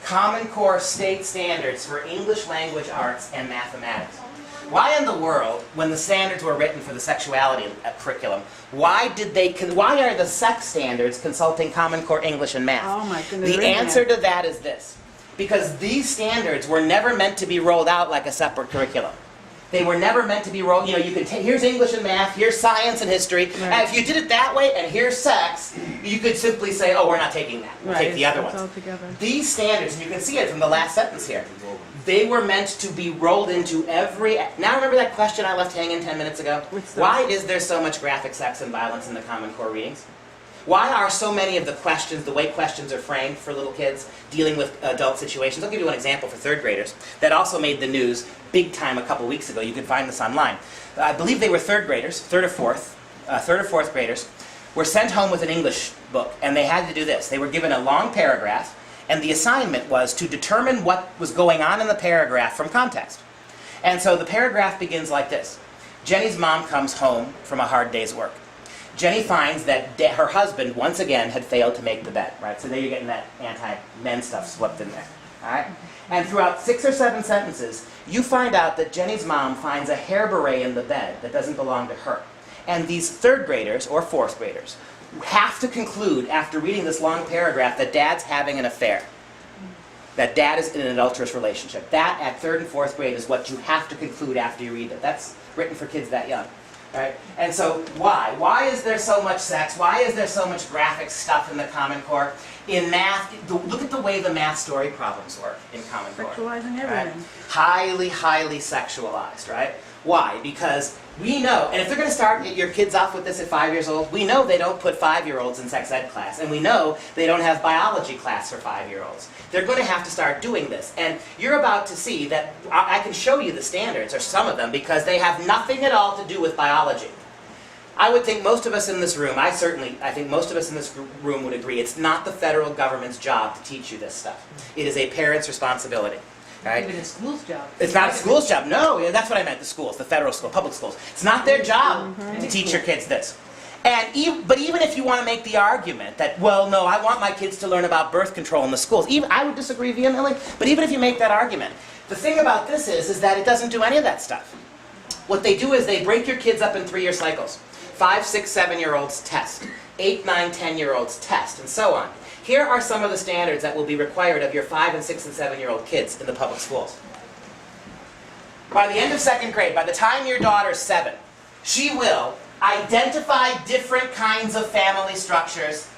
Common Core State Standards for English Language Arts and Mathematics. Why in the world, when the standards were written for the sexuality curriculum, why are the sex standards consulting Common Core English and Math? Oh my goodness. The answer to that is this. Because these standards were never meant to be rolled out like a separate curriculum. They were never meant to be rolled, you could take, here's English and Math, here's science and history, and if you did it that way, and here's sex, you could simply say, oh, we're not taking that, we'll take the other ones. These standards, and you can see it from the last sentence here, they were meant to be rolled into every, now remember that question I left hanging 10 minutes ago? Why is there so much graphic sex and violence in the Common Core readings? Why are so many of the questions, the way questions are framed for little kids, dealing with adult situations? I'll give you one example for 3rd graders that also made the news big time a couple weeks ago. You can find this online. I believe they were 3rd graders, 3rd or 4th graders, were sent home with an English book, and they had to do this. They were given a long paragraph, and the assignment was to determine what was going on in the paragraph from context. And so the paragraph begins like this. Jenny's mom comes home from a hard day's work. Jenny finds that her husband, once again, had failed to make the bed, right? So there you're getting that anti-men stuff swept in there, all right? And throughout 6 or 7 sentences, you find out that Jenny's mom finds a hair beret in the bed that doesn't belong to her. And these 3rd graders, or 4th graders, have to conclude, after reading this long paragraph, that dad's having an affair. That dad is in an adulterous relationship. That, at 3rd and 4th grade, is what you have to conclude after you read it. That's written for kids that young. Right? And so why? Why is there so much sex? Why is there so much graphic stuff in the Common Core? In math, look at the way the math story problems work in Common Core. Sexualizing everything. Right? Highly, highly sexualized, right? Why? Because we know, and if they're going to start your kids off with this at 5 years old, we know they don't put 5-year-olds in sex ed class, and we know they don't have biology class for 5-year-olds. They're going to have to start doing this, and you're about to see that I can show you the standards, or some of them, because they have nothing at all to do with biology. I would think most of us in this room, I think most of us in this room would agree, it's not the federal government's job to teach you this stuff. It is a parent's responsibility. Right? Even a school's job. It's not a school's job. No, that's what I meant, the schools, the federal school, public schools. It's not their job to teach your kids this. But even if you want to make the argument that, well, no, I want my kids to learn about birth control in the schools, I would disagree vehemently, but even if you make that argument, the thing about this is that it doesn't do any of that stuff. What they do is they break your kids up in 3-year cycles. 5, 6, 7-year-olds test. 8, 9, 10-year-olds test, and so on. Here are some of the standards that will be required of your 5, and 6, and 7-year-old kids in the public schools. By the end of 2nd grade, by the time your daughter's 7, she will identify different kinds of family structures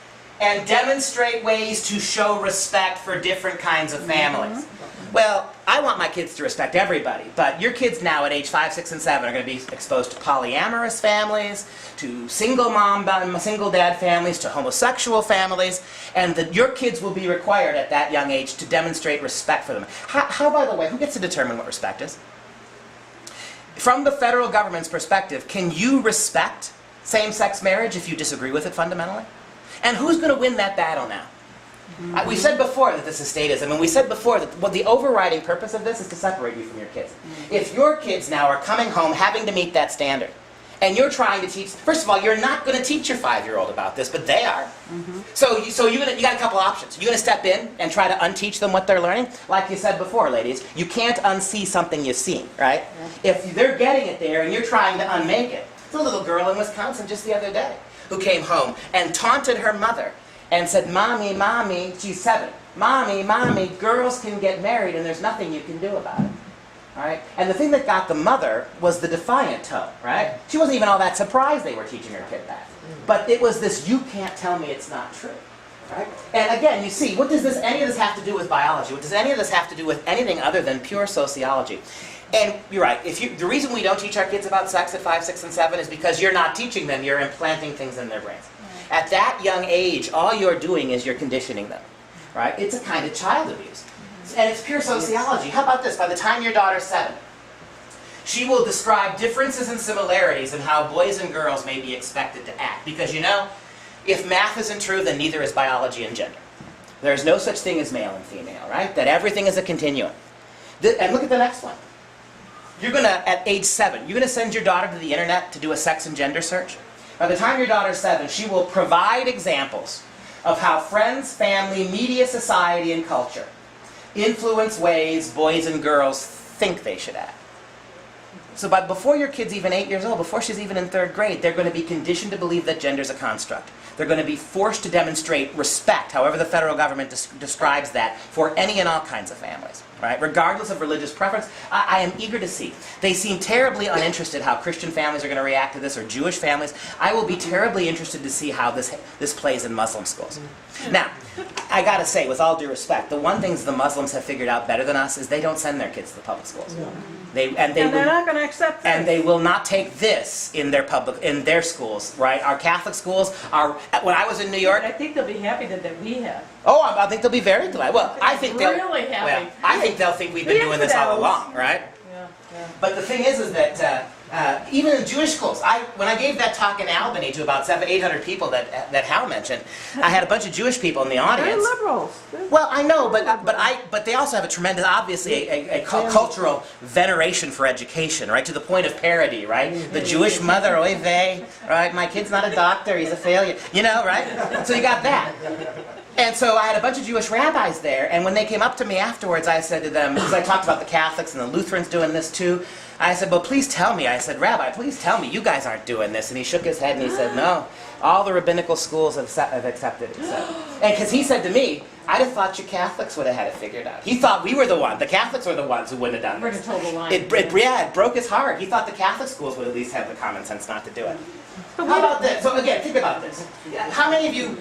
and demonstrate ways to show respect for different kinds of families. Well, I want my kids to respect everybody, but your kids now at age 5, 6, and 7 are going to be exposed to polyamorous families, to single mom, single dad families, to homosexual families, and your kids will be required at that young age to demonstrate respect for them. How, by the way, who gets to determine what respect is? from the federal government's perspective, can you respect same-sex marriage if you disagree with it fundamentally? And who's going to win that battle now? We said before that this is statism, and we said before that what the overriding purpose of this is to separate you from your kids. If your kids now are coming home having to meet that standard, and you're trying to teach, first of all, you're not going to teach your 5-year-old about this, but they are. So you got a couple options. You're going to step in and try to unteach them what they're learning. Like you said before, ladies, you can't unsee something you've seen, right? If they're getting it there and you're trying to unmake it. There's a little girl in Wisconsin just the other day who came home and taunted her mother and said, "Mommy, Mommy," she's 7, "Mommy, Mommy, girls can get married and there's nothing you can do about it." All right? And the thing that got the mother was the defiant tone, right? She wasn't even all that surprised they were teaching her kid that. But it was this, "You can't tell me it's not true." Right? And again, you see, what does any of this have to do with biology? What does any of this have to do with anything other than pure sociology? And you're right, the reason we don't teach our kids about sex at 5, 6, and 7 is because you're not teaching them, you're implanting things in their brains. At that young age, all you're doing is you're conditioning them. Right? It's a kind of child abuse. And it's pure sociology. How about this? By the time your daughter's 7, she will describe differences and similarities in how boys and girls may be expected to act. Because you know, if math isn't true, then neither is biology and gender. There's no such thing as male and female, right? That everything is a continuum. And look at the next one. You're going to, at age 7, you're going to send your daughter to the internet to do a sex and gender search. By the time your daughter's 7, she will provide examples of how friends, family, media, society, and culture influence ways boys and girls think they should act. So before your kid's even 8 years old, before she's even in 3rd grade, they're going to be conditioned to believe that gender's a construct. They're going to be forced to demonstrate respect, however the federal government describes that, for any and all kinds of families. Right? Regardless of religious preference, I am eager to see. They seem terribly uninterested how Christian families are going to react to this, or Jewish families. I will be terribly interested to see how this plays in Muslim schools. Now, I got to say, with all due respect, the one thing the Muslims have figured out better than us is they don't send their kids to the public schools. They're not going to accept this. And they will not take this in their schools, right? Our Catholic schools are. When I was in New York, I think they'll be happy that we have. Oh, I think they'll be very delighted. Well, I think they'll really happy. Well, I think they'll think we've been doing this all along, right? Yeah. But the thing is that even in Jewish schools, when I gave that talk in Albany to about 800 people that Hal mentioned, I had a bunch of Jewish people in the audience. They're liberals. Well, I know, but they also have a tremendous, obviously, a cultural veneration for education, right? To the point of parody, right? The Jewish mother, oy vey, right? My kid's not a doctor, he's a failure. You know, right? So you got that. And so I had a bunch of Jewish rabbis there, and when they came up to me afterwards, I said to them, because I talked about the Catholics and the Lutherans doing this too, I said, "Well, please tell me." I said, "Rabbi, please tell me, you guys aren't doing this." And he shook his head and he said, "No, all the rabbinical schools have accepted it." And because he said to me, "I'd have thought you Catholics would have had it figured out." He thought we were the Catholics were the ones who wouldn't have done this. We're total line. It broke his heart. He thought the Catholic schools would at least have the common sense not to do it. How about this? So again, think about this. How many of you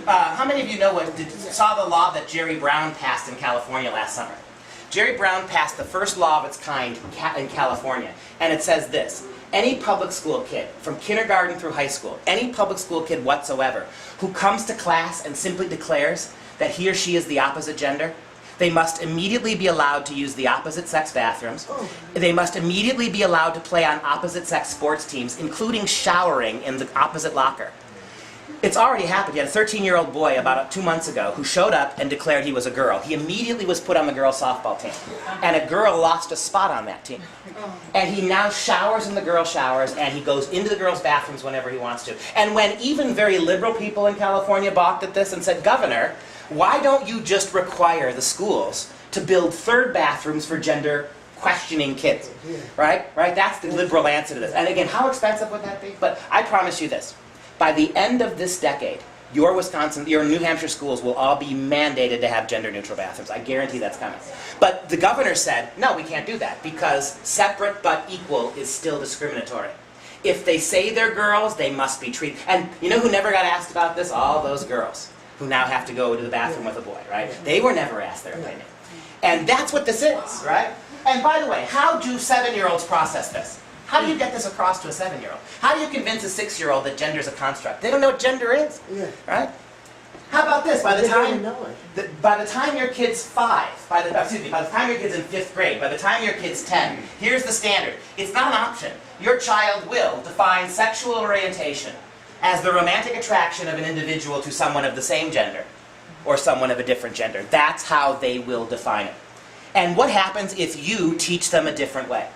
saw the law that Jerry Brown passed in California last summer? Jerry Brown passed the first law of its kind in California, and it says this: any public school kid, from kindergarten through high school, any public school kid whatsoever, who comes to class and simply declares that he or she is the opposite gender, they must immediately be allowed to use the opposite sex bathrooms. They must immediately be allowed to play on opposite sex sports teams, including showering in the opposite locker. It's already happened. You had a 13-year-old boy about 2 months ago who showed up and declared he was a girl. He immediately was put on the girls' softball team. And a girl lost a spot on that team. And he now showers in the girls' showers, and he goes into the girls' bathrooms whenever he wants to. And when even very liberal people in California balked at this and said, "Governor, why don't you just require the schools to build 3rd bathrooms for gender questioning kids?" Right? That's the liberal answer to this. And again, how expensive would that be? But I promise you this. By the end of this decade, your New Hampshire schools will all be mandated to have gender-neutral bathrooms. I guarantee that's coming. But the governor said, no, we can't do that, because separate but equal is still discriminatory. If they say they're girls, they must be treated. And you know who never got asked about this? All those girls who now have to go to the bathroom with a boy, right? They were never asked their opinion. And that's what this is, right? And by the way, how do 7-year-olds process this? How do you get this across to a 7-year-old? How do you convince a 6-year-old that gender is a construct? They don't know what gender is, right? How about this? By the They don't time know it. by the time your kid's 5, by the time your kid's in 5th grade, by the time your kid's 10, here's the standard. It's not an option. Your child will define sexual orientation as the romantic attraction of an individual to someone of the same gender or someone of a different gender. That's how they will define it. And what happens if you teach them a different way?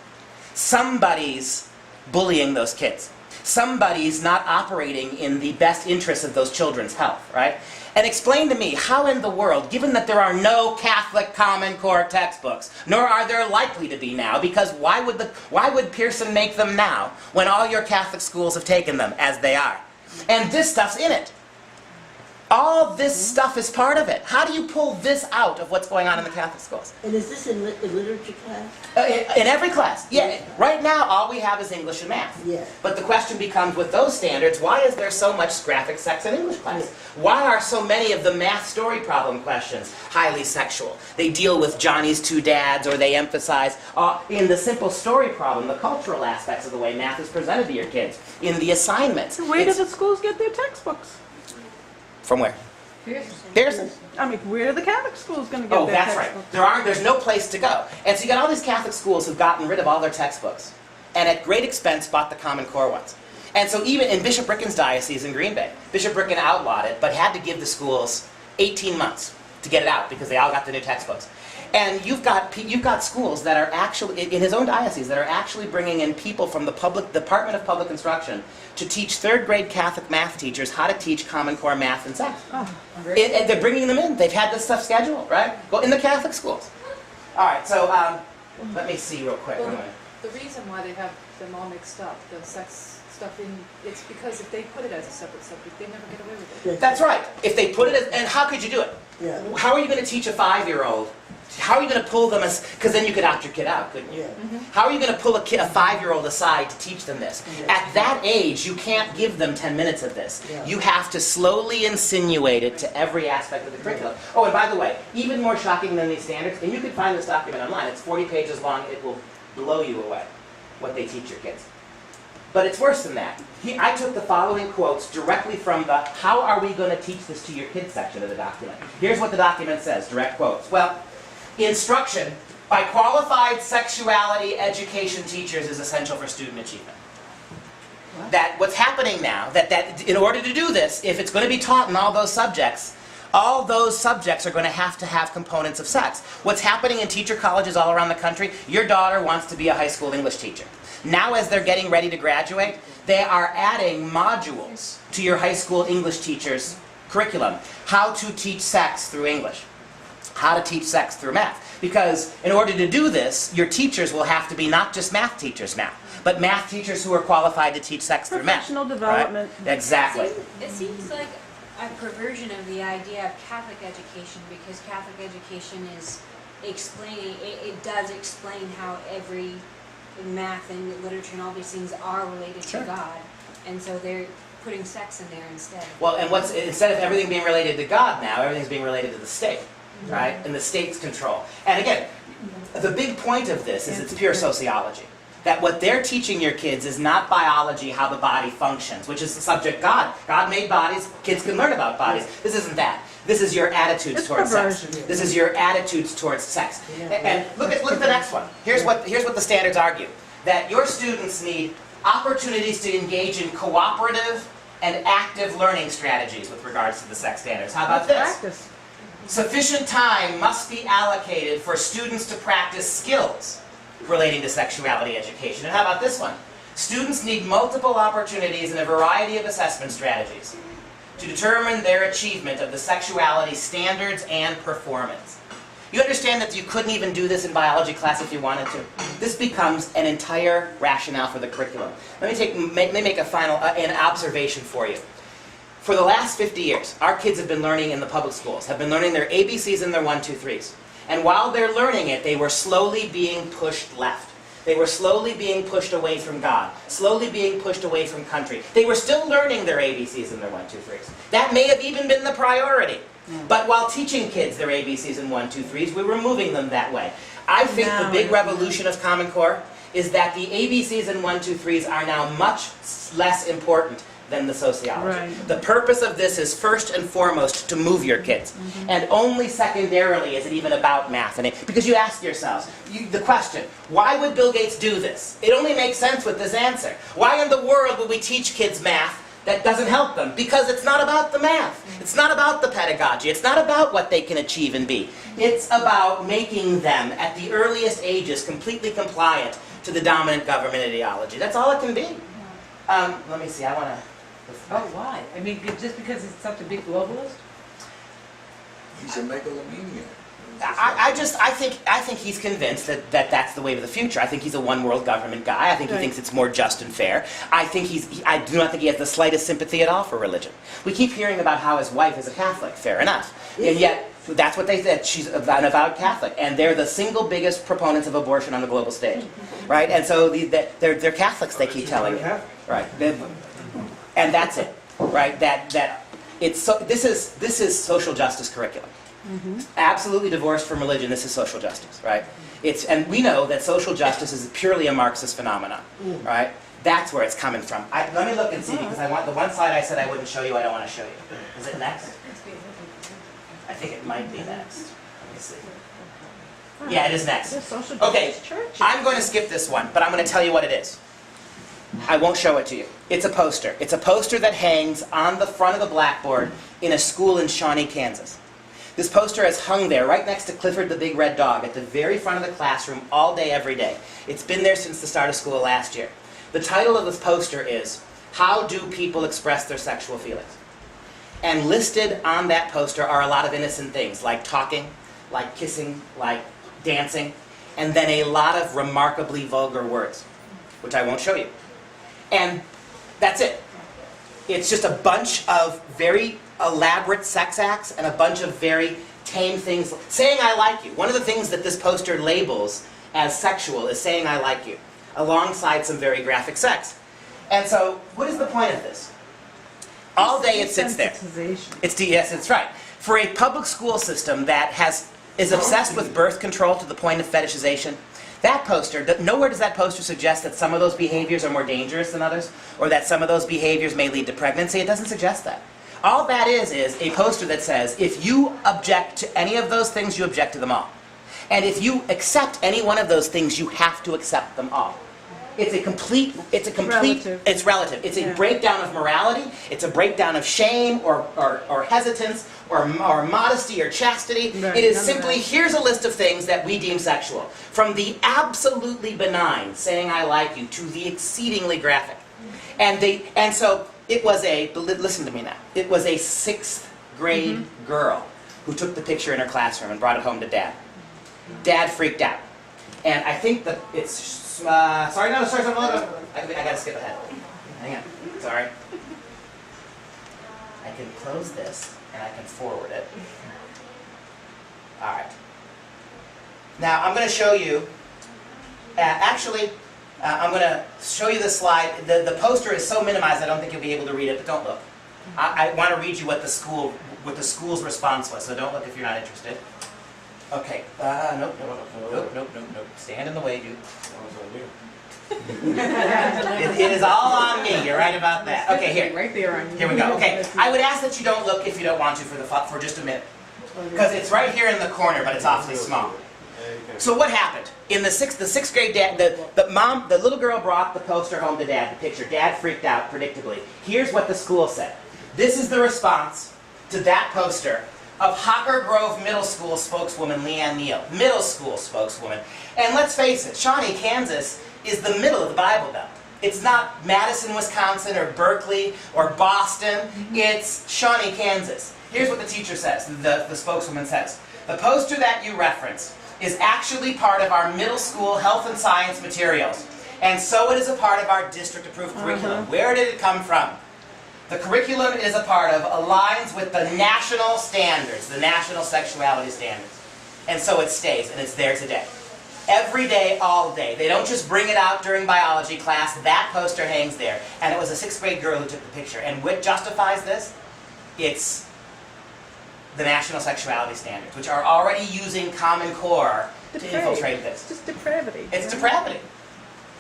Somebody's bullying those kids. Somebody's not operating in the best interest of those children's health, right? And explain to me how in the world, given that there are no Catholic Common Core textbooks, nor are there likely to be now, because why would Pearson make them now when all your Catholic schools have taken them as they are? And this stuff's in it. All this stuff is part of it. How do you pull this out of what's going on in the Catholic schools? And is this in literature class? In every class. Yeah. Right now, all we have is English and math. Yeah. But the question becomes, with those standards, why is there so much graphic sex in English class? Why are so many of the math story problem questions highly sexual? They deal with Johnny's 2 dads, or they emphasize, in the simple story problem, the cultural aspects of the way math is presented to your kids. In the assignments. Where do the schools get their textbooks? From where? Pearson. I mean, where are the Catholic schools going to get their that's textbooks? right. There's no place to go. And so you got all these Catholic schools who've gotten rid of all their textbooks, and at great expense bought the Common Core ones. And so even in Bishop Ricken's diocese in Green Bay, Bishop Ricken outlawed it, but had to give the schools 18 months to get it out because they all got the new textbooks. And you've got schools that are actually, in his own diocese, that are actually bringing in people from the Department of Public Instruction to teach 3rd grade Catholic math teachers how to teach Common Core math and sex. And they're bringing them in. They've had this stuff scheduled, right? Well, in the Catholic schools. All right, so let me see real quick. Well, the reason why they have them all mixed up, the sex stuff in, it's because if they put it as a separate subject, they never get away with it. That's right. If they put it as, and how could you do it? Yeah. How are you going to teach a 5-year-old? How are you going to pull them as, because then you could opt your kid out, couldn't you? Yeah. How are you going to pull a 5-year-old aside to teach them this? At that age, you can't give them 10 minutes of this. Yeah. You have to slowly insinuate it to every aspect of the curriculum. Oh, and by the way, even more shocking than these standards, and you can find this document online, it's 40 pages long, it will blow you away, what they teach your kids. But it's worse than that. I took the following quotes directly from the how are we going to teach this to your kids section of the document. Here's what the document says, direct quotes. Well, instruction by qualified sexuality education teachers is essential for student achievement. That what's happening now, that in order to do this, if it's going to be taught in all those subjects are going to have components of sex. What's happening in teacher colleges all around the country, your daughter wants to be a high school English teacher. Now as they're getting ready to graduate, they are adding modules to your high school English teacher's curriculum. How to teach sex through English. How to teach sex through math. Because in order to do this, your teachers will have to be not just math teachers now, but math teachers who are qualified to teach sex through math. Professional development. Right? Exactly. It seems like a perversion of the idea of Catholic education, because Catholic education is explaining, it does explain how every math and literature and all these things are related to God, and so they're putting sex in there instead. Well, and instead of everything being related to God now, everything's being related to the state, right? And the state's control. And again, the big point of this is it's pure sociology. That what they're teaching your kids is not biology, how the body functions, which is the subject God. God made bodies, kids can learn about bodies. This isn't that. This is your attitudes towards sex. This is your attitudes towards sex. And look at the next one. Here's what the standards argue. That your students need opportunities to engage in cooperative and active learning strategies with regards to the sex standards. How about this? Sufficient time must be allocated for students to practice skills relating to sexuality education. And how about this one? Students need multiple opportunities and a variety of assessment strategies to determine their achievement of the sexuality standards and performance. You understand that you couldn't even do this in biology class if you wanted to. This becomes an entire rationale for the curriculum. Let me make a final an observation for you. For the last 50 years, our kids have been learning in the public schools, have been learning their ABCs and their 1, 2, 3s. And while they're learning it, they were slowly being pushed left. They were slowly being pushed away from God, slowly being pushed away from country. They were still learning their ABCs and their 1, 2, 3s. That may have even been the priority. But while teaching kids their ABCs and 1, 2, 3s, we were moving them that way. I think the big revolution of Common Core is that the ABCs and 1, 2, 3s are now much less important than the sociology. Right. The purpose of this is first and foremost to move your kids. And only secondarily is it even about math. Because you ask yourselves, the question, why would Bill Gates do this? It only makes sense with this answer. Why in the world would we teach kids math that doesn't help them? Because it's not about the math. It's not about the pedagogy. It's not about what they can achieve and be. It's about making them, at the earliest ages, completely compliant to the dominant government ideology. That's all it can be. Let me see, I want to... Oh, why? I mean, just because he's such a big globalist? He's a megalomaniac. I think he's convinced that that's the way of the future. I think he's a one-world government guy. I think he thinks it's more just and fair. I do not think he has the slightest sympathy at all for religion. We keep hearing about how his wife is a Catholic. Fair enough. And yet, that's what they said. She's an avowed Catholic, and they're the single biggest proponents of abortion on the global stage, right? And so they're Catholics. They keep telling you, right? And that's it, right? This is social justice curriculum. Absolutely divorced from religion. This is social justice, right? And we know that social justice is purely a Marxist phenomenon, right? That's where it's coming from. Let me look and see, because I want the one slide I said I wouldn't show you. I don't want to show you. Is it next? I think it might be next. Let me see. Yeah, it is next. Okay, I'm going to skip this one, but I'm going to tell you what it is. I won't show it to you. It's a poster. It's a poster that hangs on the front of the blackboard in a school in Shawnee, Kansas. This poster has hung there right next to Clifford the Big Red Dog at the very front of the classroom all day, every day. It's been there since the start of school last year. The title of this poster is, How Do People Express Their Sexual Feelings? And listed on that poster are a lot of innocent things, like talking, like kissing, like dancing, and then a lot of remarkably vulgar words, which I won't show you. And that's it. It's just a bunch of very elaborate sex acts and a bunch of very tame things. Saying I like you. One of the things that this poster labels as sexual is saying I like you, alongside some very graphic sex. And so, what is the point of this? All day it sits there. Yes, it's right. For a public school system that is obsessed with birth control to the point of fetishization, that poster, nowhere does that poster suggest that some of those behaviors are more dangerous than others, or that some of those behaviors may lead to pregnancy. It doesn't suggest that. All that is a poster that says, if you object to any of those things, you object to them all. And if you accept any one of those things, you have to accept them all. It's relative. It's relative. It's a breakdown of morality. It's a breakdown of shame or hesitance or modesty or chastity. Right, it is simply, here's a list of things that we deem sexual. From the absolutely benign, saying I like you, to the exceedingly graphic. And so it was listen to me now, it was a 6th grade girl who took the picture in her classroom and brought it home to Dad. Dad freaked out. And I think that it's, sorry, I gotta skip ahead. Hang on, sorry. I can close this and I can forward it. All right. Now I'm going to show you, I'm going to show you the slide. The poster is so minimized I don't think you'll be able to read it, but don't look. I want to read you what the school's response was, so don't look if you're not interested. Okay, nope. Stand in the way, dude. It is all on me. You're right about that. Okay, here. Right there on you. Here we go. Okay, I would ask that you don't look if you don't want to for just a minute, because it's right here in the corner, but it's awfully small. So what happened in the sixth grade? The little girl brought the poster home to Dad. The picture. Dad freaked out, predictably. Here's what the school said. This is the response to that poster of Hocker Grove Middle School spokeswoman Leanne Neal. Middle school spokeswoman. And let's face it, Shawnee, Kansas is the middle of the Bible Belt. It's not Madison, Wisconsin, or Berkeley, or Boston. It's Shawnee, Kansas. Here's what the teacher says, the spokeswoman says. The poster that you reference is actually part of our middle school health and science materials. And so it is a part of our district-approved curriculum. Where did it come from? The curriculum it is a part of aligns with the national standards, the national sexuality standards. And so it stays, and it's there today. Every day, all day. They don't just bring it out during biology class. That poster hangs there. And it was a 6th grade girl who took the picture. And what justifies this? It's the national sexuality standards, which are already using Common Core to infiltrate this. It's just depravity. It's depravity.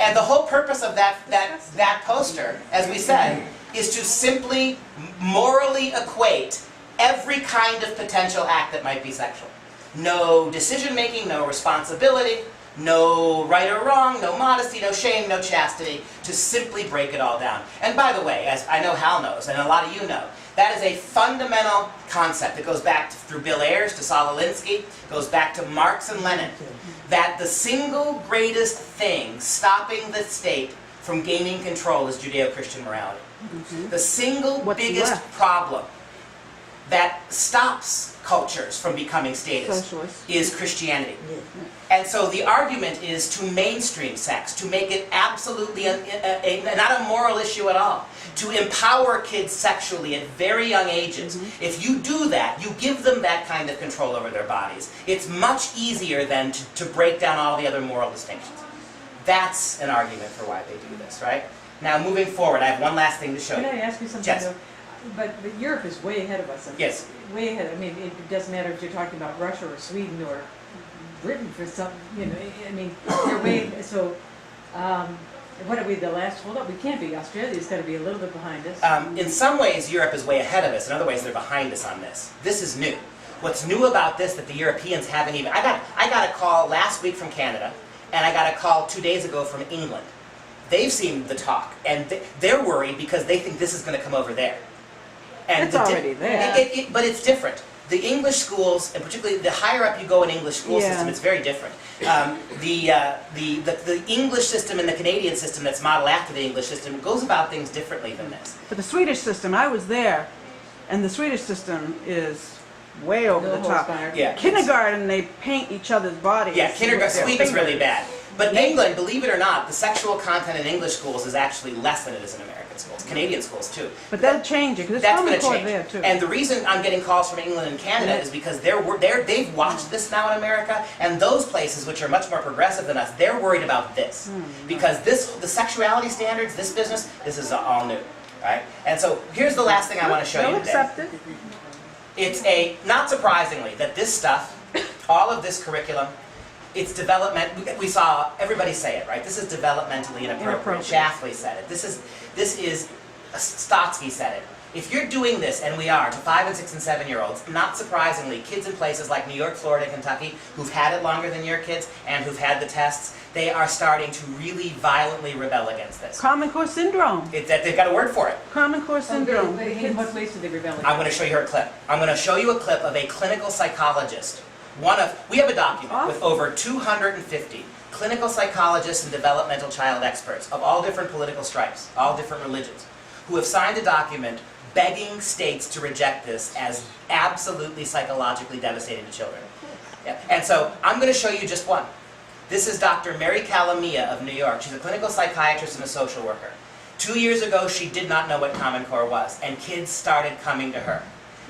And the whole purpose of that poster, as we said, is to simply morally equate every kind of potential act that might be sexual. No decision-making, no responsibility, no right or wrong, no modesty, no shame, no chastity, to simply break it all down. And by the way, as I know Hal knows, and a lot of you know, that is a fundamental concept that goes back through Bill Ayers to Saul Alinsky, goes back to Marx and Lenin, that the single greatest thing stopping the state from gaining control is Judeo-Christian morality. The single biggest problem that stops cultures from becoming statist is Christianity. And so the argument is to mainstream sex, to make it absolutely not a moral issue at all, to empower kids sexually at very young ages. If you do that, you give them that kind of control over their bodies. It's much easier than to break down all the other moral distinctions. That's an argument for why they do this, right? Now, moving forward, I have one last thing to show you. Can I ask you something? Yes. Though? But Europe is way ahead of us. Yes. Way ahead. I mean, it doesn't matter if you're talking about Russia or Sweden or Britain for some, you know, I mean, they're way, so, what are we, the last hold up? We can't be. Australia's got to be a little bit behind us. In some ways, Europe is way ahead of us. In other ways, they're behind us on this. This is new. What's new about this that the Europeans haven't even... I got a call last week from Canada, and I got a call 2 days ago from England. They've seen the talk, and they're worried because they think this is going to come over there. And it's already there. But it's different. The English schools, and particularly the higher up you go in English school system, it's very different. The English system and the Canadian system that's modeled after the English system goes about things differently than this. But the Swedish system, I was there, and the Swedish system is way over the top. Yeah. Kindergarten, they paint each other's bodies. Yeah, kindergarten, Sweden's really bad. But in England, believe it or not, the sexual content in English schools is actually less than it is in American schools. Canadian schools, too. But that'll change it, because it's That's Common going to Core change. there, too. And the reason I'm getting calls from England and Canada is because they've watched this now in America, and those places, which are much more progressive than us, they're worried about this. Because the sexuality standards, this business, this is all new. Right? And so here's the last thing I want to show you They'll today. accept it. It's not surprisingly, that this stuff, all of this curriculum, it's we saw everybody say it, right? This is developmentally inappropriate. Shafley said it. This is Stotsky said it. If you're doing this, and we are, to 5 and 6 and 7-year-olds, not surprisingly, kids in places like New York, Florida, Kentucky, who've had it longer than your kids, and who've had the tests, they are starting to really violently rebel against this. Common Core Syndrome. They've got a word for it. Common Core Syndrome. In what ways do they rebel against? I'm going to show you her clip. I'm going to show you a clip of a clinical psychologist. We have a document with over 250 clinical psychologists and developmental child experts of all different political stripes, all different religions, who have signed a document begging states to reject this as absolutely psychologically devastating to children. Yeah. And so I'm going to show you just one. This is Dr. Mary Calamia of New York. She's a clinical psychiatrist and a social worker. 2 years ago, she did not know what Common Core was, and kids started coming to her.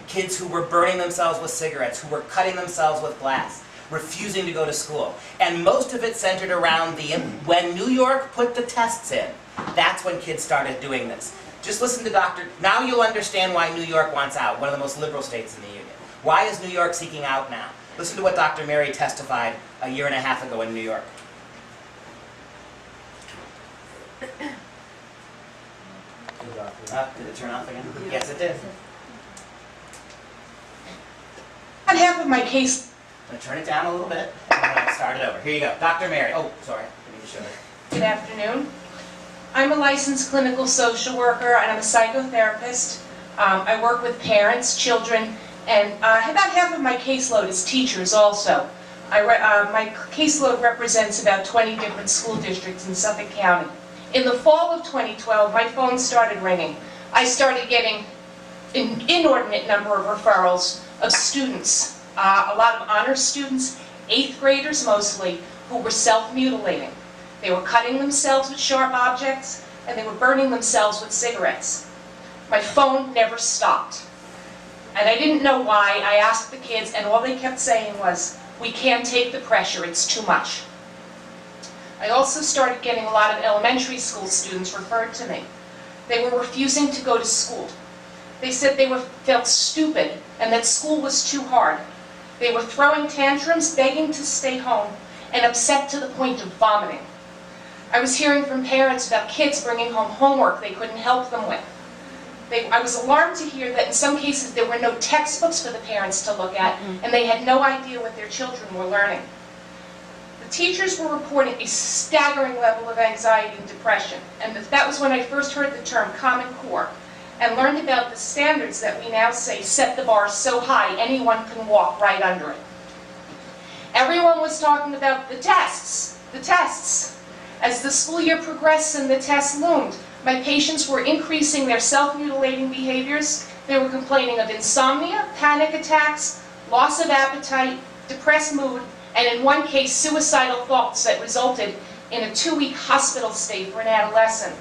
Kids who were burning themselves with cigarettes, who were cutting themselves with glass, refusing to go to school. And most of it centered around when New York put the tests in, that's when kids started doing this. Just listen to now you'll understand why New York wants out, one of the most liberal states in the Union. Why is New York seeking out now? Listen to what Dr. Mary testified a year and a half ago in New York. Did it turn off again? Yes, it did. On half of my case. I'm going to turn it down a little bit, and I'm going to start it over. Here you go. Dr. Mary. Oh, sorry. I need to show it. Good afternoon. I'm a licensed clinical social worker, and I'm a psychotherapist. I work with parents, children, and about half of my caseload is teachers also. My caseload represents about 20 different school districts in Suffolk County. In the fall of 2012, my phone started ringing. I started getting an inordinate number of referrals of students, a lot of honors students, 8th graders mostly, who were self-mutilating. They were cutting themselves with sharp objects, and they were burning themselves with cigarettes. My phone never stopped. And I didn't know why. I asked the kids, and all they kept saying was, "We can't take the pressure, it's too much." I also started getting a lot of elementary school students referred to me. They were refusing to go to school. They said they felt stupid and that school was too hard. They were throwing tantrums, begging to stay home, and upset to the point of vomiting. I was hearing from parents about kids bringing home homework they couldn't help them with. I was alarmed to hear that in some cases there were no textbooks for the parents to look at, and they had no idea what their children were learning. The teachers were reporting a staggering level of anxiety and depression, and that was when I first heard the term Common Core, and learned about the standards that we now say set the bar so high anyone can walk right under it. Everyone was talking about the tests. As the school year progressed and the tests loomed, my patients were increasing their self-mutilating behaviors. They were complaining of insomnia, panic attacks, loss of appetite, depressed mood, and in one case, suicidal thoughts that resulted in a 2-week hospital stay for an adolescent.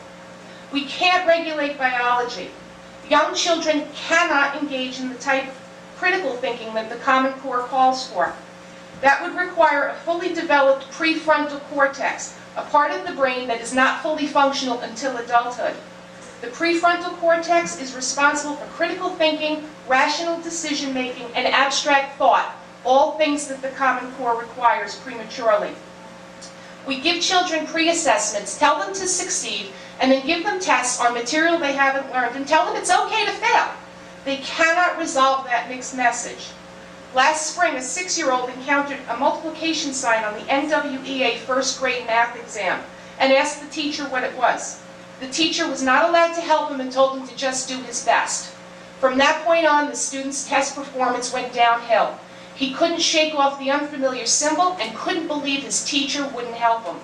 We can't regulate biology. Young children cannot engage in the type of critical thinking that the Common Core calls for. That would require a fully developed prefrontal cortex, a part of the brain that is not fully functional until adulthood. The prefrontal cortex is responsible for critical thinking, rational decision-making, and abstract thought, all things that the Common Core requires prematurely. We give children pre-assessments, tell them to succeed, and then give them tests on material they haven't learned and tell them it's okay to fail. They cannot resolve that mixed message. Last spring, a 6-year-old encountered a multiplication sign on the NWEA first grade math exam and asked the teacher what it was. The teacher was not allowed to help him and told him to just do his best. From that point on, the student's test performance went downhill. He couldn't shake off the unfamiliar symbol and couldn't believe his teacher wouldn't help him.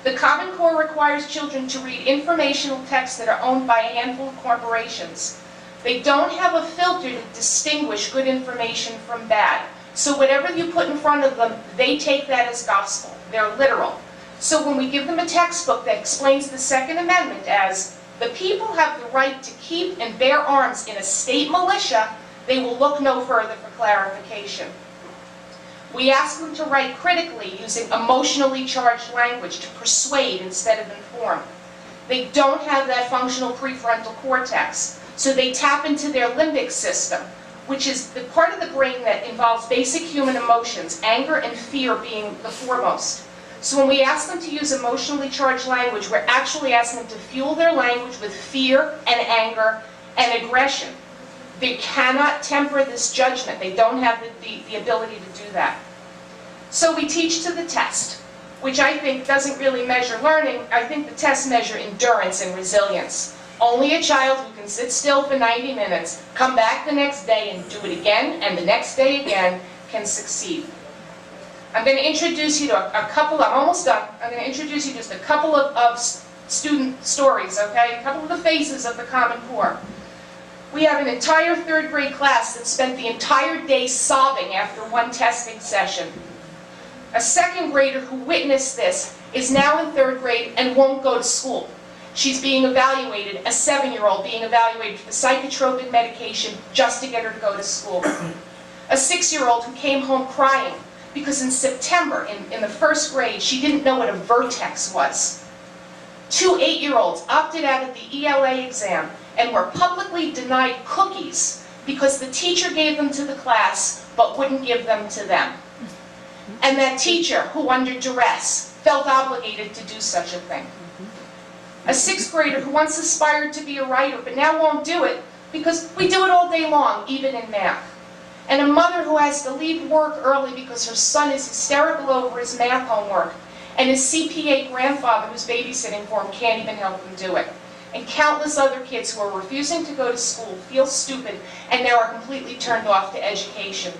The Common Core requires children to read informational texts that are owned by a handful of corporations. They don't have a filter to distinguish good information from bad. So whatever you put in front of them, they take that as gospel. They're literal. So when we give them a textbook that explains the Second Amendment as, the people have the right to keep and bear arms in a state militia, they will look no further for clarification. We ask them to write critically using emotionally charged language to persuade instead of inform. They don't have that functional prefrontal cortex, so they tap into their limbic system, which is the part of the brain that involves basic human emotions, anger and fear being the foremost. So when we ask them to use emotionally charged language, we're actually asking them to fuel their language with fear and anger and aggression. They cannot temper this judgment. They don't have the ability to do that. So we teach to the test, which I think doesn't really measure learning. I think the tests measure endurance and resilience. Only a child who can sit still for 90 minutes, come back the next day and do it again, and the next day again, can succeed. I'm going to introduce you to a couple, I'm almost done. I'm going to introduce you just a couple of student stories, okay? A couple of the faces of the Common Core. We have an entire 3rd grade class that spent the entire day sobbing after one testing session. A 2nd grader who witnessed this is now in 3rd grade and won't go to school. She's being evaluated, a 7-year-old being evaluated for psychotropic medication just to get her to go to school. A 6-year-old who came home crying because in September, in the 1st grade, she didn't know what a vertex was. 2 8-year-olds opted out of the ELA exam and were publicly denied cookies because the teacher gave them to the class but wouldn't give them to them. And that teacher, who under duress, felt obligated to do such a thing. A 6th grader who once aspired to be a writer but now won't do it because we do it all day long, even in math. And a mother who has to leave work early because her son is hysterical over his math homework, and his CPA grandfather who's babysitting for him can't even help him do it. And countless other kids who are refusing to go to school, feel stupid, and now are completely turned off to education.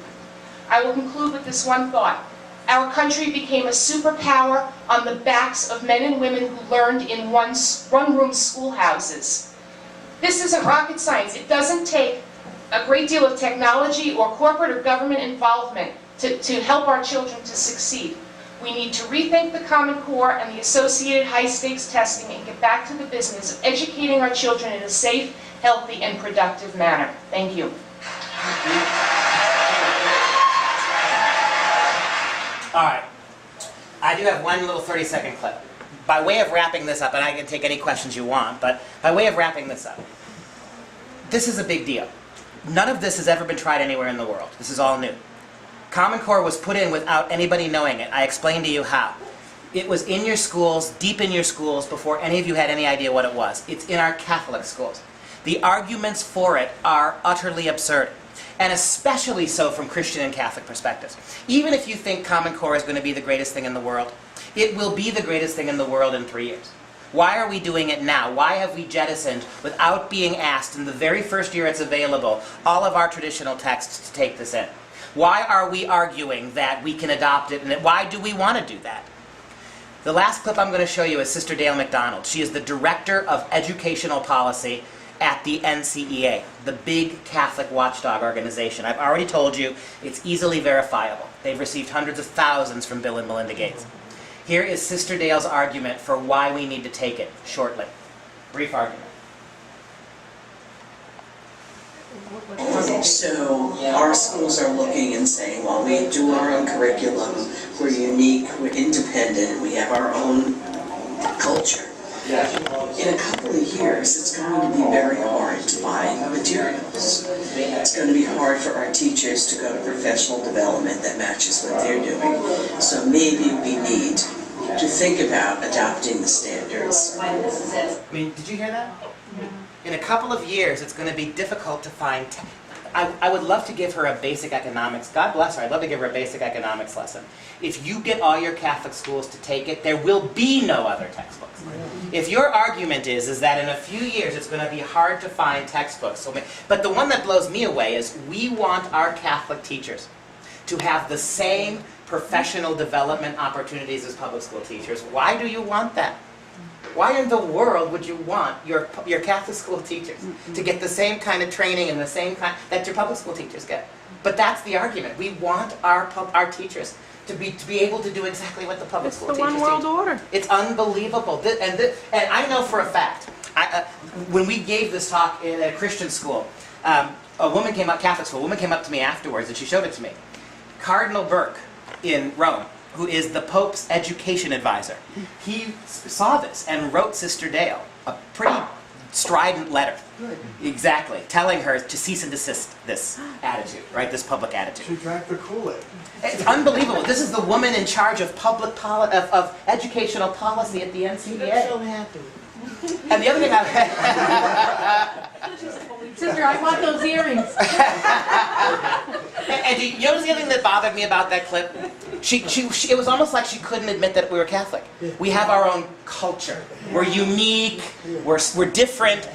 I will conclude with this one thought. Our country became a superpower on the backs of men and women who learned in one-room schoolhouses. This isn't rocket science. It doesn't take a great deal of technology or corporate or government involvement to help our children to succeed. We need to rethink the Common Core and the associated high-stakes testing and get back to the business of educating our children in a safe, healthy, and productive manner. Thank you. All right. I do have one little 30-second clip. By way of wrapping this up, and I can take any questions you want, but by way of wrapping this up, this is a big deal. None of this has ever been tried anywhere in the world. This is all new. Common Core was put in without anybody knowing it. I explained to you how. It was in your schools, deep in your schools, before any of you had any idea what it was. It's in our Catholic schools. The arguments for it are utterly absurd, and especially so from Christian and Catholic perspectives. Even if you think Common Core is going to be the greatest thing in the world, it will be the greatest thing in the world in 3 years. Why are we doing it now? Why have we jettisoned, without being asked in the very first year it's available, all of our traditional texts to take this in? Why are we arguing that we can adopt it, and why do we want to do that? The last clip I'm going to show you is Sister Dale McDonald. She is the Director of Educational Policy at the NCEA, the big Catholic watchdog organization. I've already told you it's easily verifiable. They've received hundreds of thousands from Bill and Melinda Gates. Here is Sister Dale's argument for why we need to take it shortly. Brief argument. So our schools are looking and saying, well, we do our own curriculum, we're unique, we're independent, we have our own culture. In a couple of years, it's going to be very hard to buy materials. It's going to be hard for our teachers to go to professional development that matches what they're doing. So maybe we need to think about adopting the standards. I mean, did you hear that? In a couple of years, it's going to be difficult to find... I would love to give her a basic economics... God bless her, I'd love to give her a basic economics lesson. If you get all your Catholic schools to take it, there will be no other textbooks. If your argument is that in a few years it's going to be hard to find textbooks... But the one that blows me away is we want our Catholic teachers to have the same professional development opportunities as public school teachers. Why do you want that? Why in the world would you want your Catholic school teachers to get the same kind of training and the same kind that your public school teachers get? But that's the argument. We want our teachers to be able to do exactly what the public school teachers do. It's the one world order. It's unbelievable. And I know for a fact, when we gave this talk in a Christian school, a woman came up, Catholic school, a woman came up to me afterwards and she showed it to me. Cardinal Burke in Rome, who is the Pope's education advisor. He saw this and wrote Sister Dale a pretty strident letter. Good. Exactly, telling her to cease and desist this attitude, right? This public attitude. She drank the Kool-Aid. It's unbelievable. This is the woman in charge of of educational policy at the NCEA. So happy. And the other thing Sister, I want those earrings. and you notice the other thing that bothered me about that clip? It was almost like she couldn't admit that we were Catholic. We have our own culture. We're unique. We're different.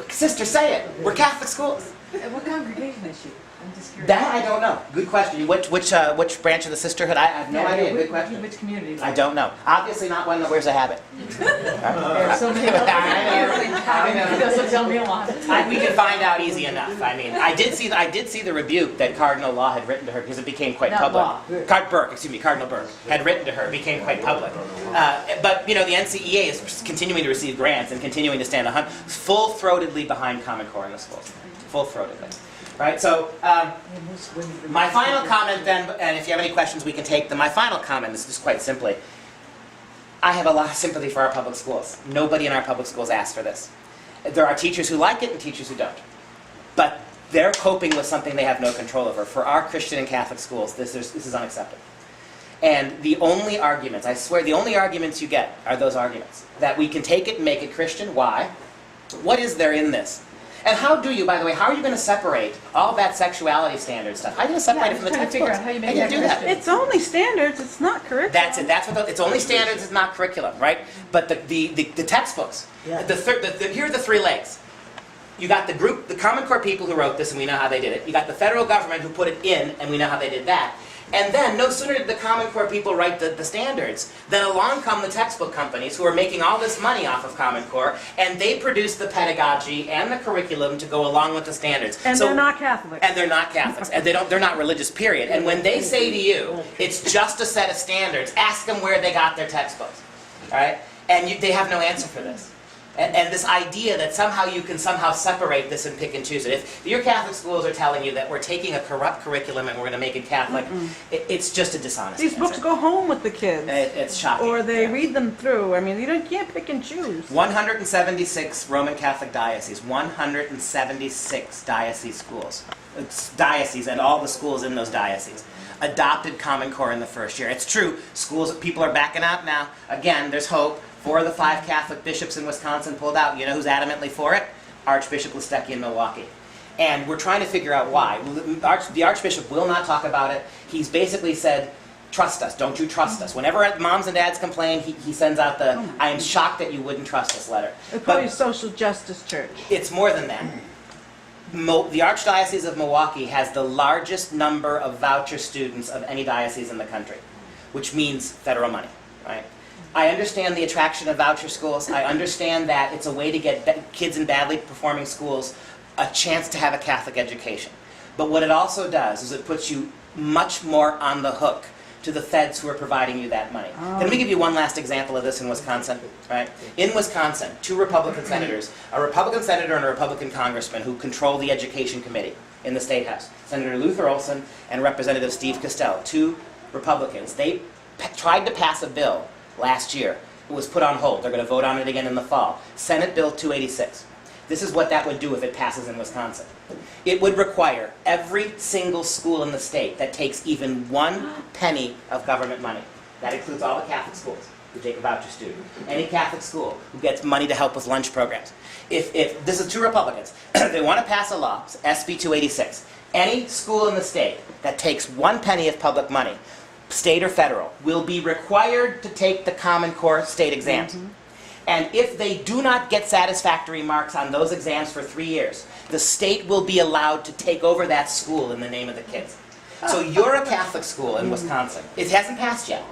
Sister, say it. We're Catholic schools. What congregation is she? I'm just curious. That I don't know. Good question. Which branch of the sisterhood? I have no idea. Good question. Which community? I don't know. Obviously not one that wears a habit. There are so many. I know. It doesn't tell me a lot. We can find out easy enough. I mean, I did see the rebuke that Cardinal Law had written to her because it became quite public. Cardinal Burke had written to her. It became quite public. But the NCEA is continuing to receive grants and continuing to stand full-throatedly behind Common Core in the schools. Full-throatedly. Right, so my final comment then, and if you have any questions we can take them, my final comment is just quite simply, I have a lot of sympathy for our public schools. Nobody in our public schools asked for this. There are teachers who like it and teachers who don't. But they're coping with something they have no control over. For our Christian and Catholic schools, this is unacceptable. And the only arguments, I swear, the only arguments you get are those arguments. That we can take it and make it Christian. Why? What is there in this? And how do you, by the way, how are you going to separate all that sexuality standard stuff? How are you going to separate it from the textbooks? How you make that do that? It's only standards, it's not curriculum. That's it. It's only standards, it's not curriculum, right? But the textbooks, Yeah. here are the three legs. You got the Common Core people who wrote this, and we know how they did it. You got the federal government who put it in, and we know how they did that. And then, no sooner did the Common Core people write the standards, than along come the textbook companies who are making all this money off of Common Core, and they produce the pedagogy and the curriculum to go along with the standards. And they're not Catholics. And they're not Catholics. And they're not religious, period. And when they say to you, it's just a set of standards, ask them where they got their textbooks. All right? And they have no answer for this. And this idea that somehow you can separate this and pick and choose it. If your Catholic schools are telling you that we're taking a corrupt curriculum and we're going to make it Catholic, it's just a dishonest These answer. books go home with the kids. It's shocking. Or they read them through. I mean, you can't pick and choose. 176 Roman Catholic dioceses, 176 diocese schools. It's dioceses and all the schools in those dioceses adopted Common Core in the first year. It's true, people are backing out now. Again, there's hope. 4 of the 5 Catholic bishops in Wisconsin pulled out. You know who's adamantly for it? Archbishop was stuck in Milwaukee. And we're trying to figure out why. The Archbishop will not talk about it. He's basically said, trust us, don't you trust us. Whenever moms and dads complain, he sends out the, I am shocked that you wouldn't trust us letter. It's probably a social justice church. It's more than that. The Archdiocese of Milwaukee has the largest number of voucher students of any diocese in the country, which means federal money, right? I understand the attraction of voucher schools. I understand that it's a way to get kids in badly performing schools a chance to have a Catholic education. But what it also does is it puts you much more on the hook to the feds who are providing you that money. Let me give you one last example of this in Wisconsin. Right? In Wisconsin, 2 Republican senators, a Republican senator and a Republican congressman who control the education committee in the State House, Senator Luther Olson and Representative Steve Costello, 2 Republicans. They tried to pass a bill last year. It was put on hold. They're going to vote on it again in the fall. Senate Bill 286. This is what that would do if it passes in Wisconsin. It would require every single school in the state that takes even 1 penny of government money. That includes all the Catholic schools who take a voucher student. Any Catholic school who gets money to help with lunch programs. If this is 2 Republicans, they want to pass a law, SB 286. Any school in the state that takes 1 penny of public money, state or federal, will be required to take the Common Core state exams. And if they do not get satisfactory marks on those exams for 3 years, the state will be allowed to take over that school in the name of the kids. So you're a Catholic school in Wisconsin. It hasn't passed yet.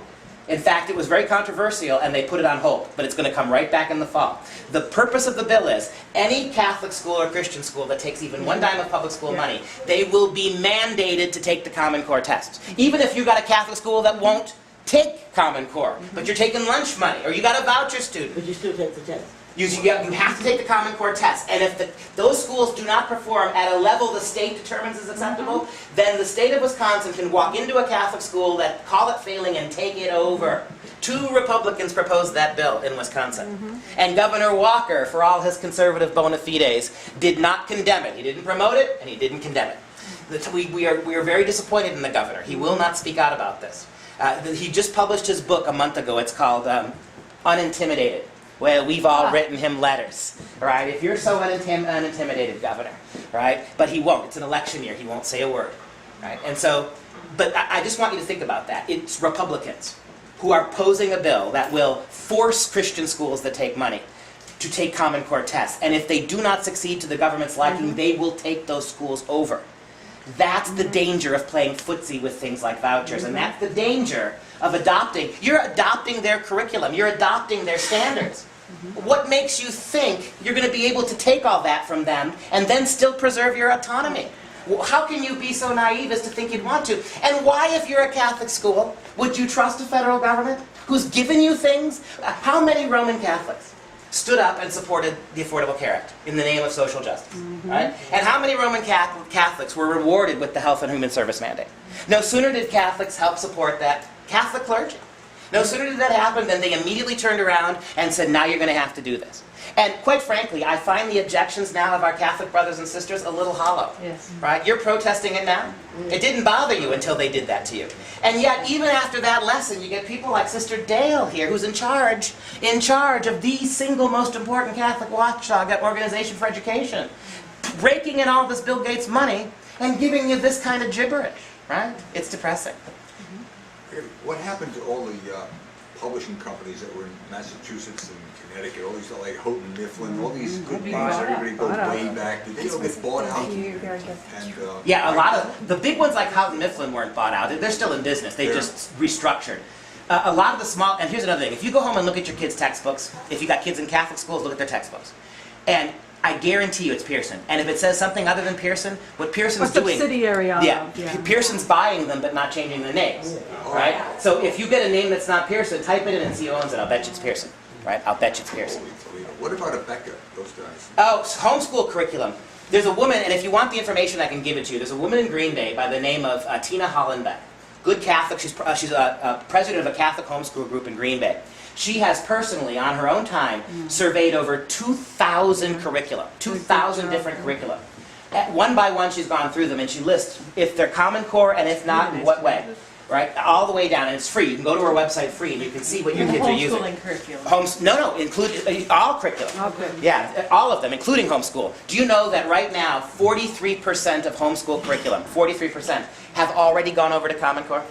In fact, it was very controversial and they put it on hold, but it's going to come right back in the fall. The purpose of the bill is any Catholic school or Christian school that takes even 1 dime of public school money, they will be mandated to take the Common Core tests. Even if you've got a Catholic school that won't take Common Core, but you're taking lunch money, or you got a voucher student. But you still take the test. You have to take the Common Core test, and if those schools do not perform at a level the state determines is acceptable, then the state of Wisconsin can walk into a Catholic school that call it failing and take it over. 2 Republicans proposed that bill in Wisconsin. And Governor Walker, for all his conservative bona fides, did not condemn it. He didn't promote it, and he didn't condemn it. We are very disappointed in the governor. He will not speak out about this. He just published his book a month ago. It's called Unintimidated. Well, we've all written him letters, right? If you're so unintimidated, Governor, right? But he won't. It's an election year. He won't say a word, right? And so, but I just want you to think about that. It's Republicans who are posing a bill that will force Christian schools that take money to take Common Core tests. And if they do not succeed to the government's liking, they will take those schools over. That's the danger of playing footsie with things like vouchers, and that's the danger of adopting. You're adopting their curriculum. You're adopting their standards. What makes you think you're going to be able to take all that from them and then still preserve your autonomy? How can you be so naive as to think you'd want to? And why, if you're a Catholic school, would you trust a federal government who's given you things? How many Roman Catholics stood up and supported the Affordable Care Act in the name of social justice? Right? And how many Roman Catholics were rewarded with the Health and Human Service mandate? No sooner did Catholics help support that, Catholic clergy. No sooner did that happen than they immediately turned around and said, now you're going to have to do this. And quite frankly, I find the objections now of our Catholic brothers and sisters a little hollow. Yes. Right? You're protesting it now. It didn't bother you until they did that to you. And yet, even after that lesson, you get people like Sister Dale here, who's in charge of the single most important Catholic watchdog, that Organization for Education, raking in all this Bill Gates money and giving you this kind of gibberish. Right? It's depressing. What happened to all the publishing companies that were in Massachusetts and Connecticut, all these like Houghton Mifflin, all these good names, everybody goes way back. Did they all get bought out? And, yeah, a lot of the big ones like Houghton Mifflin weren't bought out. They're still in business. They just restructured. A lot of the small, and here's another thing. If you go home and look at your kids' textbooks, if you got kids in Catholic schools, look at their textbooks. And I guarantee you it's Pearson. And if it says something other than Pearson, what Pearson's doing... subsidiary of, yeah, Pearson's buying them but not changing the names. Right? So if you get a name that's not Pearson, type it in and see who owns it. I'll bet you it's Pearson. Right? I'll bet you it's Pearson. What about Abeka, those guys? Oh, homeschool curriculum. There's a woman, and if you want the information, I can give it to you. There's a woman in Green Bay by the name of Tina Hollenbeck. Good Catholic. She's a president of a Catholic homeschool group in Green Bay. She has personally, on her own time, surveyed over 2,000 curricula, 2,000 different curricula. One by one, she's gone through them, and she lists if they're Common Core, and if not, in what way. right? All the way down, and it's free. You can go to our website free, and you can see what your kids are using. Homeschooling curriculum. No, include all curriculum. Okay. Yeah, all of them, including homeschool. Do you know that right now, 43% of homeschool curriculum, 43%, have already gone over to Common Core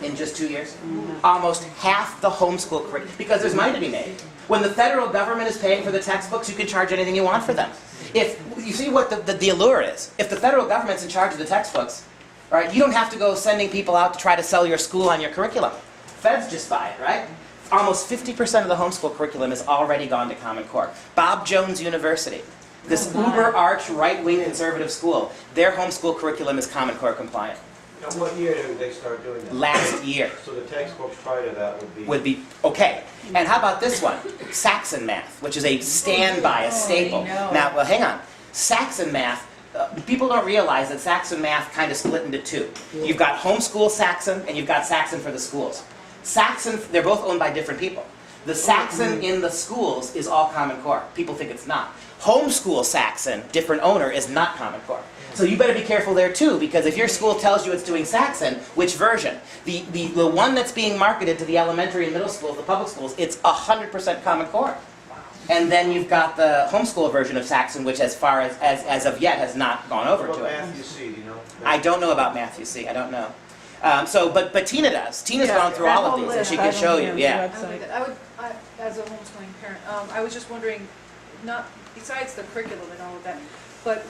in just 2 years? Almost half the homeschool curriculum, because there's money to be made. When the federal government is paying for the textbooks, you can charge anything you want for them. If you see what the allure is, if the federal government's in charge of the textbooks, right, you don't have to go sending people out to try to sell your school on your curriculum. Feds just buy it, right? Almost 50% of the homeschool curriculum has already gone to Common Core. Bob Jones University, this uber arch right-wing conservative school, their homeschool curriculum is Common Core compliant. Now, what year did they start doing that? Last year. So the textbooks prior to that would be okay. And how about this one? Saxon math, which is a standby, a staple. Now, well, hang on. Saxon math, people don't realize that Saxon math kind of split into two. You've got homeschool Saxon, and you've got Saxon for the schools. Saxon, they're both owned by different people. The Saxon in the schools is all Common Core. People think it's not. Homeschool Saxon, different owner, is not Common Core. So you better be careful there too, because if your school tells you it's doing Saxon, which version? The one that's being marketed to the elementary and middle schools, the public schools, it's 100% Common Core. And then you've got the homeschool version of Saxon, which as far as of yet has not gone over to it. Matthew C, do you know? I don't know about Matthew C, I don't know. But Tina does. Tina's gone through all of these, and she can show you, yeah. I as a homeschooling parent, I was just wondering, not, besides the curriculum and all of that, but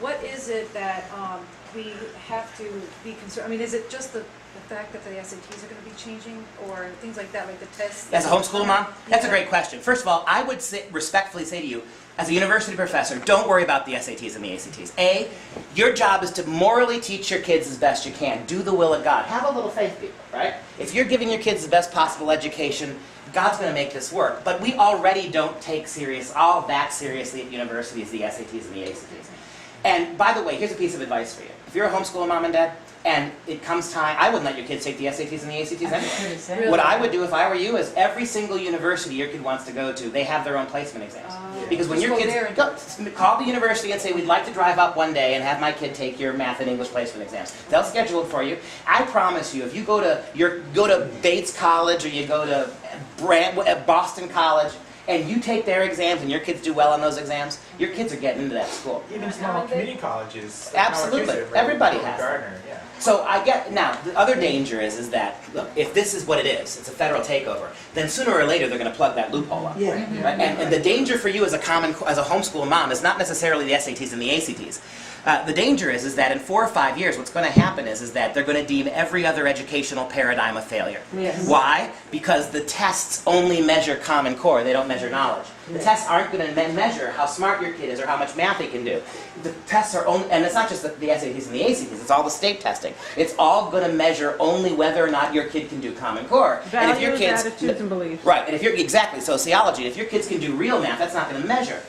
what is it that we have to be concerned, I mean, is it just the fact that the SATs are going to be changing, or things like that, like the tests? As a homeschool mom? That's a great question. First of all, I would respectfully say to you, as a university professor, don't worry about the SATs and the ACTs. Your job is to morally teach your kids as best you can. Do the will of God. Have a little faith, people, right? If you're giving your kids the best possible education, God's going to make this work. But we already don't take all that seriously at universities, the SATs and the ACTs. And by the way, here's a piece of advice for you. If you're a homeschool mom and dad, and it comes time, I wouldn't let your kids take the SATs and the ACTs anyway. Really? What I would do if I were you is every single university your kid wants to go to, they have their own placement exams. Because when your kids call the university and say, we'd like to drive up one day and have my kid take your math and English placement exams. They'll schedule it for you. I promise you, if you go to Bates College or you go to Boston College, and you take their exams and your kids do well on those exams, your kids are getting into that school. Even small community colleges. Absolutely. Everybody has. Gardner, yeah. So now, the other danger is that, look, if this is what it is, it's a federal takeover, then sooner or later they're going to plug that loophole up. Yeah. Right? And the danger for you as a homeschool mom is not necessarily the SATs and the ACTs. The danger is that in 4 or 5 years, what's going to happen is that they're going to deem every other educational paradigm a failure. Yes. Why? Because the tests only measure Common Core, they don't measure knowledge. The tests aren't going to measure how smart your kid is or how much math they can do. The tests are only, and it's not just the SATs and the ACTs, it's all the state testing. It's all going to measure only whether or not your kid can do Common Core. Values, and if your kids, attitudes, and beliefs. Right, and if you're, exactly, sociology, if your kids can do real math, that's not going to measure.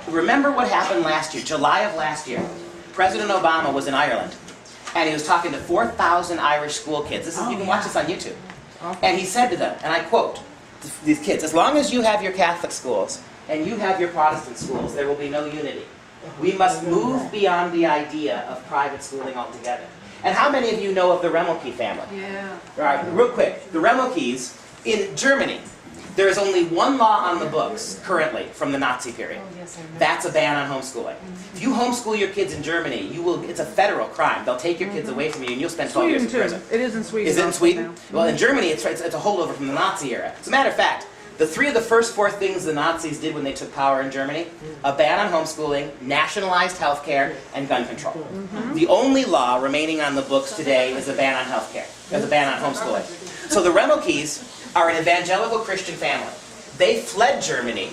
Remember what happened last year, July of last year. President Obama was in Ireland, and he was talking to 4,000 Irish school kids. You can watch this on YouTube. And he said to them, and I quote, these kids, as long as you have your Catholic schools and you have your Protestant schools, there will be no unity. We must move beyond the idea of private schooling altogether. And how many of you know of the Remmelke family? Yeah. All right, real quick. The Remmelkes, in Germany, there is only one law on the books currently from the Nazi period. That's a ban on homeschooling. If you homeschool your kids in Germany, it's a federal crime. They'll take your kids away from you and you'll spend 12 years in prison. It is in Sweden. Is it in Sweden? Well, in Germany, it's a holdover from the Nazi era. As a matter of fact, the 3 of the first 4 things the Nazis did when they took power in Germany, a ban on homeschooling, nationalized health care, and gun control. The only law remaining on the books today is a ban on health care. There's a ban on homeschooling. So the Remmelkes are an evangelical Christian family. They fled Germany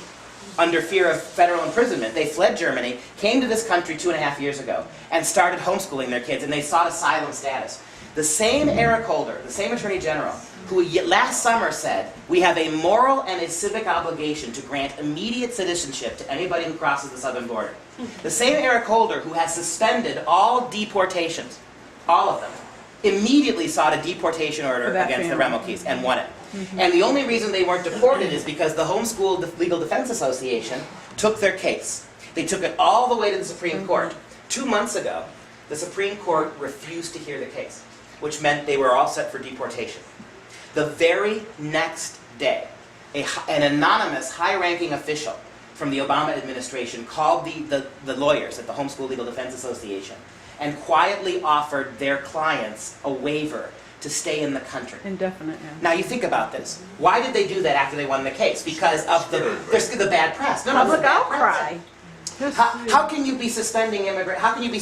under fear of federal imprisonment. They fled Germany, came to this country 2.5 years ago, and started homeschooling their kids, and they sought asylum status. The same Eric Holder, the same Attorney General, who last summer said, we have a moral and a civic obligation to grant immediate citizenship to anybody who crosses the southern border. The same Eric Holder, who has suspended all deportations, all of them, immediately sought a deportation order against the Remmelkes and won it. And the only reason they weren't deported is because the Homeschool Legal Defense Association took their case. They took it all the way to the Supreme Court. 2 months ago, the Supreme Court refused to hear the case. which meant they were all set for deportation. The very next day, an anonymous high-ranking official from the Obama administration called the lawyers at the Homeschool Legal Defense Association and quietly offered their clients a waiver to stay in the country. Indefinite, yeah. Now you think about this. Why did they do that after they won the case? Because of the bad press. Public outcry. How can you be suspending how can you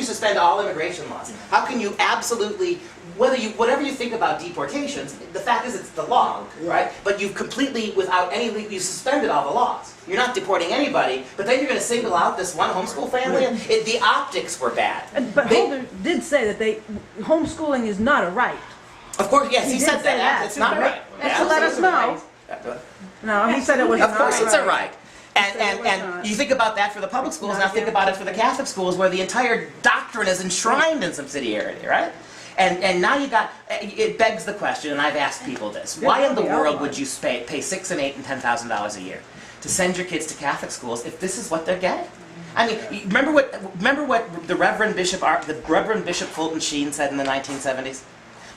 suspend all immigration laws? How can you absolutely, whatever you think about deportations, the fact is it's the law, right? But you've completely, without you suspended all the laws. You're not deporting anybody, but then you're going to single out this one homeschool family? The optics were bad. But Holder did say that homeschooling is not a right. Of course, yes, he said that. It's not right. To let us know. No, he said it was not right. Of course it's a right. And you think about that for the public schools, now think about it for the Catholic schools, where the entire doctrine is enshrined in subsidiarity, right? And now you got, it begs the question, and I've asked people this, why in the world would you pay $6,000 and $8,000 and $10,000 a year to send your kids to Catholic schools if this is what they're getting? I mean, remember what the Reverend Bishop Fulton Sheen said in the 1970s?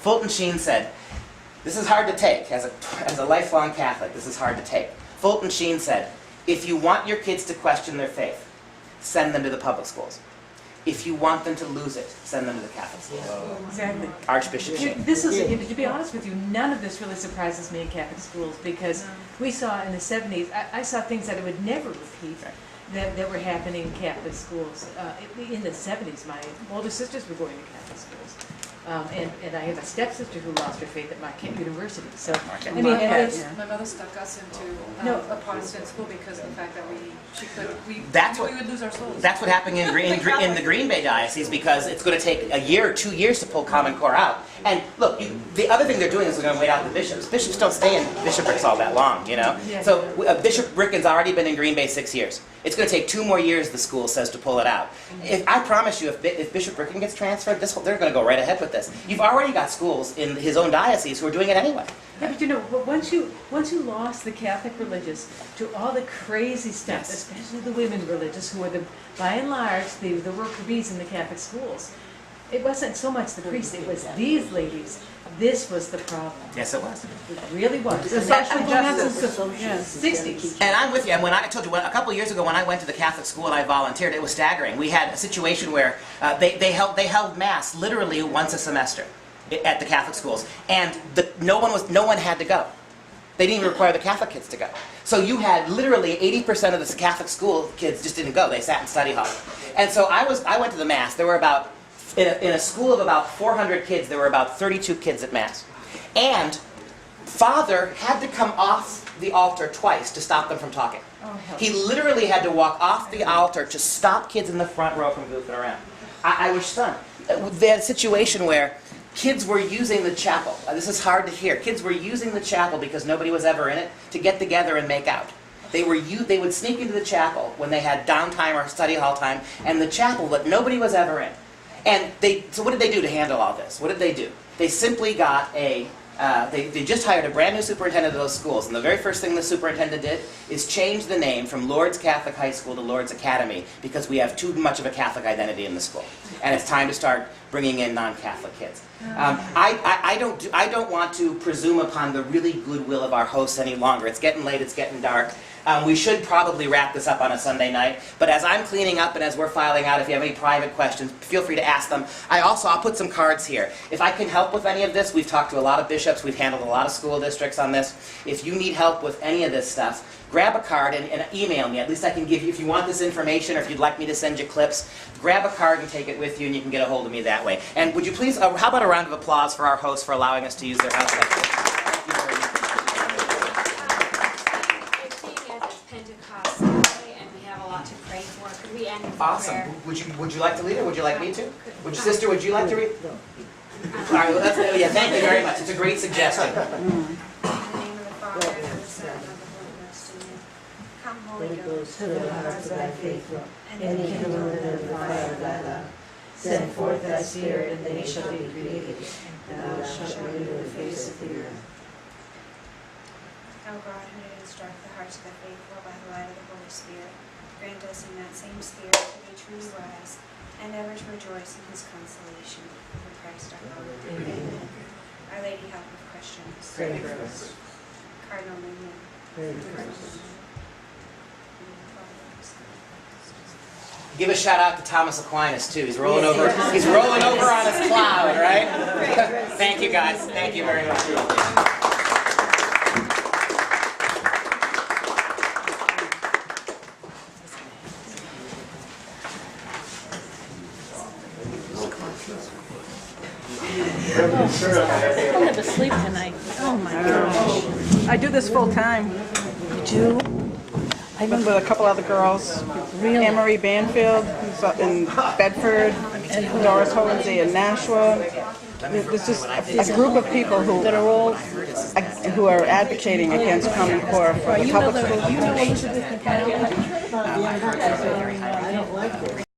Fulton Sheen said, this is hard to take, as a lifelong Catholic, this is hard to take. Fulton Sheen said, if you want your kids to question their faith, send them to the public schools. If you want them to lose it, send them to the Catholic schools. Exactly. Archbishop Sheen. This is, to be honest with you, none of this really surprises me in Catholic schools, because we saw in the 70s, I saw things that I would never repeat that were happening in Catholic schools. In the 70s, my older sisters were going to Catholic schools. And I have a stepsister who lost her faith at Marquette University. So, I mean, my mother stuck us into a Protestant school because of the fact that we would lose our souls. That's what happened in the Green Bay Diocese, because it's going to take a year or 2 years to pull Common Core out. And look, the other thing they're doing is they're going to wait out the bishops. Bishops don't stay in bishoprics all that long, you know? Yeah. So Bishop Ricken's already been in Green Bay 6 years. It's going to take 2 more years, the school says, to pull it out. I promise you, if Bishop Ricken gets transferred, they're going to go right ahead with this. You've already got schools in his own diocese who are doing it anyway. Yeah, but you know, once you lost the Catholic religious to all the crazy stuff, especially the women religious, who are by and large the worker bees in the Catholic schools, it wasn't so much the priests; it was these ladies. This was the problem. Yes, it was. It really was. Social justice. Yes. 60s. And I'm with you. And when I told you, a couple of years ago when I went to the Catholic school and I volunteered, it was staggering. We had a situation where they held Mass literally once a semester at the Catholic schools, and no one had to go. They didn't even require the Catholic kids to go. So you had literally 80% of the Catholic school kids just didn't go. They sat in study hall. And so I went to the Mass. There were about, in a school of about 400 kids, there were about 32 kids at Mass. And Father had to come off the altar twice to stop them from talking. He literally had to walk off the altar to stop kids in the front row from goofing around. I was stunned. They had a situation where kids were using the chapel. This is hard to hear. Kids were using the chapel because nobody was ever in it to get together and make out. They would sneak into the chapel when they had downtime or study hall time, and the chapel that nobody was ever in. And so what did they do to handle all this? What did they do? They simply got they just hired a brand new superintendent of those schools, and the very first thing the superintendent did is change the name from Lourdes Catholic High School to Lourdes Academy, because we have too much of a Catholic identity in the school, and it's time to start bringing in non-Catholic kids. I don't want to presume upon the really goodwill of our hosts any longer. It's getting late, it's getting dark. We should probably wrap this up on a Sunday night, but as I'm cleaning up and as we're filing out, if you have any private questions, feel free to ask them. I'll put some cards here. If I can help with any of this, we've talked to a lot of bishops, we've handled a lot of school districts on this. If you need help with any of this stuff, grab a card and email me. At least I can give you, if you want this information or if you'd like me to send you clips, grab a card and take it with you, and you can get a hold of me that way. And would you please, how about a round of applause for our hosts for allowing us to use their house? Thank you very much. Could we end with Awesome. prayer? Would you like to lead, or would you like me to? Sister, would you like to read? All right. Well, thank you very much. It's a great suggestion. In the name of the Father, and of the Son, and of the Holy Ghost. Amen. Come, Holy Ghost, fill the hearts of thy faithful, and kindle in them the fire of thy love. Send forth thy Spirit, and they shall be created, and thou shalt renew the face of the earth. O God, who did instruct the hearts of the faithful by the light of the Holy Spirit, grant grant us in that same spirit to be truly wise, and ever to rejoice in his consolation. Through Christ our Lord. Amen. Our Lady, help of Christians. Pray for us. Cardinal Newman. Pray for us. Give a shout out to Thomas Aquinas too. He's rolling over. He's rolling over on his cloud, right? Thank you guys. Thank you very much. I'll never sleep tonight. Oh my gosh. I do this full time. You do? I've been with a couple other girls. Really? Anne-Marie Banfield, who's up in Bedford, and Doris Holinsley in Nashua. There's just a group of people who are advocating against Common Core for the public schools. You know Elizabeth McCall?